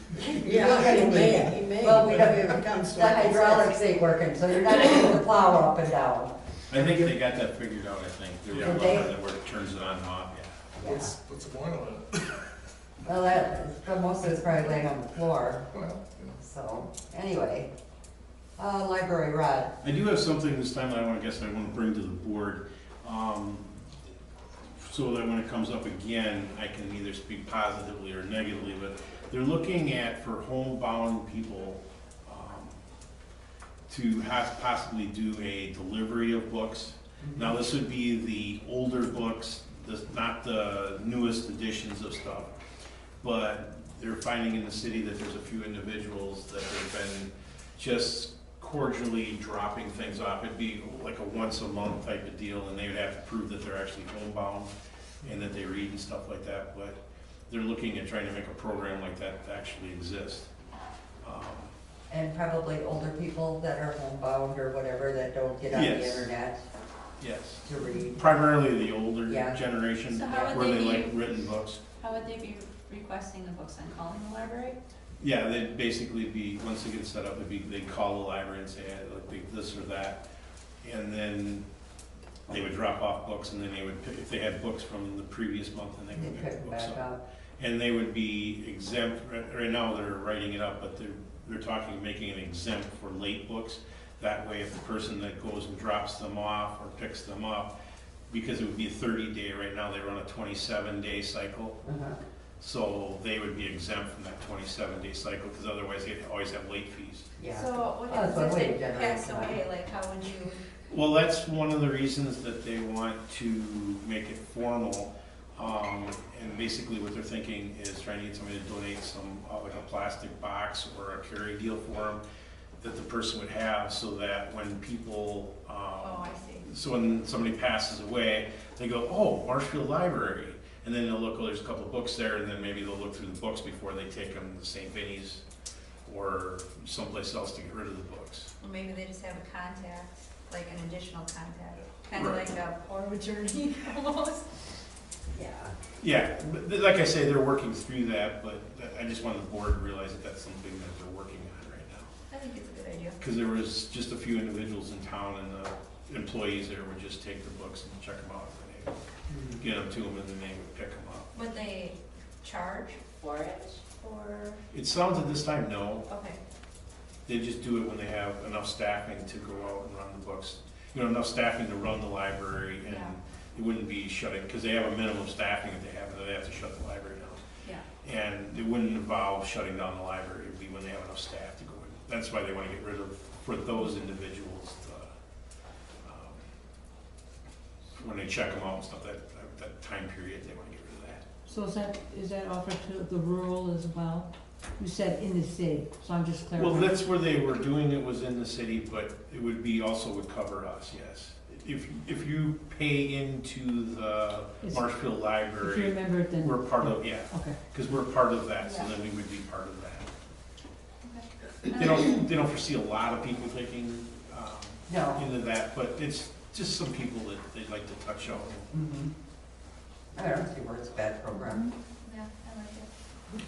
it. Yeah, he may. Well, we Whatever don't, it comes to the it. hydraulics ain't working, so you're not able to plow up and down. I think they got that figured out, I think. There was Did a they? lever that turns it on and off, yeah. Yeah. Put some oil in it. Well, most of it's probably laying on the floor, Well, so, anyway. Library, Rod. I do have something this time I want to bring to the board, so that when it comes up again, I can either speak positively or negatively, but they're looking at, for homebound people, to have possibly do a delivery of books. Now, this would be the older books, not the newest editions of stuff, but they're finding in the city that there's a few individuals that have been just cordially dropping things off. It'd be like a once a month type of deal, and they would have to prove that they're actually homebound and that they read and stuff like that, but they're looking at trying to make a program like that to actually exist. And probably older people that are homebound or whatever that don't get on the Yes. internet Yes. to read. Primarily the older Yeah. generation, So how would where they they be- like written books. How would they be requesting the books and calling the library? Yeah, they'd basically be, once they get set up, they'd call the library and say, like, this or that. And then they would drop off books, and then they would pick, if they had books from the previous month, then they They would pick pick them the books back up. up. And they would be exempt, right now they're writing it up, but they're talking, making it exempt for late books. That way, if the person that goes and drops them off or picks them up, because it would be a 30-day, right now they run a 27-day cycle. Uh-huh. So they would be exempt from that 27-day cycle, because otherwise they'd always have late fees. Yeah. So what Well, that's happens what if we they generate pass tonight. away, like how would you? Well, that's one of the reasons that they want to make it formal. And basically what they're thinking is trying to get somebody to donate some, like a plastic box or a carry deal for them that the person would have, so that when people, Oh, I see. so when somebody passes away, they go, oh, Marshfield Library. And then they'll look, oh, there's a couple of books there, and then maybe they'll look through the books before they take them to St. Vinny's or someplace else to get rid of the books. Or maybe they just have a contact, like an additional contact, kind of Right. like a power of attorney almost. Yeah. Yeah, but like I say, they're working through that, but I just wanted the board to realize that that's something that they're working on right now. I think it's a good idea. Because there was just a few individuals in town, and the employees there would just take the books and check them out, and they would get them to them, and then they would pick them up. Would they charge for it, or, It sounds at this time, no. okay, They just do it when they have enough staffing to go out and run the books. You know, enough staffing to run the library, and Yeah. it wouldn't be shutting, because they have a minimum staffing that they have to shut the library down. yeah. And it wouldn't involve shutting down the library, it'd be when they have enough staff to go in. That's why they want to get rid of, for those individuals, when they check them out and stuff, that time period, they want to get rid of that. So is that offered to the rural as well? You said in the city, so I'm just clarifying. Well, that's where they were doing it, was in the city, but it would be, also would cover us, yes. If you pay into the Yes. Marshfield If Library, you remember it, then. we're part of, yeah, Okay. because we're part of that, so Yeah. then we would be part of that. They don't foresee a lot of people taking No. into that, but it's just some people that they'd like to touch on. Mm-hmm. I don't see where it's a bad program. Yeah, I like it.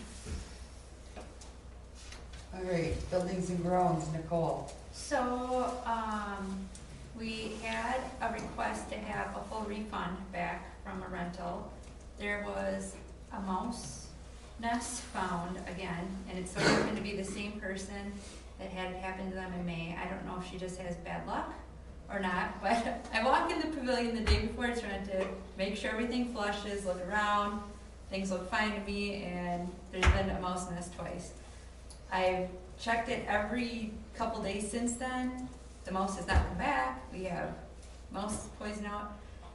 All right, buildings and grounds, Nicole. So, we had a request to have a full refund back from a rental. There was a mouse nest found again, and it's so happened to be the same person that had it happen to them in May. I don't know if she just has bad luck or not, but I walk in the pavilion the day before it's rented, make sure everything flushes, look around, things look fine to me, and there's been a mouse nest twice. I've checked it every couple days since then. The mouse has not come back. We have mouse poison out.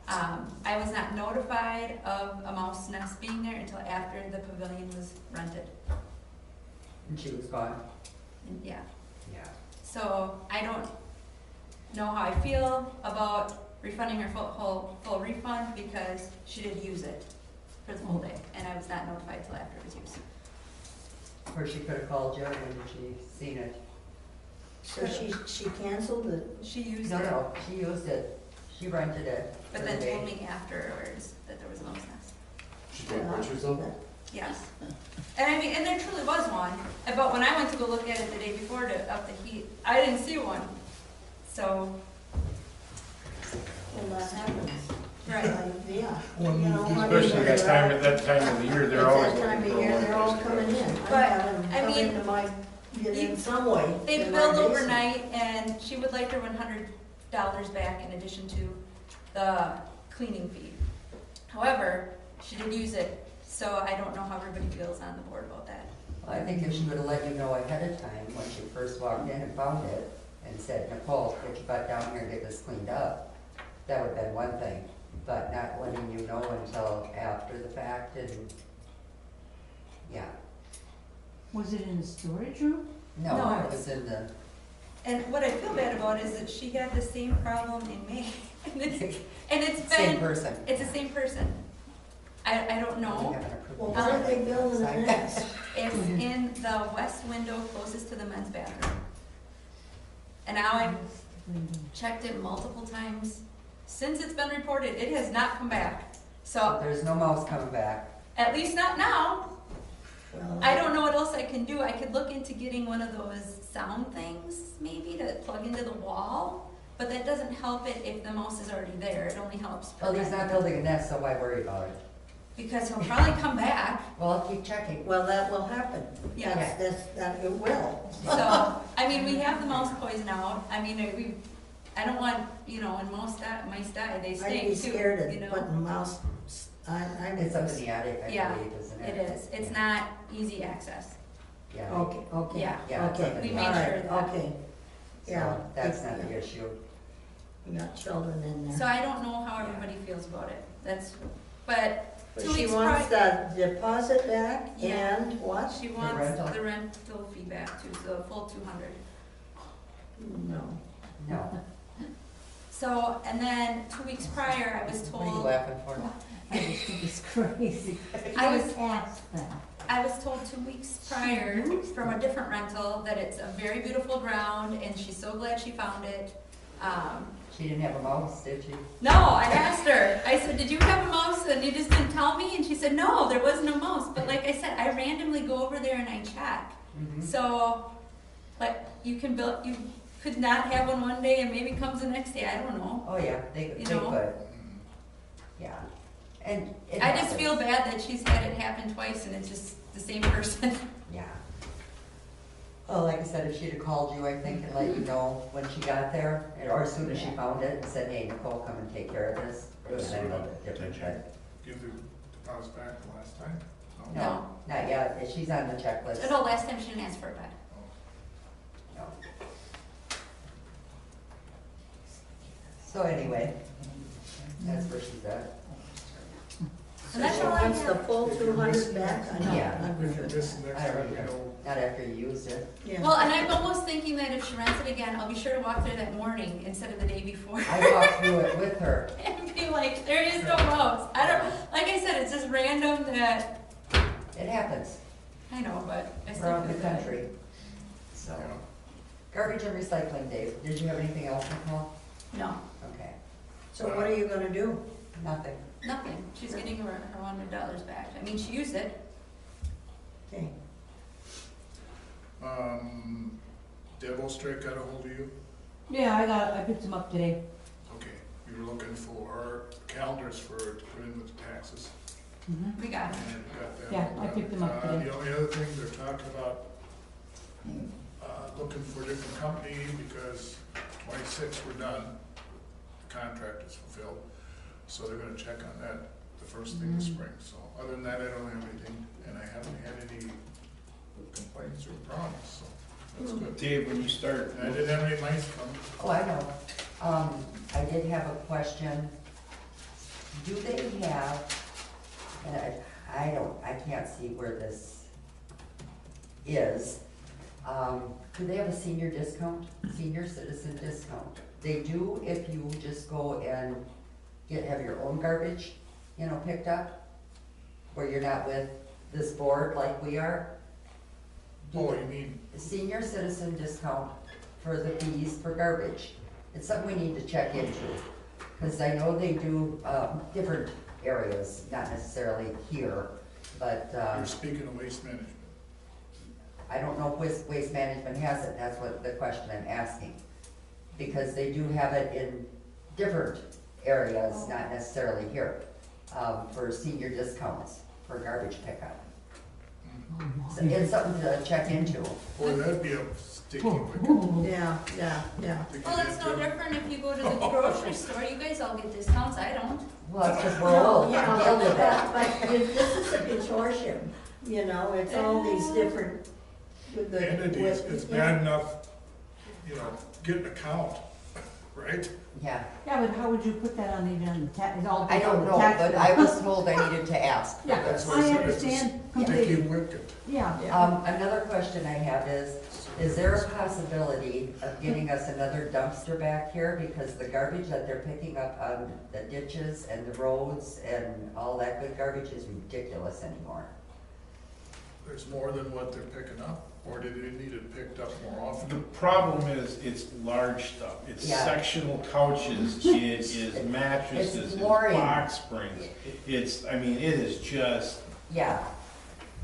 I was not notified of a mouse nest being there until after the pavilion was rented. And she was gone. Yeah. Yeah. So I don't know how I feel about refunding her full refund because she did use it for the whole day, and I was not notified till after it was used. Or she could have called you when she seen it. So she canceled it? She used No, it, no, she used it. She rented it. but for then the day. told me afterwards that there was a mouse nest. She told pictures of it? Yes. And I mean, and there truly was one, but when I went to go look at it the day before to up the heat, I didn't see one. So, Well, that happens. right. Yeah. When You know, I mean, especially that time, at that time of the year, they're always It's that time looking of for year, they're all coming in. But, I have them I come mean, into my, in some way. They in my billed basement. overnight, and she would like her $100 back in addition to the cleaning fee. However, she did use it, so I don't know how everybody feels on the board about that. I think if she would have let you know ahead of time when she first walked in and found it and said, Nicole, get your butt down here and get this cleaned up, that would have been one thing. But not letting you know until after the fact and, yeah. Was it in the storage room? No, No, it was in the, And what I feel bad about is that she had the same problem in May. And it's been. same person. It's the same person. I don't We know. haven't approved Well, it. what are they building it next? It's in the west window closest to the men's bathroom. And now I've checked it multiple times. Since it's been reported, it has not come back. So, There's no mouse coming back. at least not now. Well, I don't know what else I can do. I could look into getting one of those sound things, maybe, to plug into the wall. But that doesn't help it if the mouse is already there. It only helps. Well, he's not building a nest, so why worry about it? Because he'll probably come back. Well, I'll keep checking. Well, that will happen. Yeah. That it will. So, I mean, we have the mouse poison out. I mean, I don't want, you know, when mice die, they I'd stink be too, scared you of know? putting mouse, I'm. It's up in the attic, I Yeah, believe, isn't It it? is. It's not easy access. Yeah. Okay, okay. Yeah. Yeah, it's up Okay, in We the made all attic. sure right, of that. okay. Yeah. So that's not the issue. We got children in So there. I don't know how everybody feels about it. But But 2 she weeks wants prior, the deposit back Yeah. and what? she wants rental. the rental fee back too, so the full 200. No. No. So, and then 2 weeks prior, I was What are you told, laughing for? I just think it's crazy. I was asked that. I was told 2 weeks prior from a different rental that it's a very beautiful ground and she's so glad she found it. She didn't have a mouse, did she? No, I asked her, I said, did you have a mouse and you just didn't tell me? And she said, no, there wasn't a mouse. But like I said, I randomly go over there and I check. Mhm. So, like, you could not have one day and maybe comes the next day, I don't know. Oh, yeah, they You could. know? Yeah. And it I just happens. feel bad that she's had it happen twice and it's just the same person. Yeah. Well, like I said, if she'd have called you, I think, and let you know when she got there, or as soon as she found it, and said, hey, Nicole, come and take care of this, it would have been a little bit different, but Give the deposit back the last time? no, not yet. She's on the checklist. No, last time she didn't ask for it back. No. So anyway, that's where she's at. And that's She all I wants the have. full 200 back? I know. Yeah. I'm good. This next I time, don't you know. know, Not after you used it. Yeah. Well, and I'm almost thinking that if she rents it again, I'll be sure to walk there that morning instead of the day before. I walked through it with her. And be like, there is no mouse. I don't, like I said, it's just random that, It happens I know, but I still around feel the bad. country. So, garbage and recycling, Dave. Did you have anything else, Nicole? No, Okay, So what are you gonna do? nothing. nothing. She's getting her $100 back. I mean, she used it. Okay. Devil Strike got a hold of you? Yeah, I picked them up today. Okay, you were looking for calendars to put in with the taxes. We got it. And you got that. Yeah, I picked them up today. The only other thing, they're talking about, looking for a different company because 26 were done, the contract is fulfilled. So they're gonna check on that the first thing this spring. So other than that, I don't have anything, and I haven't had any complaints or problems, so that's good. Dave, when you start, And I didn't have any mice come. Oh, I know. I did have a question. Do they have, and I can't see where this is. Do they have a senior discount, senior citizen discount? They do if you just go and have your own garbage, picked up, where you're not with this board like we are. Oh, you mean, Senior citizen discount for the fees for garbage. It's something we need to check into, because I know they do, different areas, not necessarily here, but, you're speaking of waste management. I don't know if waste management has it, that's what the question I'm asking. Because they do have it in different areas, not necessarily here, for senior discounts for garbage pickup. So it's something to check into. Boy, that'd be a sticky wicket. Yeah. Well, it's no different if you go to the grocery store, you guys all get discounts, I don't. Well, it's because we're old, deal with that. But this is a consortium, it's all these different. With the Entities, it's bad enough, get an account, right? Yeah, Yeah, but how would you put that on even on the tax, it all I goes on don't the know, tax but bill. I was told I needed to ask. Yeah, That's what I said, it's a understand Sticky completely, wicket. yeah. Another question I have is there a possibility of getting us another dumpster back here? Because the garbage that they're picking up on the ditches and the roads and all that good garbage is ridiculous anymore. There's more than what they're picking up, or do they need it picked up more often? The problem is, it's large stuff. It's Yeah. sectional couches, it is mattresses, It's it's flooring. box springs. It is just, Yeah,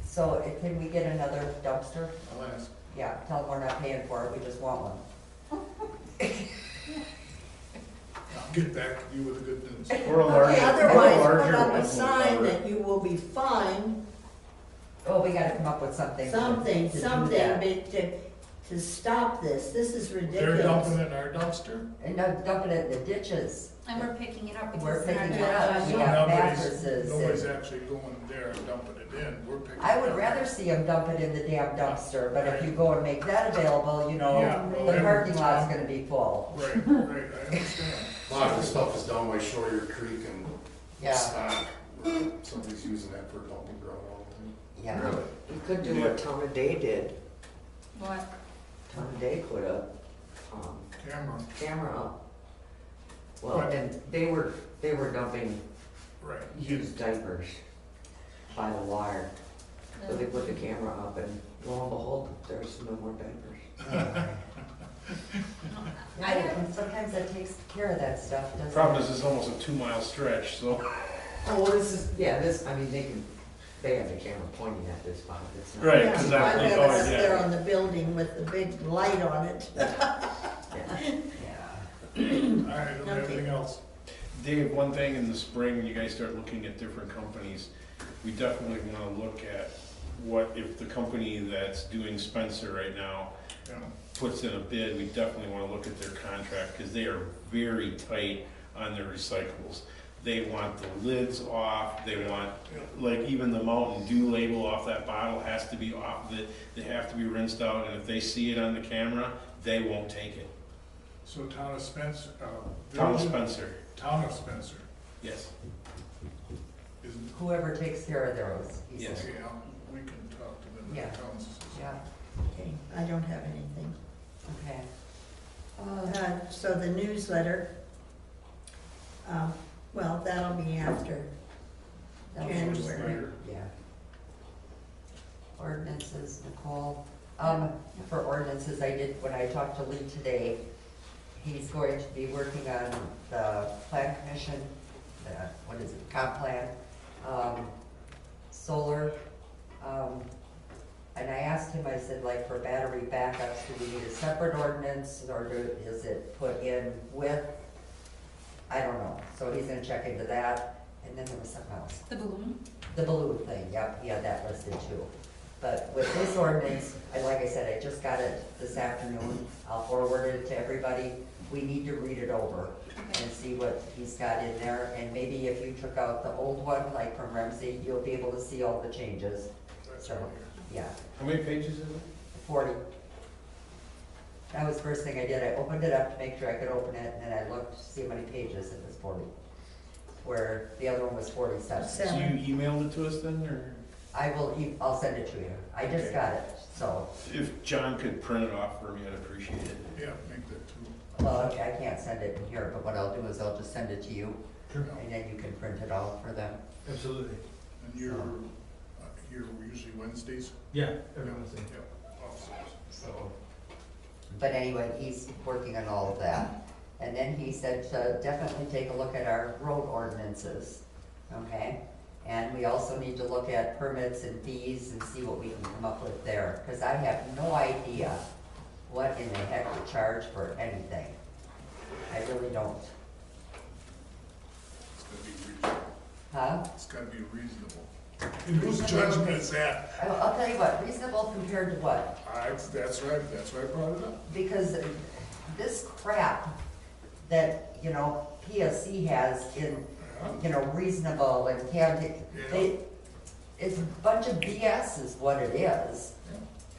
so can we get another dumpster? I'll ask. Yeah, tell them we're not paying for it, we just want one. I'll get back to you with the good news. or a larger, or a Otherwise, put larger up one a will sign cover it. that you will be fined, Oh, we gotta come up with something. something, to do something, that. to stop this. This is They're ridiculous. dumping it in our dumpster? And not dumping it in the ditches. And we're picking it up We're because in our picking it up. trash. We So got nobody's mattresses. and- actually going there and dumping it in, we're picking it up. I would rather see them dump it in the damn dumpster, but if you go and make that available, Yeah, the parking lot's gonna be full. Right, I understand. A lot of the stuff is down by Sawyer Creek and Yeah, Stock. Somebody's using that for a dumping ground all the time. yeah. Really? You could do what Town of Day did. What? Town of Day put a, camera up. Well, Right. and they were dumping Right. used diapers by the wire. So they put the camera up and lo and behold, there's no more diapers. Yeah, and sometimes that takes care of that stuff, doesn't it? Problem is, it's almost a 2-mile stretch, so. Oh, well, they have the camera pointing at this spot, it's not. Right, Yeah, exactly. I'd have Oh, it up yeah. there on the building with the big light on it. All right, I don't have anything else. Dave, one thing in the spring, when you guys start looking at different companies, we definitely wanna look at what, if the company that's doing Spencer right now Yeah. puts in a bid, we definitely wanna look at their contract, cause they are very tight on their recyclables. They want the lids off, they want, like, even the Mountain Dew label off that bottle has to be off of it, they have to be rinsed out, and if they see it on the camera, they won't take it. So Town of Spencer, Town of Spencer, Town of Spencer. yes. Is, Whoever takes care of theirs, he Yes. said. okay, we can talk to them. Yeah. Towns. Yeah, Okay, I don't have anything. okay. So the newsletter, well, that'll be after That was January. Later. Yeah. Ordinances, Nicole. For ordinances, when I talked to Lee today, he's going to be working on the plan commission, comp plan, solar. And I asked him, I said, like, for battery backups, do we need a separate ordinance, or is it put in with? I don't know, so he's gonna check into that, and then there was something else. The balloon? The balloon thing, yep, he had that listed too. But with this ordinance, like I said, I just got it this afternoon, I'll forward it to everybody. We need to read it over and see what he's got in there, and maybe if you took out the old one, like from Ramsey, you'll be able to see all the changes. That's So, right yeah, How many pages is it? 40. That was the first thing I did, I opened it up to make sure I could open it, and then I looked to see how many pages, it was 40. Where the other one was 47. So you emailed it to us then, or? I'll send it to you, I just Okay. got it, so. If John could print it off for me, I'd appreciate it. Yeah, make that too. Well, I can't send it in here, but what I'll do is I'll just send it to you, Sure. and then you can print it out for them. Absolutely. And you're usually Wednesdays? Yeah, every Wednesday. Yeah, officers. So, but anyway, he's working on all of that. And then he said to definitely take a look at our road ordinances, okay? And we also need to look at permits and fees and see what we can come up with there, because I have no idea what in the heck to charge for anything. I really don't. It's gotta be reasonable. Huh? It's gotta be reasonable. And whose judgment is that? I'll tell you what, reasonable compared to what? That's right, that's why I brought it up. Because this crap that, you know, PSC has in, you know, reasonable and can't, it's a bunch of BS is what it is.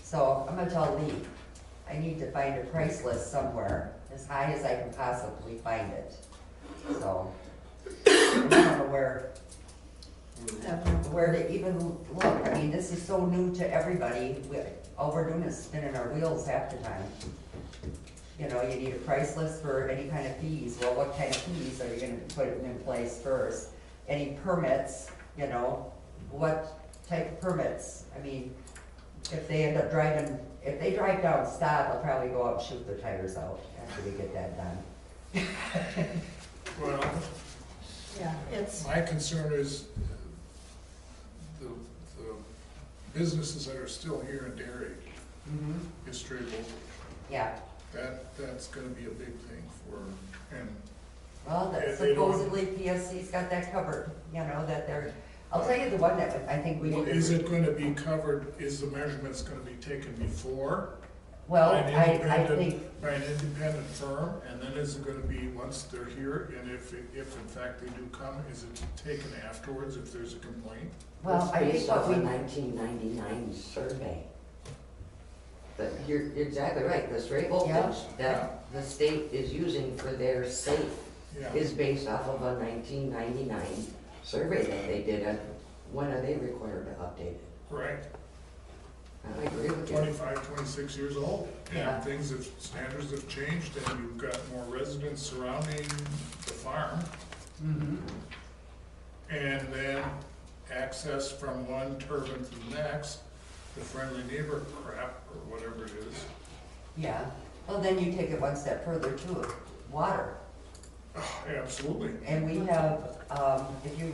So I'm gonna tell Lee, I need to find a price list somewhere as high as I can possibly find it. So, I don't know where to even look. I mean, this is so new to everybody. All we're doing is spinning our wheels half the time. You know, you need a price list for any kind of fees. Well, what kind of fees are you gonna put in place first? Any permits, you know, what type of permits? I mean, if they end up driving, if they drive down Stott, I'll probably go out and shoot their tires out after we get that done. Well, Yeah, it's, my concern is the businesses that are still here in Derry, is Strable. Yeah. That's gonna be a big thing for, and Well, that they don't- supposedly PSC's got that covered, you know, that they're, I'll tell you the one that I think we need to. is it gonna be covered, is the measurements gonna be taken before? Well, by an I independent- think, By an independent firm, and then is it gonna be, once they're here, and if in fact they do come, is it taken afterwards if there's a complaint? well, I think Based what off we. a 1999 survey. But you're exactly right, the straight voltage that the state is using for their safe Yeah. is based off of a 1999 survey that they did. And when are they required to update it? Right, I agree with you. 25, 26 years old, Yeah. and standards have changed, and you've got more residents surrounding the farm. And then access from one turbine to the next, the friendly neighbor crap, or whatever it is. Yeah, well, then you take it one step further too, water. Absolutely. And we have, if you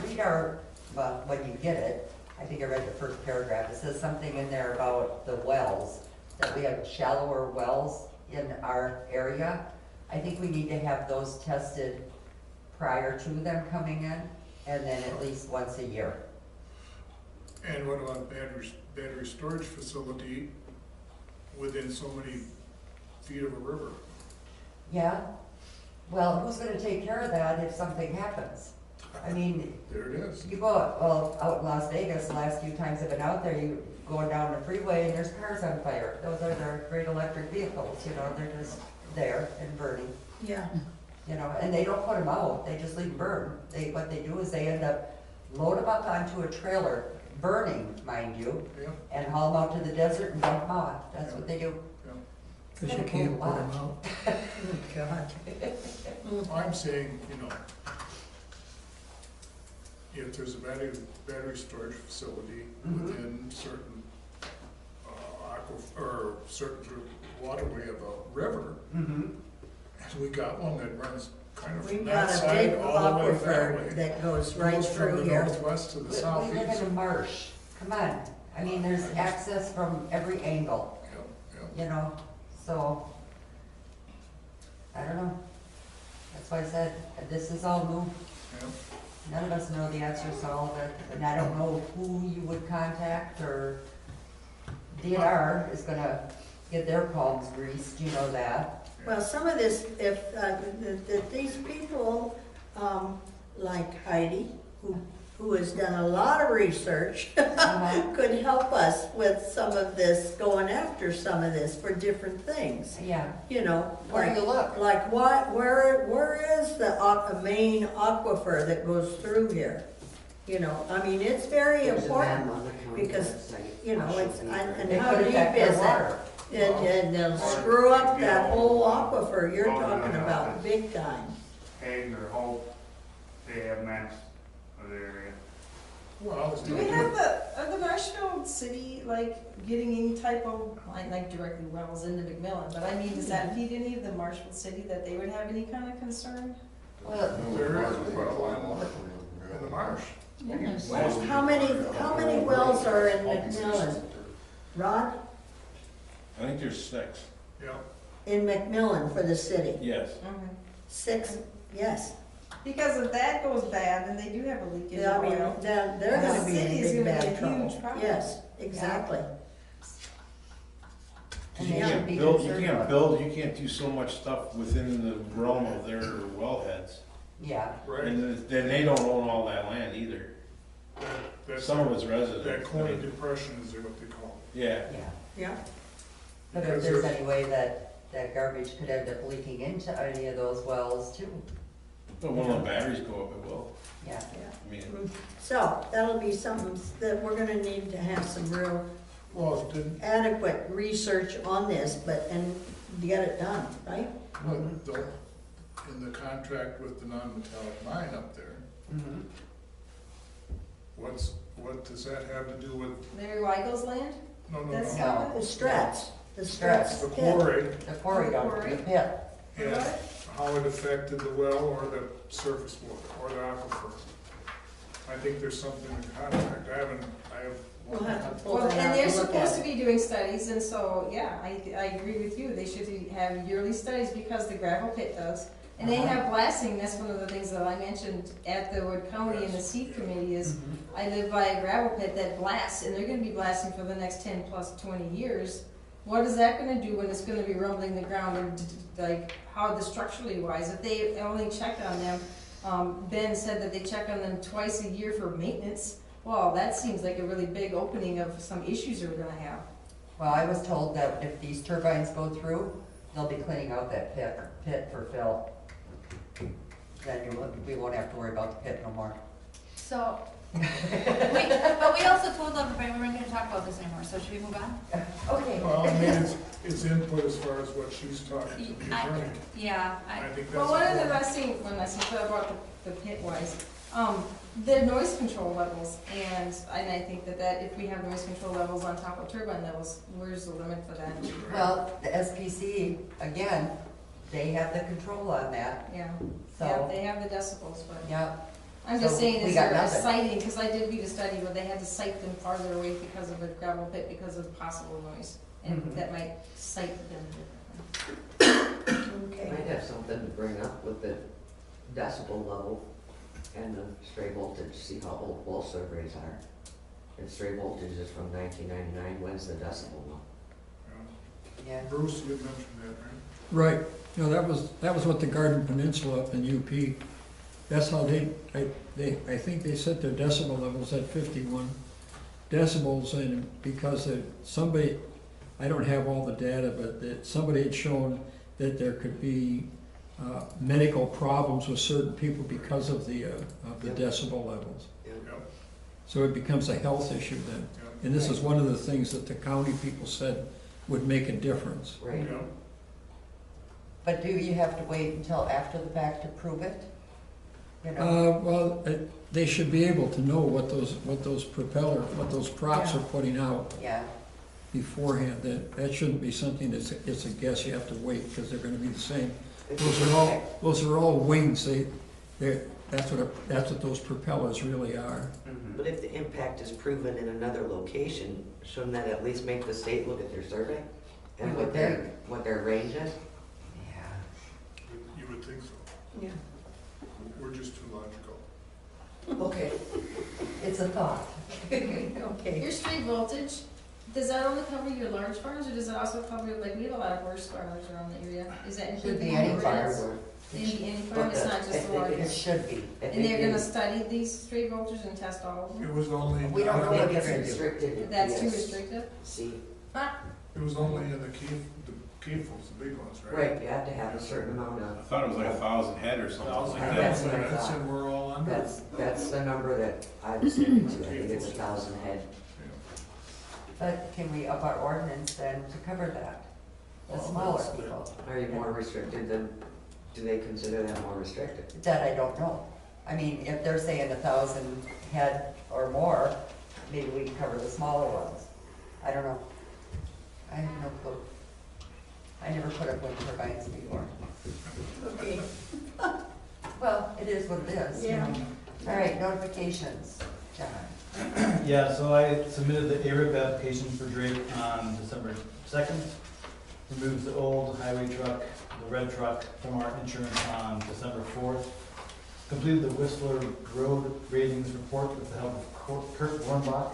read our, well, when you get it, I think I read the first paragraph, it says something in there about the wells, that we have shallower wells in our area. I think we need to have those tested prior to them coming in, and then at least once a year. And what about battery storage facility within so many feet of a river? Yeah, well, who's gonna take care of that if something happens? I mean, There it is. you go, well, out in Las Vegas, the last few times I've been out there, you go down the freeway and there's cars on fire. Those are their great electric vehicles, you know, they're just there and burning, yeah, you know, and they don't put them out, they just leave them burn. What they do is they end up load them up onto a trailer, burning, mind you, Yeah. and haul them out to the desert and dump them off. That's what they do. Because you can't put them out. oh, God. I'm saying, you know, if there's a battery storage facility within certain or certain waterway of a river, and we got one that runs kind of We've from got that a side big all the way that aquifer way. that goes right Goes through from the here. northwest to the We southeast. live in a marsh, come on, I mean, there's access from every angle. You know, so, I don't know. That's why I said, this is all new. None of us know the answers to all of it, and I don't know who you would contact, or DNR is gonna get their palms greased, you know that. Well, some of this, if these people, like Heidi, who has done a lot of research, could help us with some of this, going after some of this for different things. Yeah. You know, Where like, do you look? like what, where is the main aquifer that goes through here? You know, I mean, it's very There's a map important, on the county because, website. you know, it's, and It how could deep affect their is water. it? And they'll screw up that whole aquifer you're talking about, big time. Hague or Hope, they have max of the area. Well, Do we have the Marshfield City, like, getting any type of, like directly wells into McMillan, but I mean, does that feed any of the Marshfield City that they would have any kind of concern? Well, there is a well in the marsh. How many wells are in McMillan? Rod? I think there's 6. Yeah. In McMillan for the city? Yes. 6, yes. Because if that goes bad, then they do have a leak in Yeah, I the mean, oil. they're The gonna be in city is big gonna be bad a trouble. huge problem. Yes, exactly. And You they should can't be build, concerned about it. you can't do so much stuff within the realm of their wellheads. Yeah. Right. And then they don't own all that land either. That's Some of it's residential. That corner depression is what they call it. Yeah. Yeah. But if there's any way that garbage could end up leaking into any of those wells too. But when the batteries go up, it will. Yeah. I mean, So, that'll be something that we're gonna need to have some real Well, didn't, adequate research on this, and get it done, right? in the contract with the non-metallic mine up there, Mhm. what does that have to do with, Larry Weigel's land? no, That's No. not The it? Strats, the Strats. Strats the pit. quarry, The quarry down Quarry. the pit. and how it affected the well or the surface water or the aquifer? I think there's something in the contract, I have. We'll have to pull Well, that out and they're and look supposed at to it. be doing studies, and so, yeah, I agree with you, they should have yearly studies because the gravel pit does. And they have blasting, that's one of the things that I mentioned at the Wood County and the seed committee is, I live by a gravel pit that blasts, and they're gonna be blasting for the next 10 plus 20 years. What is that gonna do when it's gonna be rumbling the ground and like, how the structurally wise, if they only checked on them, Ben said that they check on them twice a year for maintenance. Well, that seems like a really big opening of some issues we're gonna have. Well, I was told that if these turbines go through, they'll be cleaning out that pit for fill. Then we won't have to worry about the pit no more. So, but we also told everybody we weren't gonna talk about this anymore, so should we move on? Okay. Well, I mean, it's input as far as what she's talking to the attorney. Yeah, I think that's. Well, one of the important. last thing, when I said about the pit wise, the noise control levels, and I think that if we have noise control levels on top of turbine levels, where's the limit for that? Well, the SPC, again, they have the control on that, Yeah, so. yeah, they have the decibels, but Yeah. I'm just So saying, we is got there a nothing. sighting, because I did read a study where they had to site them farther away because of the gravel pit, because of possible noise, and Mhm. that might site them differently. Okay. Might have something to bring up with the decibel level and the stray voltage, see how old both surveys are. If stray voltage is from 1999, when's the decibel one? Yeah. Bruce, you had mentioned that, right? Right, you know, that was what the Garden Peninsula up in UP, that's how I think they set their decibel levels at 51 decibels, and because somebody, I don't have all the data, but that somebody had shown that there could be medical problems with certain people because of the decibel levels. Yep. So it becomes a health issue then. Yep. And this is one of the things that the county people said would make a difference. Right. Yep. But do you have to wait until after the fact to prove it? You know? Well, they should be able to know what those props are putting out Yeah. beforehand. That shouldn't be something it's a guess, you have to wait, because they're gonna be the same. Okay. Those are all wings, that's what those propellers really are. But if the impact is proven in another location, shouldn't that at least make the state look at their survey? And We would think. what their range is? Yeah. You would think so. Yeah. We're just too logical. Okay. It's a thought. Okay. Your street voltage, does that only cover your large farms, or does it also cover, like, we have a lot of horse farmers around the area, is that Should included be in any the farm. rates? Any farm, it's not just the large? It should be. And they're gonna study these street voltages and test all of It them? was only. We don't know what It's they're gonna do. restricted. That's too yes. restrictive? See, It was only in the Keefles, the big ones, right? right, you have to have a certain amount I of, thought it was like 1,000 head or something like That's that. what I said, we're all under. that's the number that I was thinking to, I think it's 1,000 head. But can we up our ordinance then to cover that? The smaller people? Are you more restricted than, do they consider that more restricted? That I don't know. I mean, if they're saying 1,000 head or more, maybe we can cover the smaller ones. I don't know. I have no clue. I never put up wind turbines before. Okay. Well, it is what it is. Yeah. All right, notifications, John. Yeah, so I submitted the ARIP application for Drake on December 2nd. Removes the old highway truck, the red truck, from our insurance on December 4th. Completed the Whistler Road ratings report with the help of Kurt Warnbach.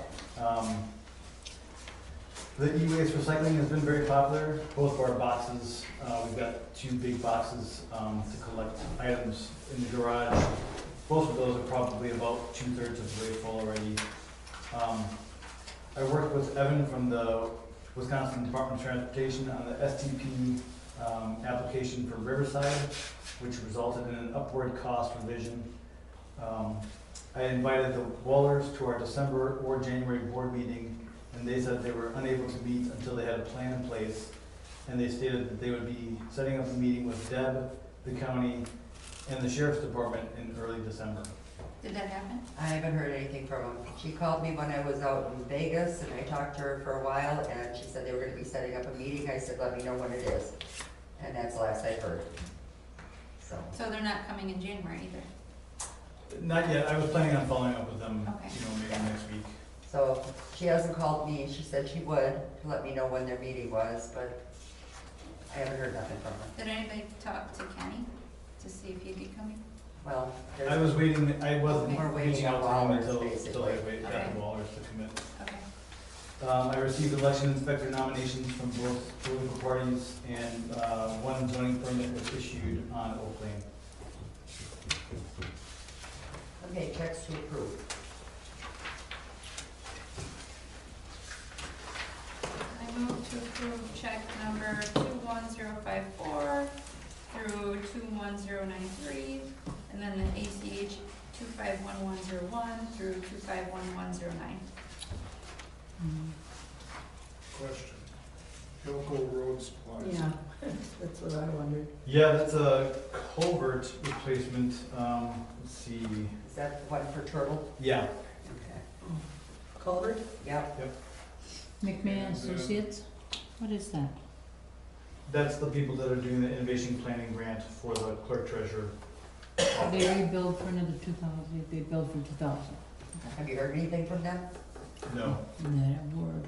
The e-waste recycling has been very popular. Both of our boxes, we've got 2 big boxes to collect items in the garage. Both of those are probably about 2/3 of the way full already. I worked with Evan from the Wisconsin Department of Transportation on the STP application for Riverside, which resulted in an upward cost revision. I invited the Wallers to our December or January board meeting, and they said they were unable to meet until they had a plan in place. And they stated that they would be setting up a meeting with Deb, the county, and the sheriff's department in early December. Did that happen? I haven't heard anything from them. She called me when I was out in Vegas, and I talked to her for a while, and she said they were gonna be setting up a meeting. I said, let me know when it is. And that's the last I heard. So. So they're not coming in January either? Not yet. I was planning on following up with them, Okay. maybe next week. So she hasn't called me. She said she would to let me know when their meeting was, but I haven't heard nothing from her. Did anybody talk to Kenny to see if he'd be coming? Well, I was waiting, I wasn't We're waiting reaching on out to them Wallers, until I basically. got the Wallers to commit. Okay. I received election inspector nominations from both political parties, and one zoning permit was issued on Oak Lane. Okay, checks to approve. I move to approve check number 21054 through 21093, and then the ACH 251101 through 251109. Question. Hilco Road Supplies. Yeah, that's what I wondered. Yeah, that's a culvert replacement, let's see. Is that one for Turtle? Yeah. Okay. Culvert? Yep. McMillan Associates, what is that? That's the people that are doing the innovation planning grant for the clerk treasurer. They rebilled for another 2,000, they billed for 2,000. Have you heard anything from them? No, That word.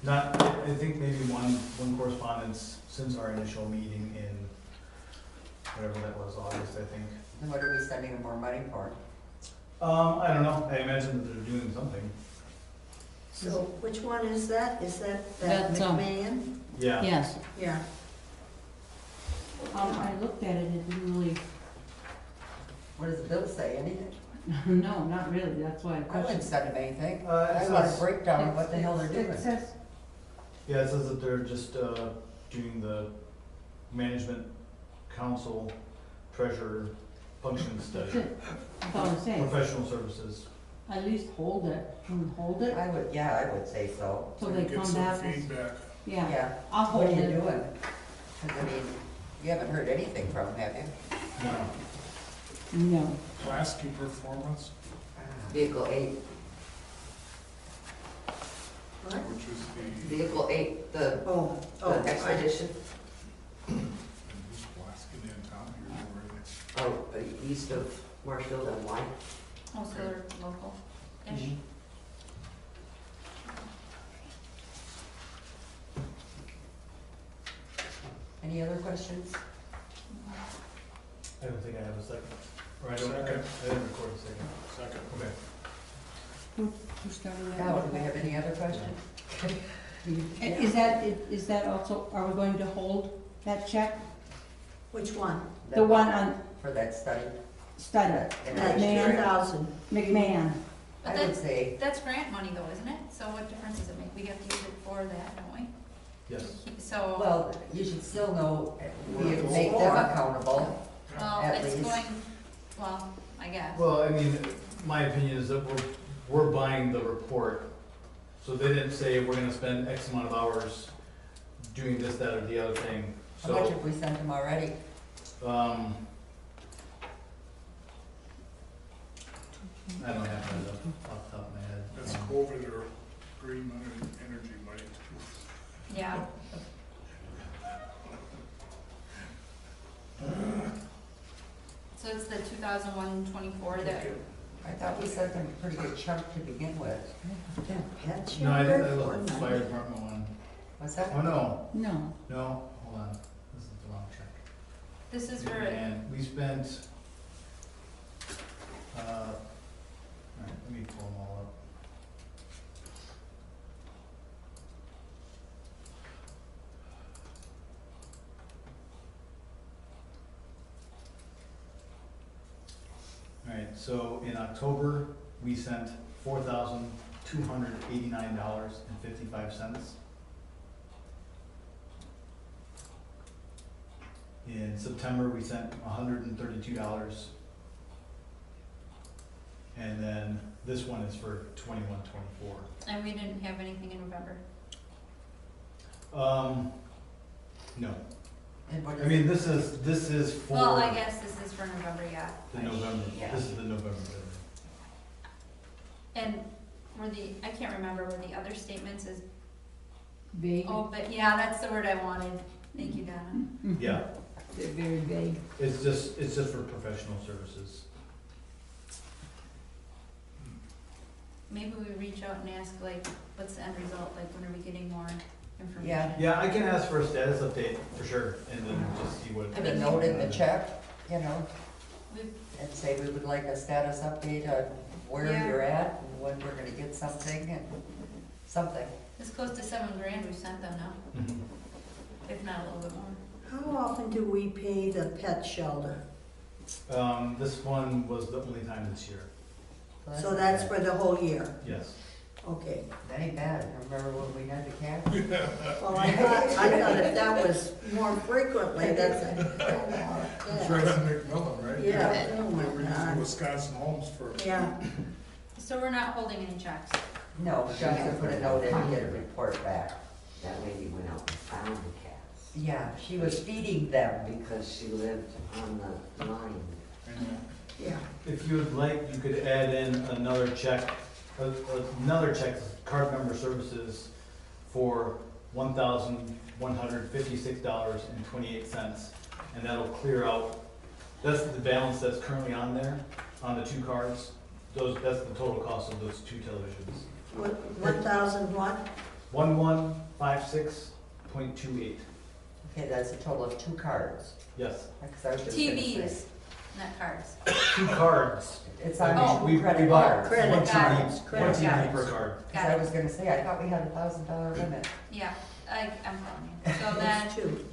not, I think maybe one correspondence since our initial meeting in, whatever that was, August, I think. And what are we sending them more money for? I don't know, I imagine that they're doing something. So which one is that? Is that That's, McMahon? Yeah. Yes. Yeah. I looked at it, it didn't really, What does the bill say, anything? no, not really, that's why I I wouldn't questioned. send them anything. It I want a says- breakdown of what the hell they're It doing. says, Yeah, it says that they're just, doing the management council treasurer function that's study, it, that's all I'm saying. professional services. At least hold it, can we hold it? I would say so. Till they Get come some back. and- feedback. Yeah, I'll What hold are you it. doing? 'Cause I mean, you haven't heard anything from them, have you? No. No. Lasky Performance, Vehicle 8. What? which is the, Vehicle 8, the Oh, expedition, who's Lasky in town here, where are they? east of Marshfield and White. Oh, so they're local-ish. Mhm. Any other questions? I don't think I have a second. Or I don't, I didn't record a second. Second. Okay. Who started that? Now, do we have any other questions? Is that also, are we going to hold that check? which one? The one on For that study? study, And That's McMahon, 10,000. McMahon. But I would say, that's grant money though, isn't it? So what difference does it make? We have to use it for that, don't we? Yes. So, well, you should still know, we make them accountable. well, at it's least. going, well, I guess. Well, I mean, my opinion is that we're buying the report So they didn't say, we're gonna spend X amount of hours doing this, that, or the other thing, How much so, have we sent them already? I don't have that off the top of my head. That's COVID or green energy money. Yeah. So it's the 2001-24 that, I thought we sent them a pretty good chunk to begin with. Pet No, I shelter, did, I looked at the fire $4.90. department one. What's that? Oh, no, No, no, hold on, this is the wrong check. this is for, And we spent, alright, let me pull them all up. Alright, so in October, we sent $4,289.55. In September, we sent $132. And then this one is for 21-24. and we didn't have anything in November. No, And what I is mean, it? this is for Well, I guess this is for November, yeah. the November, Yeah. this is the November bill. And were I can't remember, were the other statements as, vague, oh, but yeah, that's the word I wanted. Thank you, Donna. Yeah, they're very vague. it's just for professional services. Maybe we reach out and ask, like, what's the end result, like, when are we getting more information? Yeah. Yeah, I can ask for a status update for sure, and then just see what. Put a note in the check, you know, We've- and say we would like a status update on where Yeah. you're at and when we're gonna get something and something. It's close to $7,000 we've sent them now, Mhm. if not a little bit more. How often do we pay the pet shelter? This one was the only time this year, So that's for the whole year? yes. Okay. That ain't bad. Remember when we had the cat? Well, I thought if that was more frequently, that's a It's right on McMillan, right? Yeah. Oh, my They were using God. Wisconsin homes for. Yeah. So we're not holding any checks. No, Johnson put a note in, get a report back. That lady went out and found the cats Yeah, she was feeding them. because she lived on the line. Yeah. If you would like, you could add in another check, card member services for $1,156.28, and that'll clear out, that's the balance that's currently on there, on the two cards. That's the total cost of those two televisions. 1,000 what? 1156.28, Okay, that's a total of 2 cards. yes. Because I was just gonna say, TVs, not cards. Two cards. it's on Oh, We credit bought cards. Credit one cards, TV, credit one TV cards. per card. Because I was gonna say, I thought we had a $1,000 limit. Yeah, I'm following you. So then, That's two.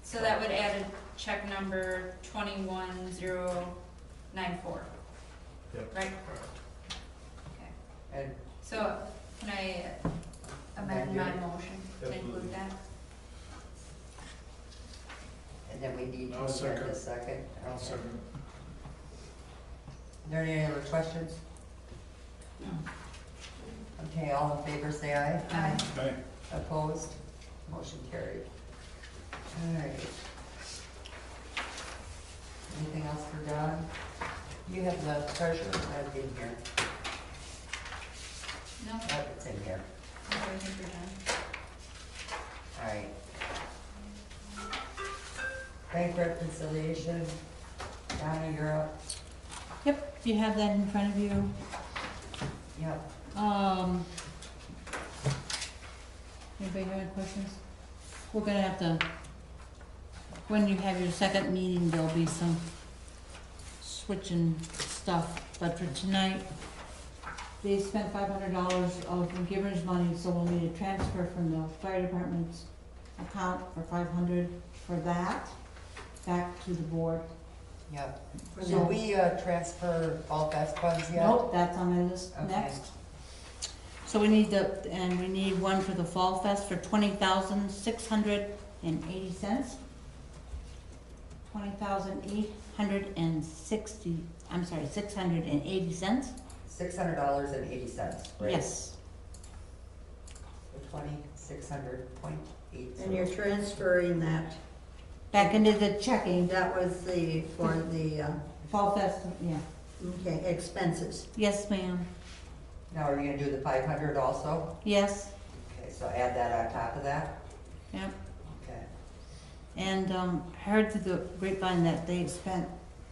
so that would add a check number 21094, Yep. right? Okay. And So can I amend my motion to Absolutely. include that? and then we need to I'll get second. a second. I'll Okay. second. Are there any other questions? Okay, all in favor, say aye. Aye. Okay. Opposed? Motion carried. All right. Anything else for Don? You have the treasurer, that's in here. No? That's in here. Okay, I think we're done. All right. Bank reconciliation. Donna, you're up. Yep, you have that in front of you. Yep. Anybody have any questions? We're gonna have to, when you have your second meeting, there'll be some switching stuff, but for tonight, they spent $500 of giver's money, so we'll need a transfer from the fire department's account for $500 for that, back to the board. Yep. So- Did we transfer all fest funds yet? Nope, that's on my list Okay. next. So we need we need one for the Fall Fest for $20,680. $20,860, I'm sorry, 680 cents. $600.80, right? Yes. $2,600.80. And you're transferring that, Back into the checking, that was for the, fall fest, yeah. okay, expenses. Yes, ma'am. Now, are you gonna do the 500 also? Yes, Okay, so add that on top of that? yep. Okay. And, heard through the grapevine that they spent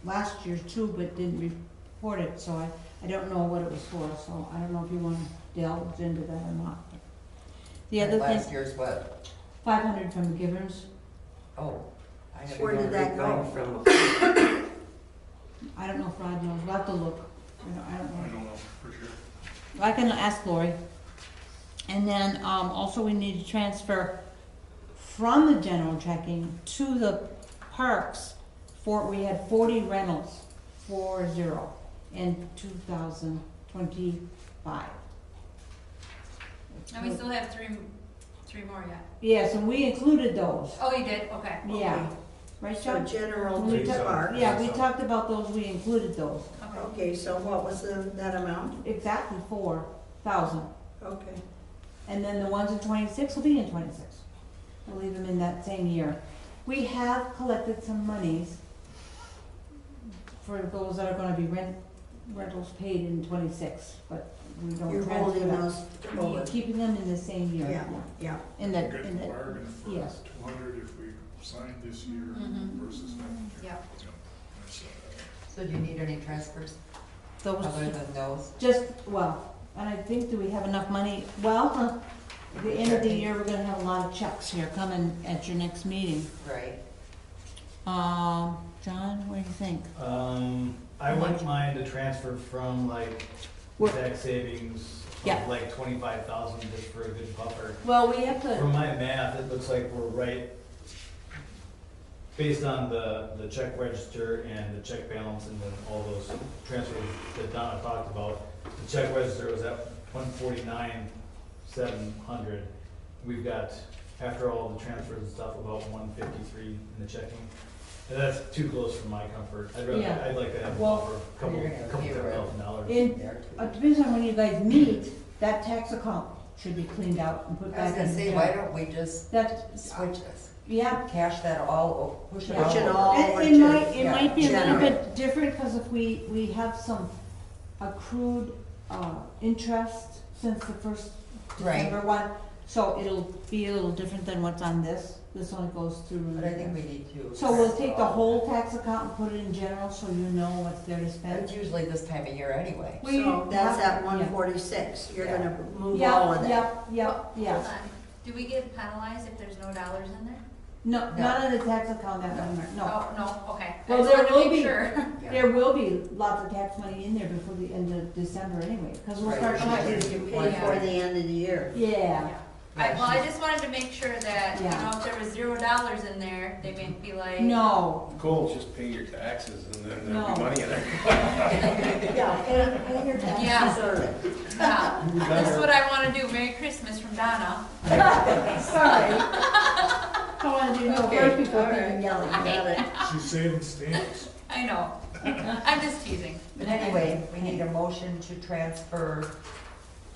last year too, but didn't report it, so I don't know what it was for, so I don't know if you wanna delve into that or not. The And other last thing, year's what? 500 from the givers, Oh. I haven't Where did that go? from? I don't know if Rod knows, we'll have to look, I don't know. I don't know for sure. I can ask Lori. And then, also we need to transfer from the general checking to the parks we had 40 rentals, 40, in 2025. And we still have three more yet. Yes, and we included those. Oh, you did? Okay. Yeah. Right, So Chuck? general When we to ta- park. Yeah, we talked about those, we included those. Okay. Okay, so what was that amount? Exactly 4,000. Okay. And then the ones in 26 will be in 26. We'll leave them in that same year. We have collected some monies for those that are gonna be rentals paid in 26, but we don't You're transfer holding them. those over. Keeping them in the same year. Yeah, yeah. In the, Good in the, bargain for yes. 200 if we sign this year Mhm. versus next year. Yep. That's, So do you need any transfers those, other than those? just, well, and I think, do we have enough money? Well, at the end of the year, we're gonna have a lot of checks here coming at your next meeting. Right. John, what do you think? I wouldn't mind a transfer from like What- tax savings Yeah. of like 25,000 just for a good buffer. Well, we have From to, my math, it looks like we're right, based on the check register and the check balance and then all those transfers that Donna talked about. The check register was at 149,700. We've got, after all the transfers and stuff, about 153 in the checking. And that's too close for my comfort. Yeah. I'd like to have a Well, buffer, a couple $10,000. in, it depends on when you guys meet, that tax account should be cleaned out and put I was back in. gonna say, why don't we just That, switch this? yeah. Cash that all, push it Yeah. Push it all all over. over It to- might, it yeah, might be a little general. bit different, because if we have some accrued, interest since the first Right. December one, so it'll be a little different than what's on this. This only goes through. But I think we need to. So we'll take the whole tax account and put it in general, so you know what's there to spend. It's usually this time of year anyway. We So that's have- at 146. You're Yeah. gonna move all of that. Yep, yep, Hold yes. on. Do we get penalized if there's no dollars in there? No, not on the tax account, that one, no. Oh, no, okay. I Well, just there wanted to will make be, sure. there will be lots of tax money in there before the end of December anyway, because we'll Right. start Because collecting. you pay for the end of the year. Yeah, I just wanted to make sure that, you Yeah. know, if there was $0 in there, they may be like. no, Cool, just pay your taxes and then there'll be No. money in there. Yeah, pay your Yeah. taxes early. Yeah, this is what I wanna do. Merry Christmas from Donna. Sorry. I wanted you to know Okay, first before all right. people yelling. Got it. She's saving stamps. I know. I'm just teasing. But anyway, we need a motion to transfer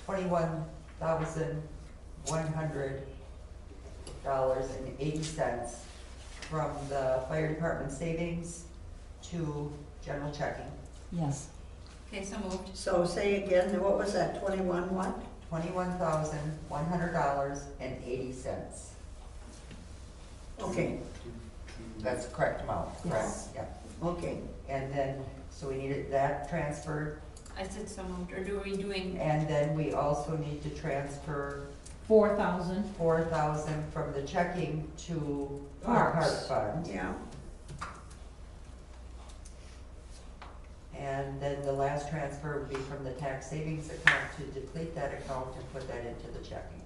$21,100.80 from the fire department savings to general checking. Yes. Okay, so moved. So say again, what was that, 21 what? $21,100.80. Okay, That's the correct amount, correct? Yes. Yep. okay. And then, so we needed that transferred, I said so moved, or are we doing, and then we also need to transfer 4,000. 4,000 from the checking to our park Parks. fund. Yeah, And then the last transfer would be from the tax savings account to deplete that account and put that into the checking.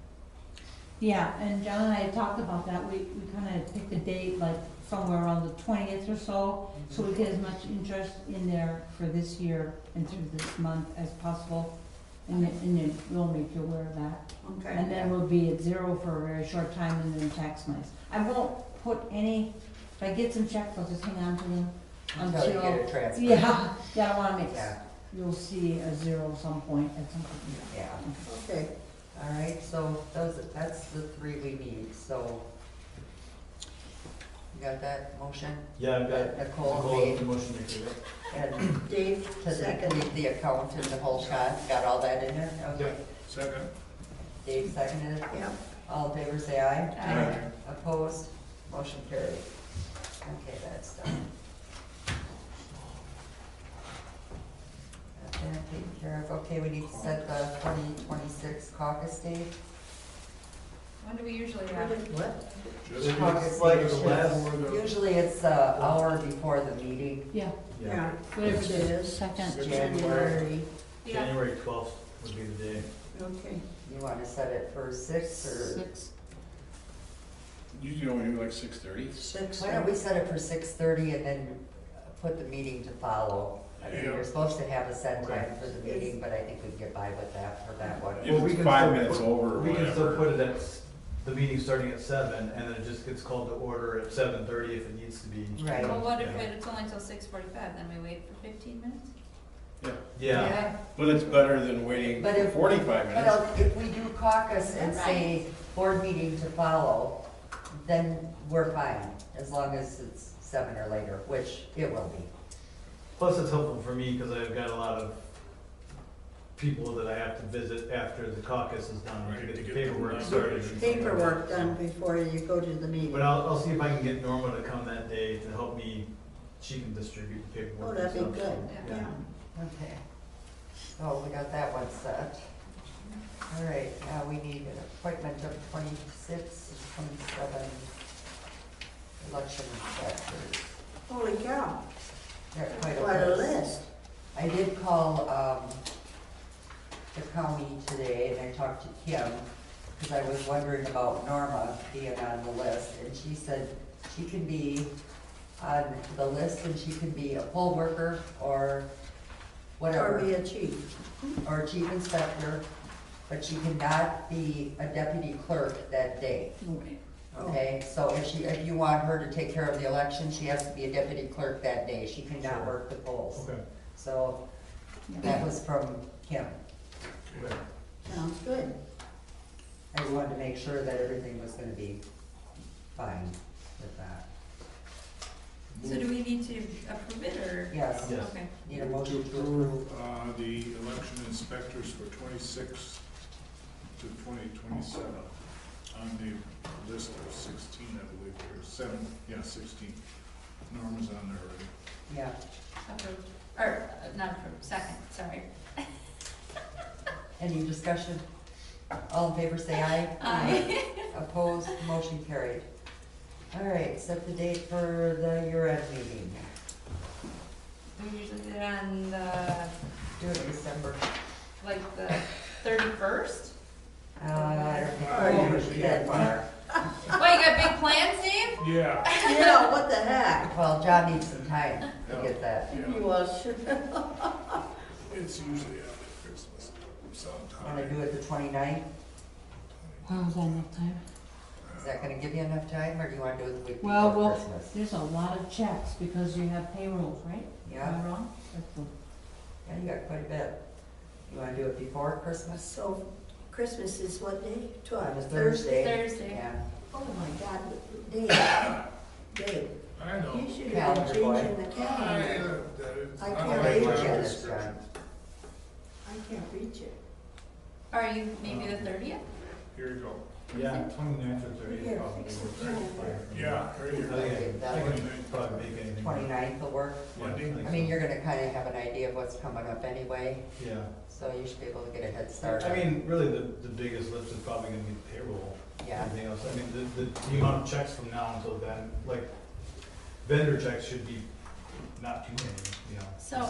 Yeah, and John and I had talked about that, we kind of picked a date, like somewhere around the 20th or so we get as much interest in there for this year and through this month as possible, and then we'll make you aware of that. okay. And then we'll be at zero for a very short time, and then tax monies. I won't put any, if I get some checks, I'll just hang on to them Until you get it transferred. Yeah, I don't wanna mix, Yeah. you'll see a zero some point at some point. Yeah. Okay, All right, so that's the three we need, so. You got that motion? Yeah, I've got Nicole Nicole, made. the motion maker, yep. And Dave, to second. leave the account and the whole shot, got all that in there? Okay. Second. Dave seconded it? Yeah. All in favor, say aye. Aye. Opposed? Motion carried. Okay, that's done. Got that taken care of. Okay, we need to set the 2026 caucus date. When do we usually have? What? Just Caucus like date the is- last- Usually it's an hour before the meeting. Yeah, Yeah, whatever it is. second. January. Yeah. January 12th would be the day. Okay. You want to set it for 6 or? 6. Usually only do like 6:30. 6. Why don't we set it for 6:30 and then put the meeting to follow? I mean, we're supposed to have a set time for the meeting, but I think we can get by with that for that one. If it's can 5 still minutes put- over or We can still whatever. put it at, the meeting starting at 7, and then it just gets called to order at 7:30 if it needs to be. Right. Well, what if Yeah. it's only until 6:45, then we wait for 15 minutes? Yeah. But it's better than waiting But if- 45 minutes. But if we do caucus and say board meeting to follow, then we're fine, as long as it's 7 or later, which it will be. Plus, it's helpful for me because I've got a lot of people that I have to visit after the caucus is done to get the paperwork started. and stuff like that. Paperwork done before you go to the meeting. But I'll see if I can get Norma to come that day to help me. She can distribute the paperwork. Oh, and that'd be stuff, good, so, yeah. Okay. So we got that one set. All right, now we need an appointment of 26 and 27 election inspectors. Holy cow, There's quite a list. I did call, the county today and I talked to Kim, because I was wondering about Norma being on the list, and she said she can be on the list and she can be a poll worker or whatever. Or be a chief. Or a chief inspector, but she cannot be a deputy clerk that day. Okay, so if you want her to take care of the election, she has to be a deputy clerk that day. She cannot work the polls. Okay. So that was from Kim. Okay. Sounds good. I just wanted to make sure that everything was gonna be fine with that. So do we need to approve it, or? Yes. Yes. Okay. Need a Move motion to to approve? approve, the election inspectors for 26 to 2027 on the list of 16, I believe, or 16. Norma's on there already. Yeah. Approved, or, not approved, second, sorry. Any discussion? All in favor, say aye. Aye. Opposed, motion carried. All right, set the date for the year-end meeting. We usually do it on the, Do it in December. like, the 31st? I don't think we're gonna be that far. What, you got big plans, Dave? Yeah. Yeah, what the heck? Well, John needs some time to get that. He was. It's usually after Christmas Want to sometime. do it the 29th? Oh, is that enough time? Is that gonna give you enough time, or do you want to do it the week Well, before well, Christmas? there's a lot of checks because you have payrolls, right? Am Yeah, I wrong? That's the- yeah, you got quite a bit. You want to do it before Christmas? So Christmas is what day? On a 12th, Thursday. Thursday. Yeah. Oh my God, Dave, I know. you should have Calendar been boy. changing the calendar. I I can't like read job it. Yes, description. I can't reach it. Are you maybe the 30th? Here you go. Yeah, 29th or 30th Here, probably fix works. the calendar. Yeah, right I here. think that I one. can probably make anything. 29th will work. Yeah, think I mean, so. you're gonna kind of have an idea of what's coming up anyway, Yeah. so you should be able to get a head start. I mean, really, the biggest lift is probably gonna be payroll. Yeah. Everything else, I mean, the amount of checks from now until then, like, vendor checks should be not too many, you know. So,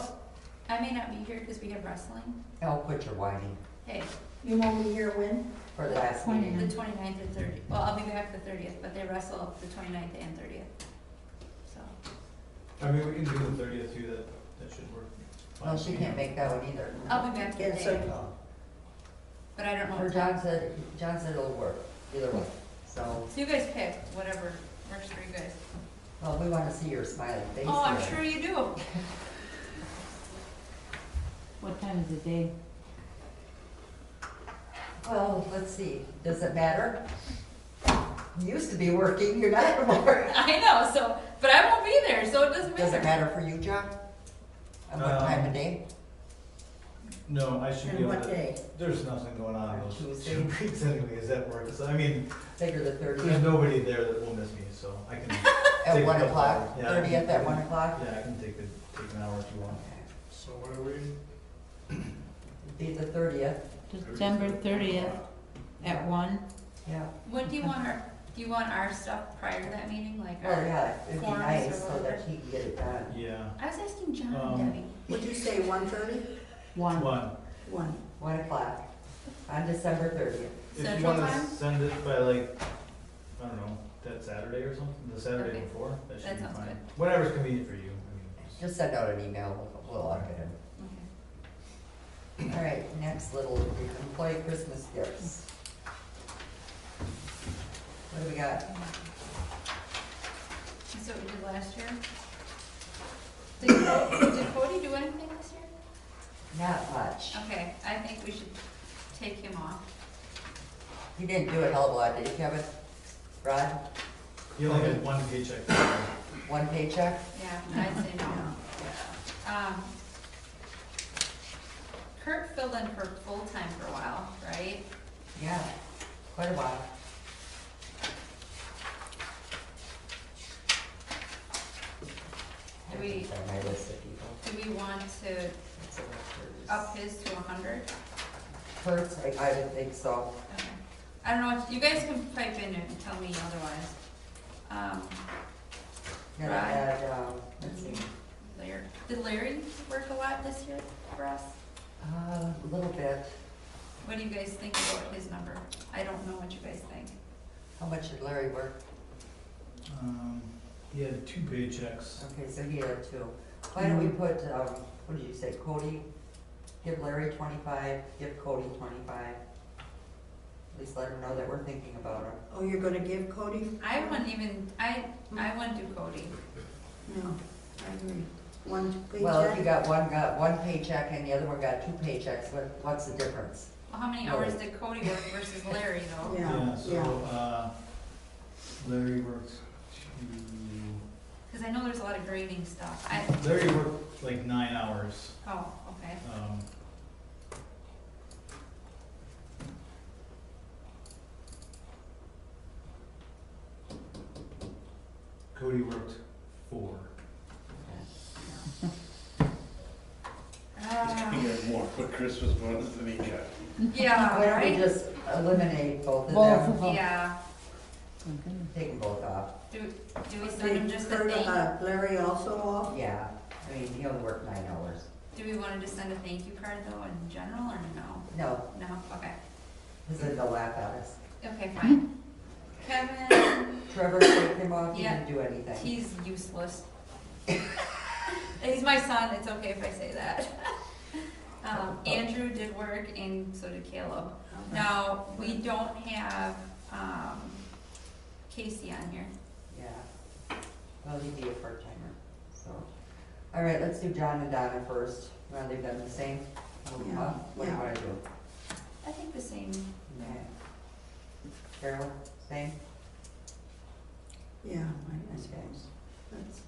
I may not be here because we have wrestling. I'll quit your whining Hey, You won't be here when? for the last meeting. the 29th and 30th, well, I'll be back the 30th, but they wrestle the 29th and 30th. So, I mean, we can do the 30th too, that should work. Well, she can't make that one either. I'll be back the Yes, day, sir. but I don't know Or what John time. said it'll work, either way. So, So you guys pick, whatever works for you guys. well, we want to see your smiling face. Oh, I'm here. sure you do. What time is the day? Well, let's see, does it matter? You used to be working, you're not anymore. I know, so, but I won't be there, so it doesn't matter. Does it matter for you, John? On what time of day? No, I should And be able what to. day? There's nothing going on those Tuesday? 2 weeks anyways at work, so I mean, Figure the there's 30th, nobody there that will miss me, so I can. at take a 1 couple o'clock, hours. Yeah, I can- 30th at 1 o'clock? Yeah, I can take an hour if you want. So what are we, Be the 30th, December 30th at 1. yeah. When do you want our stuff prior to that meeting, like Oh, our yeah, it'd be forms nice or so whatever? that he can get it done. Yeah. I was asking John Um, and Debbie. Would you say 1:30? 1. 1. 1 o'clock on December 30th. If you Central wanna time? send it by like, I don't know, that Saturday or something, the Saturday Okay. before, that should That be sounds fine. good. Whatever's convenient for you, I mean. Just send out an email, we'll lock it in. Okay. All right, next little employee Christmas gifts. What do we got? That's what we did last year. Did Cody do anything this year? Not much. Okay, I think we should take him off. You didn't do a hell of a lot, did you, Kevin? Rod? You only get one paycheck. One paycheck? Yeah, I'd say no. Kurt filled in for full-time for a while, right? Yeah, quite a while. Do we, On my list of people. do we want to That's what Kurt's. up his to 100? Kurt's, I would think so. Okay. I don't know, you guys can pipe in and tell me otherwise. Gonna Right. add, let's see, Larry, did Larry work a lot this year for us? a little bit. What do you guys think about his number? I don't know what you guys think. How much did Larry work? He had 2 paychecks. Okay, so he had 2. Why don't we put, what did you say, Cody? Give Larry 25, give Cody 25. At least let him know that we're thinking about him. Oh, you're gonna give Cody? I wouldn't even, I wouldn't do Cody. No, I agree. 1 paycheck? Well, if you got one paycheck and the other one got 2 paychecks, what's the difference? Well, how many hours did Cody work versus Larry though? Yeah, So, Larry worked Cause I know there's a lot of grading stuff. Larry worked like 9 hours. Oh, okay. Cody worked 4. He got more for Christmas bonus than he got. Yeah, Why don't we right? just eliminate both of Both them? of them. Yeah. Take them both off. Do we send him just a thank? Larry also off? Yeah, I mean, he only worked 9 hours. Do we wanna just send a thank you card though in general or no? No, No, okay. he said they'll laugh at us. Okay, fine. Kevin, Trevor, take him off, he Yeah. didn't do anything. he's useless. He's my son, it's okay if I say that. Andrew did work and so did Caleb. Now, we don't have, Casey on here. Yeah, well, he'd be a part-timer, so. All right, let's do John and Donna first. You wanna leave them the same? What do you Yeah. wanna do? I think the same. Okay. Carolyn, same? Yeah, I Okay. suppose. That's,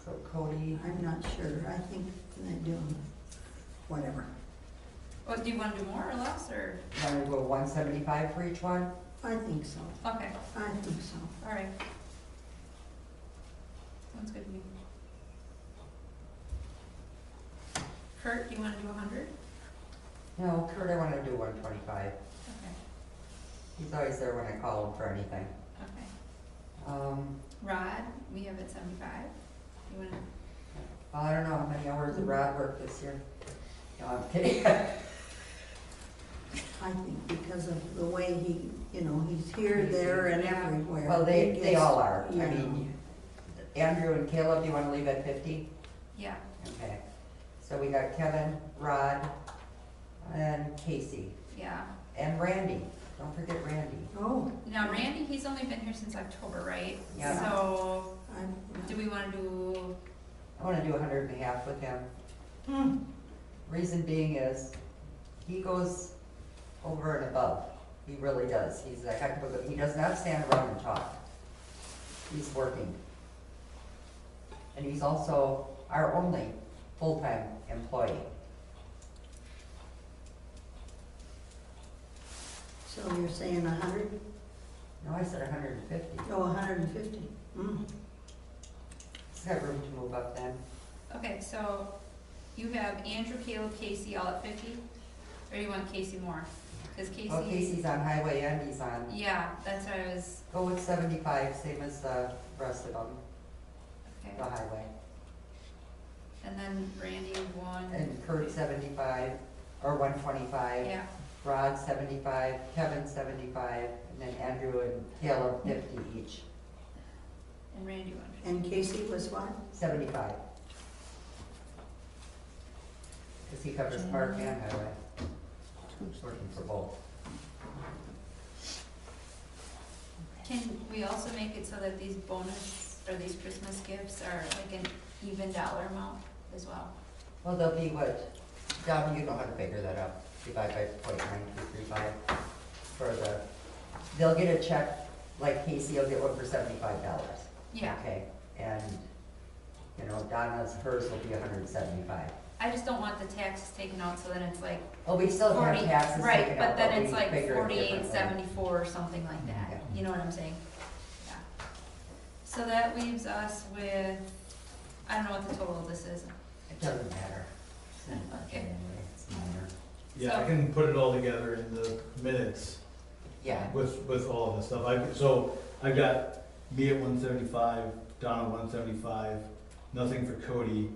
So Cody, I'm not sure. I think they do, whatever. Well, do you wanna do more or less, or? wanna go 175 for each one? I think so. Okay, I think so. alright. Sounds good to me. Kurt, do you wanna do 100? No, Kurt, I wanna do 125. Okay, He's always there when I call him for anything. okay. Rod, we have at 75. You wanna? Well, I don't know how many hours did Rod work this year. No, I'm kidding. I think because of the way he, he's here, there, and everywhere. Well, they He gets- all are. I yeah. mean, Andrew and Caleb, you wanna leave at 50? Yeah. Okay. So we got Kevin, Rod, and Casey, Yeah. and Randy. Don't forget Randy. Oh. Now Randy, he's only been here since October, right? Yeah. So, do we wanna do, I wanna do 150 with him. Reason being is, he goes over and above. He really does. He's a heck of a good, he does not stand around and talk. He's working. And he's also our only full-time employee. So you're saying 100? No, I said 150. Oh, 150. Mm. He's got room to move up then. Okay, so you have Andrew, Caleb, Casey all at 50? Or do you want Casey more? Because Casey. Well, Casey's on highway and he's on. Yeah, that's what I was, Go with 75, same as the rest of them, okay. the highway. And then Randy, one. And Kurt 75, or 125. Yeah, Rod 75, Kevin 75, and then Andrew and Caleb 50 each. and Randy, one. And Casey was what? 75. Because he covers park and highway. Working for both. Can we also make it so that these bonus, or these Christmas gifts are like an even dollar amount as well? Well, they'll be what, Don, you know how to figure that up. Divide by 0.9235 for the, they'll get a check, like Casey will get one for $75. Yeah. Okay, and, you know, Donna's, hers will be 175. I just don't want the taxes taken out so then it's like Oh, we still have 40, taxes right, taken but out, then but it's we like figure it 48.74 or something like that. Yeah. You know what I'm saying? Yeah. So that leaves us with, I don't know what the total of this is. It doesn't matter. Okay. It's minor. Yeah, I can put it all together in the minutes Yeah, with all of the stuff. I've got me at 175, Donna 175, nothing for Cody,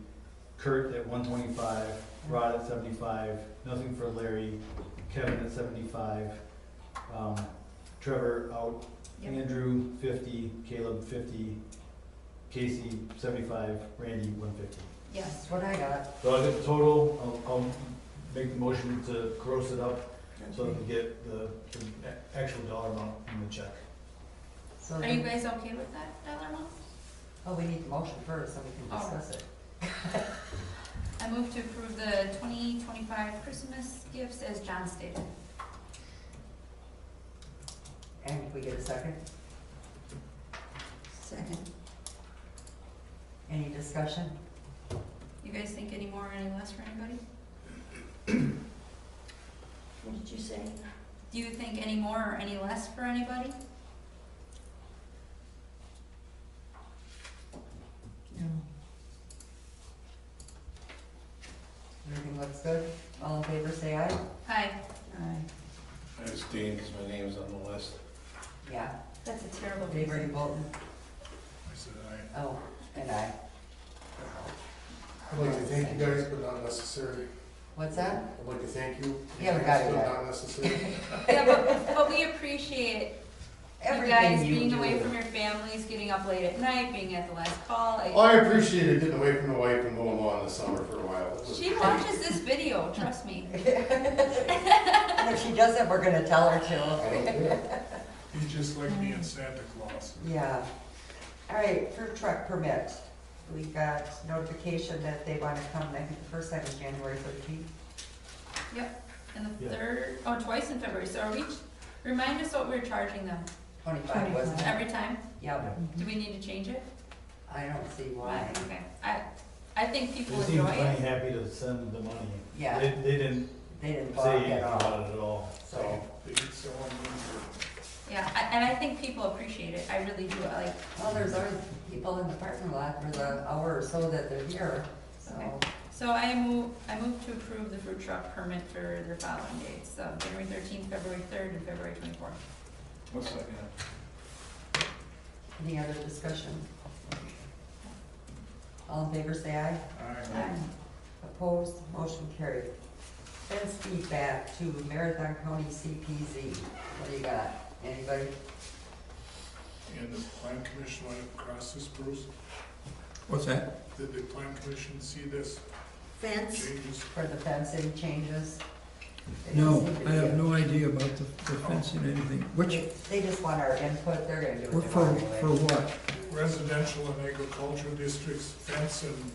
Kurt at 125, Rod at 75, nothing for Larry, Kevin at 75, Trevor out, Yep. Andrew 50, Caleb 50, Casey 75, Randy 150. Yes. that's what I got. So I get the total, I'll make the motion to gross it up so that we get the actual dollar amount in the check. So Are then- you guys okay with that dollar amount? Oh, we need the motion first, so we can discuss it. I move to approve the 2025 Christmas gifts as John stated. And if we get a second, Second. any discussion? You guys think any more or any less for anybody? What did you say? Do you think any more or any less for anybody? No. Everything looks good? All in favor, say aye. Hi. Aye. I abstain because my name's on the list. Yeah. That's a terrible Anybody reason. voting? I said aye. Oh, and aye. I'd like to thank you guys, but not necessary. What's that? I'd like to thank you. You haven't got it But yet. not necessary. Yeah, but we appreciate you guys Everything you being away do. from your families, getting up late at night, being at the last call. Well, I appreciated getting away from the wife and going on in the summer for a while. It was She great. watches this video, trust me. And if she doesn't, we're gonna tell her to. He's just like me and Santa Claus. Yeah. All right, fruit truck permit. We got notification that they wanna come, I think the first time was January 13th. Yep, and the Yeah. third, oh, twice in February, so are we, remind us what we're charging them 25, wasn't it? every time? Yep. Do we need to change it? I don't see why. Okay, I think people They seemed enjoy plenty it. happy to send the money. Yeah. They didn't They didn't say balk anything at all. about it at all. So, They eat so unusual. Yeah, and I think people appreciate it, I really do, I like, well, there's always people in the parking lot for the hour or so that they're here, so. Okay. So I move to approve the food truck permit for the following dates, so January 13th, February 3rd, and February 24th. What's that, yeah? Any other discussion? All in favor, say aye. Aye. Opposed, motion carried. Fence feedback to Marathon County CPZ. What do you got? Anybody? And the plan commission went across this, Bruce? What's that? Did the plan commission see this Fence? changes? For the fencing changes? They No, just need to I have give- no idea about the fencing, anything. Which, They just want our input, they're gonna do it for tomorrow anyway. what? Residential and agricultural districts, fence and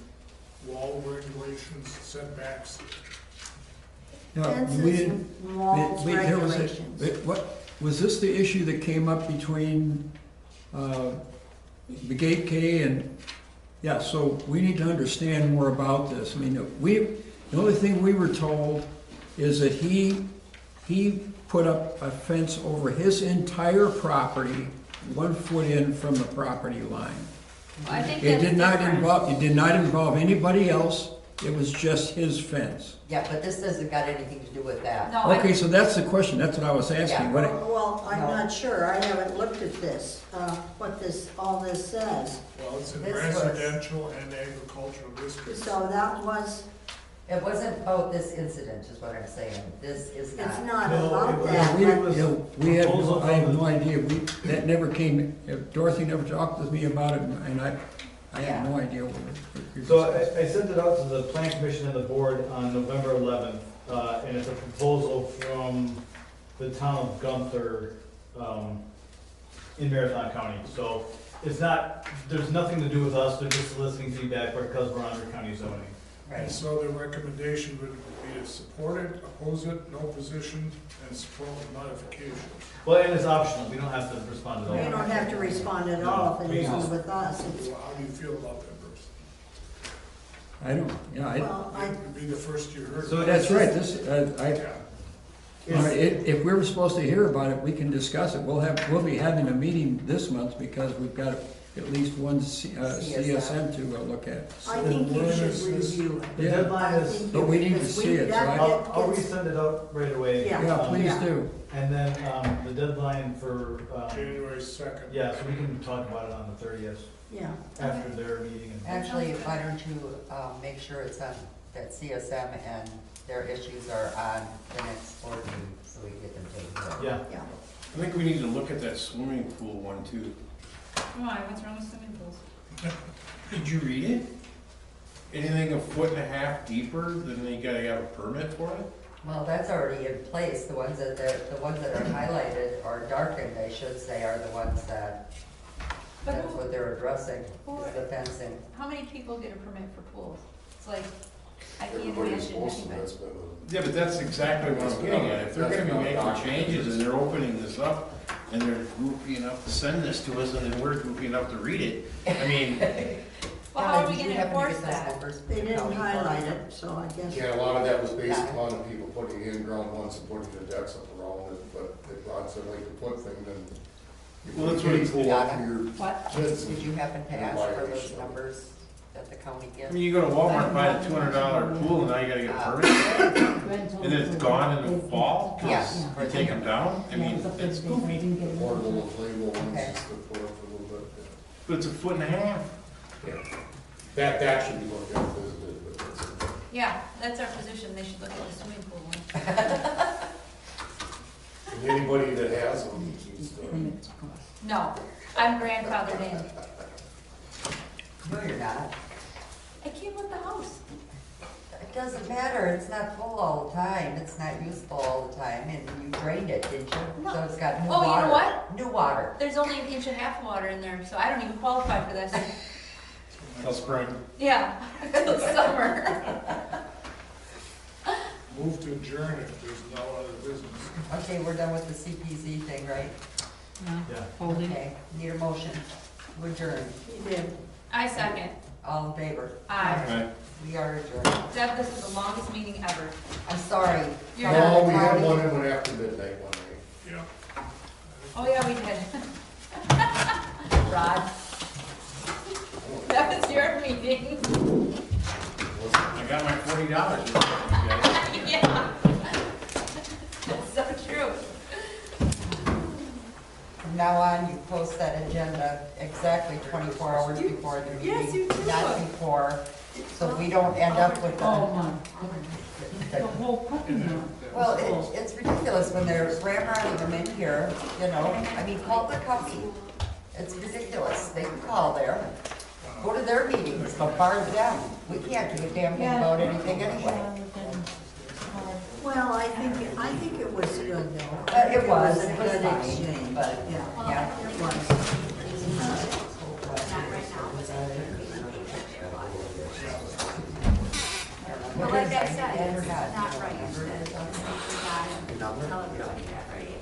wall regulations, setbacks. No, we Fences didn't. and walls there was a- regulations. What? was this the issue that came up between the Gate K and, yeah, so we need to understand more about this. I mean, the only thing we were told is that he put up a fence over his entire property, 1 foot in from the property line. I think It that's did not different. involve anybody else, it was just his fence. Yeah, but this doesn't got anything to do with that. No, I- Okay, so that's the question, that's what I was asking. Yeah. What it- Well, I'm No. not sure, I haven't looked at this, what all this says. Well, it's in This was- residential and agricultural districts. So that was, It wasn't about this incident, is what I'm saying. This is it's not. not No, about it was- that. We, but- was we had, proposal I have from no idea, that never came, Dorothy never talked with me about it, and I have no idea what it. So I sent it out to the plan commission and the board on November 11th, and it's a proposal from the town of Gunther, in Marathon County. So it's not, there's nothing to do with us, they're just soliciting feedback because we're under county zoning. And Right. so the recommendation would be to support it, oppose it, no position, and support with modifications. Well, and it's optional, we don't have to respond to You all. don't have to respond at all if it No. isn't with us. It's, Well, how do you feel about that, Bruce? I don't, yeah, well, It would be the first you heard. So about that's it. right, this, Yeah. if we're supposed to hear about it, we can discuss it. We'll be having a meeting this month because we've got at least one CSM to look at. I think you should review it. The Yeah. deadline I is, think But we need to because see it, so that I'll gets- resend it out right away. Yeah. Yeah, please Yeah. do. And then, the deadline for, January 2nd. yeah, so we can talk about it on the 30th, Yeah. after their meeting. And Actually, why don't you, make sure it's on, that CSM and their issues are on the next board meeting, so we get them taken care of. Yeah. Yeah. I think we need to look at that swimming pool one too. Why, what's wrong with swimming pools? Did you read it? Anything a foot and a half deeper, then you gotta have a permit for it? Well, that's already in place. The ones that are highlighted or darkened, I should say, are the ones that, But that's who- what they're addressing, is the fencing. How many people get a permit for pools? It's like, I can't Everybody's imagine supposed to, anybody. that's been Yeah, but that's exactly what I'm getting at. If they're gonna be making changes and they're opening this up and they're goofy enough to send this to us and then we're goofy enough to read it, I mean, Well, how are Did we you gonna happen to enforce get those that? numbers from They the didn't county? highlight it, so I guess. Yeah, a lot of that was based upon the people putting in-ground ones and putting the decks up around it, but if Rod said like the foot thing, then. you Well, that's put a what kiddie pool up for your What? kids. Did you happen to and ask for violation those of it. numbers that the county I gives? mean, you go to Walmart, buy a $200 pool and now you gotta get a permit? And then it's gone in the fall? 'cause Yes. You take them down? I mean, it's goofy. Portable inflatable ones Okay. just to put up for a little bit. But it's a foot and a half. Yeah. That should be looked at, visited, but that's. Yeah, that's our position, they should look at the swimming pool one. And anybody that has them needs to. No, I'm grandfathered in. No, you're not. I came with the house. It doesn't matter, it's not full all the time, it's not useful all the time, and you drained it, didn't you? No. So it's got new Oh, water. you know what? New water. There's only an inch and a half of water in there, so I don't even qualify for this. Till spring. Yeah, until summer. Move to adjourn if there's no other business. Okay, we're done with the CPZ thing, right? Yeah. Holding. Okay, need a motion to adjourn. He did. I second. All in favor? Aye. Right. We are adjourned. Deb, this is the longest meeting ever. I'm sorry. You're No, not we had County- one that went after midnight one night. Yeah. Oh, yeah, we did. Rod? That was your meeting. I got my $40. guys. Yeah. That's so true. From now on, you post that agenda exactly 24 hours before the meeting. Yes, you do. Not before, so we don't end up with Oh, the. my. The whole parking lot. Well, it's ridiculous when they're ramrodding them in here, you know, I mean, call the company. It's ridiculous, they can call there, go to their meetings, bombard them. We can't do a damn thing about anything anyway. Well, I think it was good though. It was a good fine, exchange, but, yeah, yeah. it was. But like I said, Or it's not. not right. That we gotta tell everybody that, right?